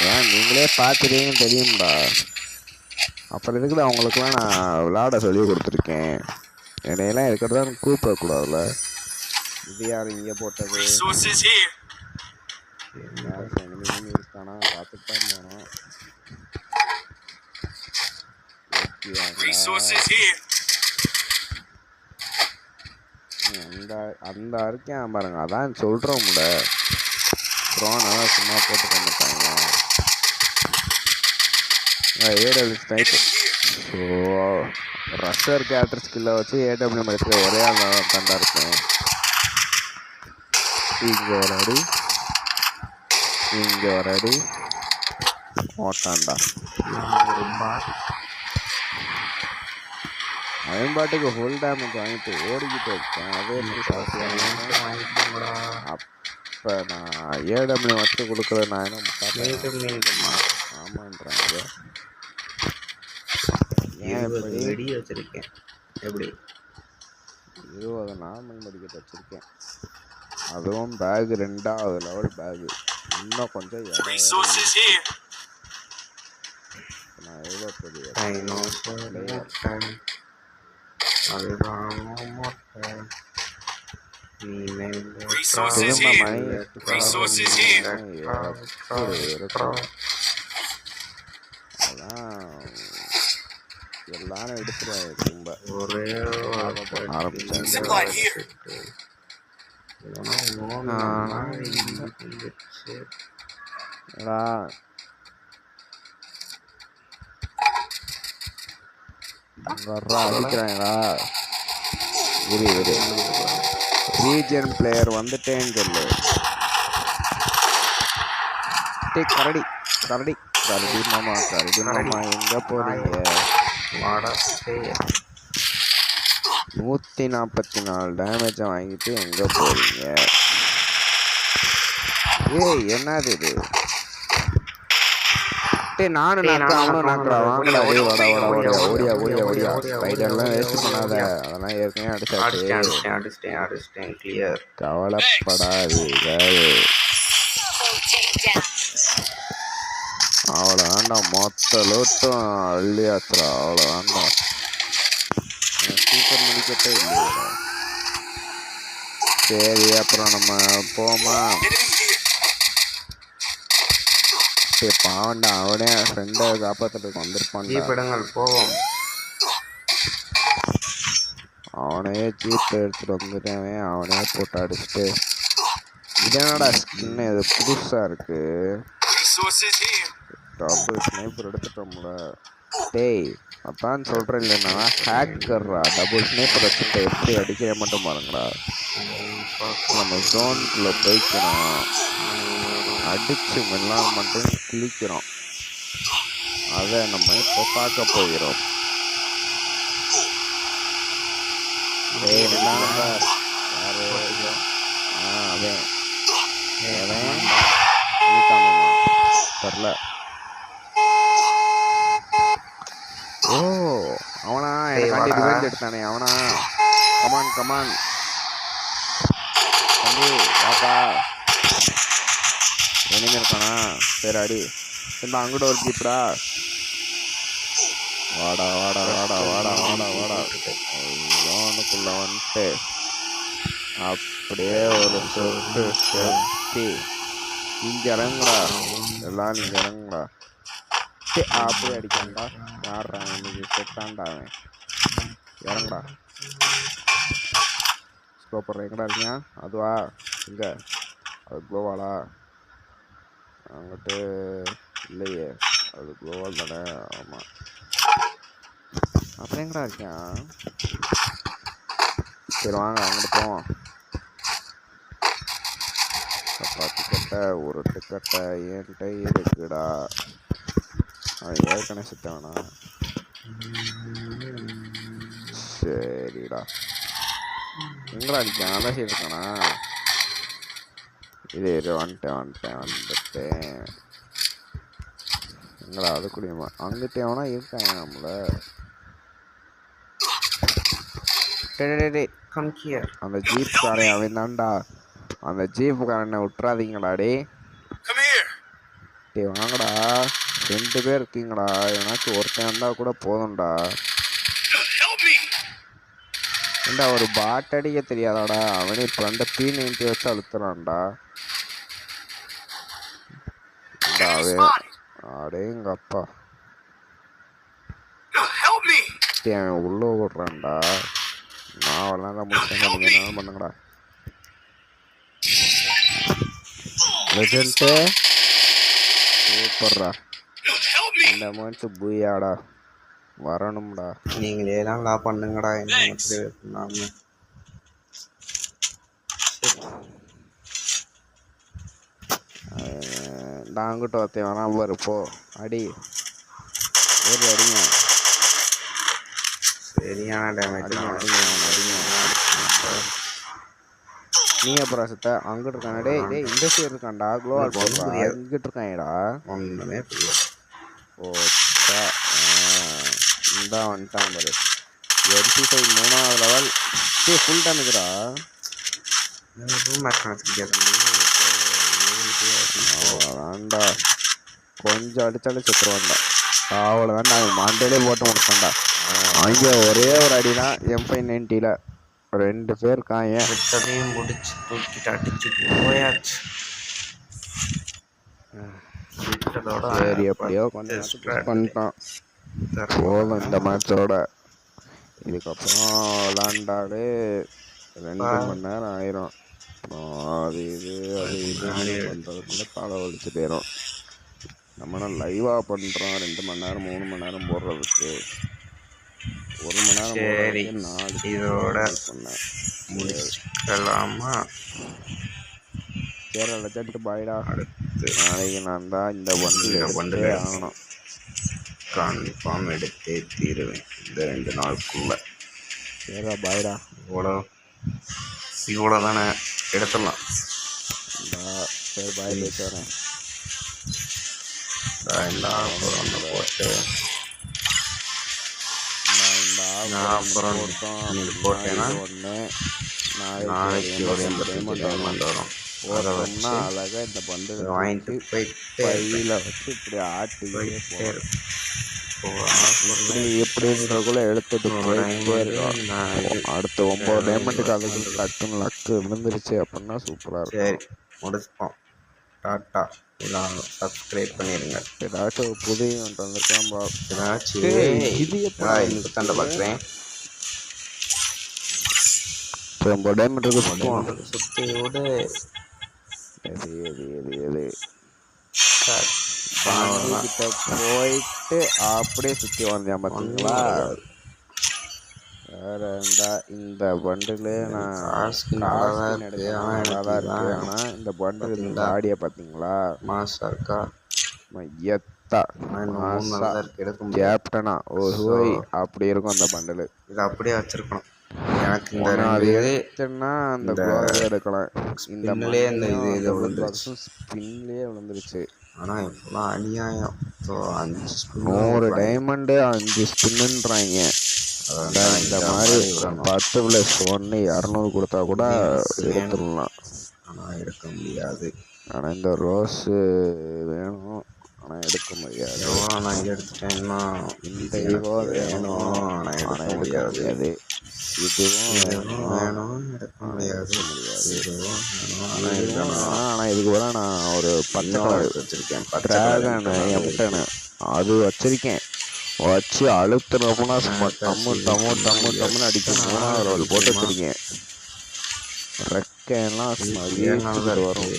ஏன் நீங்களே பார்த்துட்டீங்கன்னு தெரியும்டா, அப்புறம் இதுக்குள்ள அவங்களுக்குலாம் நான் விளையாட சொல்லி கொடுத்துருக்கேன். என்னையெல்லாம் இருக்கிறதா கூப்பிடக்கூடாதுல்ல. இது யார் இங்கே போட்டது? இருக்கானா பார்த்துட்டு தான் போனோம். அந்த அறிக்கையான் பாருங்க, அதான் சொல்கிறோம்ல. அப்புறம் நல்லா சும்மா போட்டு பண்ணிட்டாங்க. AW sniper. So rusher character ஸ்கில்லை வச்சு ஏடபிள்யூ எடுத்துக்க ஒரே ஆள் தாண்டா இருக்கேன். இங்கே ஒரு அடி ஓட்டாண்டா. பயன்பாட்டுக்கு ஃபுல் டேமேஜ் வாங்கிட்டு ஓடிக்கிட்டு இருக்கேன். அதே அப்போ நான் ஏடபிள்யூ வச்சு கொடுக்குறது நான் என்ன ஆமான்றாங்க. ஏன் வெடி வச்சிருக்கேன்? எப்படி 20 நார்மல் மெடிக்கெட் வச்சுருக்கேன். அதுவும் பேக் 2வது லெவல் பேகு. இன்னும் கொஞ்சம் நான் எவ்வளோ பெரிய எல்லாரும் எடுத்துருவாங்க. ரொம்ப ஒரே ஆரம்பிச்சேன். அடிக்கிறாங்களா? இரு ரீஜன் பிளேயர் வந்துட்டேன்னு சொல்லு. டேய் கரடி கரடி கரடி மாமா எங்க போறீங்க? வாடா டேய். 144 டேமேஜை வாங்கிட்டு எங்க போறீங்க? ஏய் என்னது இது? டேய் நானும் நாக்குறேன் அவனும் நாக்குறா. வாங்கடா டேய் ஓடியா. ஸ்பைடர்லாம் வேஸ்ட் பண்ணாத, அதெல்லாம் ஏற்கனவே அடிச்சிட்டேன் கிளியர். கவலைப்படாதீர்கள். அவ்வளோதான்டா, மொத்த லோட்டும் அள்ளியாச்சுடா. அவ்வளோதான்டா, சூப்பர் முடிக்கட்டே இல்லையா? சரி அப்புறம் நம்ம போமா? சரி பாவண்டா, அவனே ஃப்ரெண்டை காப்பாற்றுறதுக்கு வந்திருப்பான். ஜீப்பிடுங்கள் போவோம். அவனையே ஜீப் எடுத்துட்டு வந்துட்டேன். அவனே போட்டு அடிச்சுட்டு இதனடா ஸ்கின் இது புதுசா இருக்கு. டபுள் ஸ்னைப்பர் எடுத்துட்டோம்ல. டேய் அதான் சொல்கிறேன் இல்லைண்ணா, ஹேக்கர்ரா. டபுள் ஸ்னைப்பர் வச்சுட்டு எப்படி அடிக்கிற மட்டும் பாருங்கடா. நம்ம ஜோனுக்குள்ளே போய்க்கிறோம், அடித்து எல்லாம் மட்டும் கிழிக்கிறோம். அதை நம்ம இப்போ பார்க்க போகிறோம். டேய் என்னடா யாரு? அவன் இருக்காமாம்மா தெரில. ஓ அவனா எனக்காண்டி ரிவெஞ்ச் எடுத்தானே அவனா? கமான் தம்பி வாப்பா. எனிமே இருக்கானா? சரி அடி. திரும்ப அங்கிட்ட ஒரு ஜீப்டா. வாடா லோனுக்குள்ள வந்துட்டு அப்படியே ஒரு சொட்டு செட்டி இங்கே இறங்குடா. எல்லாம் இங்கே இறங்குடா. அப்படியே அடிக்காண்டா. யாரா இன்னைக்கு செட்டாண்டா அவன்? இறங்குடா. ஸ்கோப்பர் எங்கடா இருக்கீங்க? அதுவா இங்கே? அது க்ளோவாலா? அங்கிட்டு இல்லையே, அது க்ளோவால் தானே. ஆமாம். அப்புறம் எங்கடா இருக்கான்? சரி வாங்க அங்கிட்டு போவோம். சப்பாத்தி கட்டை உருட்டு கட்டை என்கிட்ட இருக்குடா. அவன் ஏற்கனவே சுத்தவனா? சரிடா. எங்கடா அடிக்கான்? நல்லா சரி இருக்கானா? இது வந்துட்டேன். எங்கடா அது குடியுமா? அங்கிட்டே அவனா இருக்காங்க நம்மள. அந்த ஜீப் காரன் அவன் தான்டா. அந்த ஜீப் காரனை விட்டுறாதீங்கடா. டே வாங்கடா, 2 பேர் இருக்கீங்கடா. ஏன்னாச்சும் ஒருத்தன் இருந்தா கூட போதும்டா. ஏண்டா ஒரு பாட் அடிக்க தெரியாதாடா? அவனே இப்போ P90 வச்சு அழுத்துறான்டா. அடே எங்க அப்பா, அவன் உள்ள விடுறான்டா. நான் விளாட முடிச்சேன். நீங்க என்ன பண்ணுங்கடா. லெஜெண்ட் சூப்பர்ரா. இந்த மனுச்சு பூயாடா வரணும்டா. நீங்களே எல்லாம் பண்ணுங்கடா. என்ன பண்ணாம அங்கிட்ட ஒருத்தன் வேணா பாரு. போ அடி ஏறி அடிங்க. சரியான டேமேஜ். அடிங்க. நீ அப்புறம் சுத்த அங்கிட்டு இருக்கான். டேய் இந்த சைடு இருக்கான்டா. க்ளோவால் போடுறா. இங்கிட்டு இருக்காங்கடா. ஒன்றுமே புரியாது. ஓச்சா இந்தா வந்துட்டான் பாரு. 85 3வது லெவல். ஃபுல் டேமேஜ்டா. வேண்டா, கொஞ்சம் அடிச்சாலும் செத்துருவான்டா. அவ்வளோதான்டா. அவன் மண்டையிலே போட்டு முடிச்சான்டா. அங்கே ஒரே ஒரு அடிதான். M590ல 2 பேர் இருக்காங்க. முடிச்சு தூக்கிட்டு அடிச்சு போயாச்சு. சரி எப்படியோ கொஞ்சம் பண்ணிட்டான். போதும் இந்த மேட்சோட. இதுக்கப்புறம் விளாண்டாலே 2 மணி நேரம் ஆயிரும். அப்புறம் அது இது பண்ணுறதுக்குள்ள தலை வலிச்சு போயிடும். நம்மனா லைவாக பண்ணுறோம். 2 மணி நேரம் 3 மணி நேரம் போடுறதுக்கு 1 மணி நேரம் போடுறதுக்கு 4 இதோட பண்ணேன். முடிச்சுக்கலாமா? சரி லெஜெண்ட் பாய்டா. நாளைக்கு நான் தான் இந்த பண்டில் எடுத்தே ஆகணும். கன்ஃபார்ம் எடுத்தே தீருவேன் இந்த 2 நாளுக்குள்ள. சரிடா பாய்டா. இவ்வளோ தானே எடுத்துடலாம். சரி பாய் போயிட்டு வரேன். இந்த ஆஃபர் ஒன்று போட்டு அப்புறம் நீங்கள் போட்டேன்னா நாளைக்கு ஒரு 85 டைமண்ட் வரும். அதை வச்சு அழகாக இந்த பண்டில் வாங்கிட்டு போயிட்டே கையில் வச்சு இப்படி ஆட்டிக்கிட்டே போகிறேன். எப்படின்றக்குள்ள எடுத்துட்டு போயிட்டே இருக்கோம். அடுத்த 9 டைமண்டுக்கு அதுக்கு டக்குன்னு லக்கு விழுந்துருச்சு அப்படின்னா சூப்பராக இருக்கும். சரி முடிச்சுப்போம். டாட்டா. எல்லாம் சப்ஸ்கிரைப் பண்ணிடுங்க. ஏதாச்சும் ஒரு புது ஈவெண்ட் வந்திருக்கான் பா. இது எப்போ தண்டை பார்க்குறேன். 9 டைமண்டுக்கு சுற்றுவான். சுற்றியோடு எது கிட்ட போயிட்டு அப்படியே சுற்றி வந்தேன் பார்த்தீங்களா. வேறண்டா இந்த பண்டில் நான் நல்லாதான் இருக்கு. ஆனால் இந்த பண்டில் இந்த ஆடியை பார்த்தீங்களா மாசா இருக்கா மையத்தா கேப்டனா ஓய் அப்படி இருக்கும் அந்த பண்டில். இது அப்படியே வச்சிருக்கணும். எனக்கு இந்த எடுத்துன்னா அந்த க்ளோவ் எடுக்கலாம். இந்த இது விழுந்துருச்சு, ஸ்பின்லேயே விழுந்துருச்சு. ஆனால் இப்போலாம் அநியாயம். 100 டைமண்டு 5 ஸ்பின்னுன்றாங்க. இந்த மாதிரி 10+1 200 கொடுத்தா கூட எடுத்துடலாம். ஆனால் எடுக்க முடியாது. ஆனால் இந்த ரோஸு வேணும், ஆனால் எடுக்க முடியாது. நான் எடுத்துட்டேன்னா இந்த ஈவோ வேணும், ஆனால் எடுக்க முடியாது. இதுவும் வேணும், எடுக்க முடியாது. ஆனால் இதுக்கு கூட நான் ஒரு பச்சை கலர் வச்சுருக்கேன். ட்ராகன் எம்டனு அது வச்சுருக்கேன். வச்சு அழுத்துனோம்னா டம்முன்னு அடிக்கும். 3வது லெவல் போட்டு வச்சுருக்கேன். ரெக்கையெல்லாம் வரும்.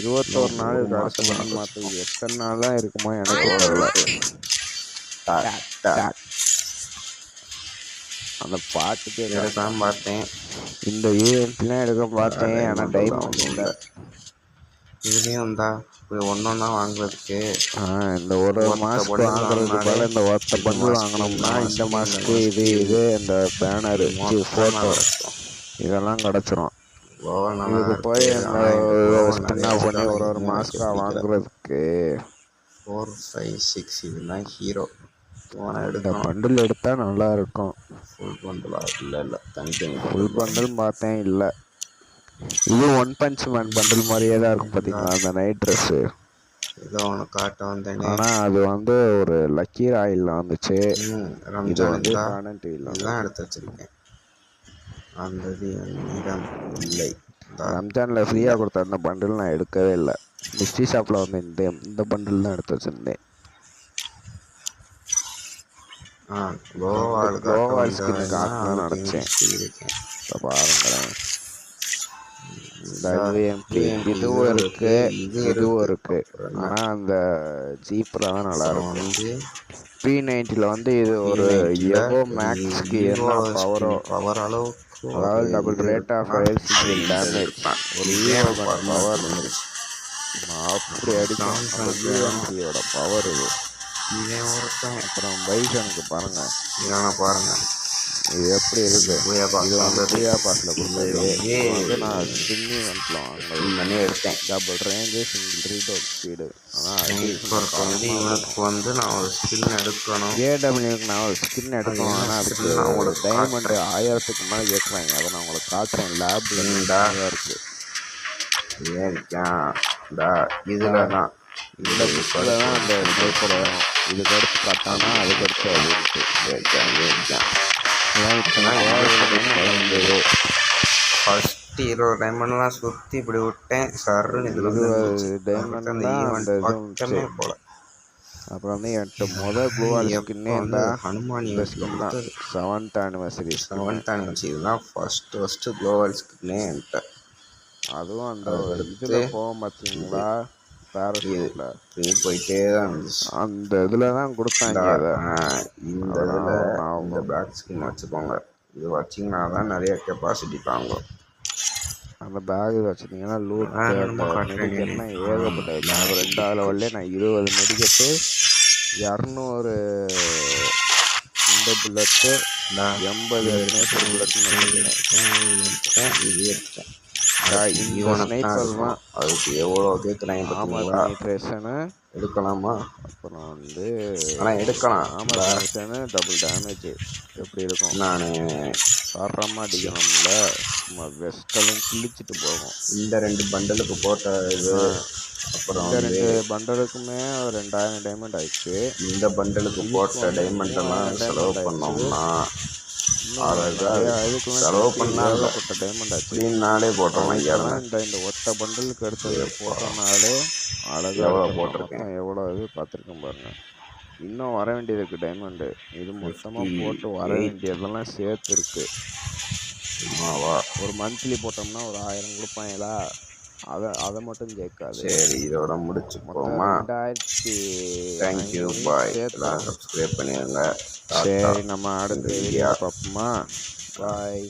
21 நாள் கடைசி மாற்ற எத்தனை நாள் தான் இருக்குமோ எனக்கு தெரியல. அந்த பாட்டுக்கு எடுக்காம பார்த்தேன். இந்த ஈவெண்ட்லாம் எடுக்க பார்த்தேன். ஆனால் டைமண்ட் இல்லை. இதுலேயும் தான் ஒன்றா வாங்குறதுக்கு இந்த ஒரு மாதத்துக்கு வாங்குறதுக்கு பதில் இந்த ஒத்த பண்டில் வாங்கினோம்னா இந்த மாதத்துக்கு இது இந்த பேனரு ஃபோட்டோ இதெல்லாம் கிடச்சிரும். இதுக்கு போய் ஸ்பின்னாக பண்ணி ஒரு மாஸ்காக வாங்குறதுக்கு 4, 5, 6 இதுதான் ஹீரோ. இந்த பண்டில் எடுத்தால் நல்லா இருக்கும். ஃபுல் பண்டிலா? இல்லை தனித்தனி ஃபுல் பண்டில் பார்த்தேன். இல்லை, இது ஒன் பஞ்ச் மேன் பண்டில் மாதிரியே தான் இருக்கும் பார்த்தீங்களா. அந்த நைட் ட்ரெஸ்ஸு ஏதோ ஒன்று காட்ட வந்தேனே. ஆனால் அது வந்து ஒரு லக்கி ராயில் வந்துச்சு. இது வந்து தான் எடுத்து வச்சிருக்கேன். அந்த என்னிடம் இல்லை. ரம்ஜானில் ஃப்ரீயாக கொடுத்த அந்த பண்டில் நான் எடுக்கவே இல்லை. மிஸ்ட்ரி ஷாப்பில் வந்து இந்த பண்டில் தான் எடுத்து வச்சுருந்தேன். குளோவால் ஸ்கின் காட்டணும்னு நினச்சேன். இப்போ பாருங்களேன், இதுவும் இருக்கு இதுவும் இருக்கு. ஆனால் அந்த ஜீப்பில் தான் நல்லா இருக்கும். P90 வந்து இது ஒரு எவோ மேக்ஸ்க்கு என்ன பவர் அளவுக்கு, அதாவது double rate of single damage ஒரு ஈவோ பவர் அப்படி அடிக்கும். பவர் இது. அப்புறம் பைசனுக்கு பாருங்க, இது எப்படி இருக்கு. இது வந்து ஃப்ரீயா பாஸ்ல கொடுத்தது. வந்து நான் ஸ்பின்னி வந்துல வாங்கினது எடுத்தேன். Double range single red dot speed. ஆனால் இவனுக்கு வந்து நான் ஒரு ஸ்கின் எடுக்கணும். ஏடபிள்யூக்கு நான் ஒரு ஸ்கின் எடுக்கணும். ஆனால் அதுக்கு ஒரு டைமண்ட் 1000க்கு மேலே கேட்குறாங்க. அதை நான் உங்களுக்கு காட்டுறேன். லேப்ல இருக்கு. இதில் தான் இந்த புக்கில் தான் அந்த ஸ்னைப்பர் வரும். இதுக்கு அடுத்து காட்டானா அதுக்கு அடுத்து அது ஃபர்ஸ்ட் 20 டைமண்ட்லாம் சுற்றி இப்படி விட்டேன். சர்ன்னு டைமண்ட் தான் போல. அப்புறம் வந்து என்கிட்ட முதல் க்ளோவால் ஸ்கின்னே இந்த ஹனுமான் ஸ்கின் தான். 7th anniversary இதுதான் ஃபர்ஸ்ட் க்ளோவால் ஸ்கின்னே என்கிட்ட. அதுவும் அந்த இதில் போகும் பார்த்தீங்களா, பேரஷூட்டில் போயிட்டே தான் இருந்துச்சு. அந்த இதில் தான் கொடுத்தாங்க. இந்த இதில் இந்த பேக் ஸ்கின் வச்சுக்கோங்க. இது வச்சிங்கன்னா தான் நிறைய கெப்பாசிட்டி தாங்கும். அந்த பேக் வச்சுருந்தீங்கன்னா லூட் வேற அந்த என்னமோ காட்டுறீங்க நீ. மெடிக்கெட்லாம் ஏகப்பட்டது. நான் 2வது லெவல்லே நான் 20 மெடிக்கெட்டு 200 இந்த புல்லட்டு 80 ஸ்னைப்பர் புல்லட்னு வச்சுருக்கேன். இந்த ஸ்னைப்பர் தான். அதுக்கு எவ்வளோ கேட்குறாங்க ஆமாம் பார்த்தீங்களா? பெனிட்ரேஷனு, எடுக்கலாமா? அப்புறம் வந்து ஆனால் எடுக்கலாம். ஆமாம் பெனிட்ரேஷனு, டபுள் டேமேஜ் எப்படி இருக்கும்? நான் தரமாக அடிக்கணும்ல, சும்மா வெஸ்டெல்லாம் கிழிச்சிட்டு போகும். இந்த 2 பண்டலுக்கு போட்ட இது, அப்புறம் இந்த வந்து 2 பண்டலுக்குமே 2000 டைமண்ட் ஆயிடுச்சு. இந்த பண்டலுக்கு போட்ட டைமண்ட் எல்லாம் செலவு பண்ணோம்னா செலவு பண்ணால் ஏகப்பட்ட டைமண்ட் ஆச்சு. நாளே போட்டோம். இந்த ஒத்த பண்டலுக்கு எடுத்தது போட்டோம்னாலே அழகாக எவ்வளோ போட்டிருக்கேன், எவ்வளோ இது பார்த்துருக்கேன் பாருங்க. இன்னும் வர வேண்டியது இருக்குது டைமண்டு. இது மொத்தமாக போட்டு வர வேண்டியதெல்லாம் சேர்த்து இருக்கு. ஒரு மந்த்லி போட்டோம்னா ஒரு 1000 கொடுப்பாங்களா? அதை மட்டும் கேட்காது. சரி, இதோட முடிச்சுப்போமா? 2000 தேங்க்யூ, பாய். எல்லாம் சப்ஸ்கிரைப் பண்ணிடுங்க. சரி, நம்ம அடுத்த வீடியோ பார்ப்போமா? பாய்.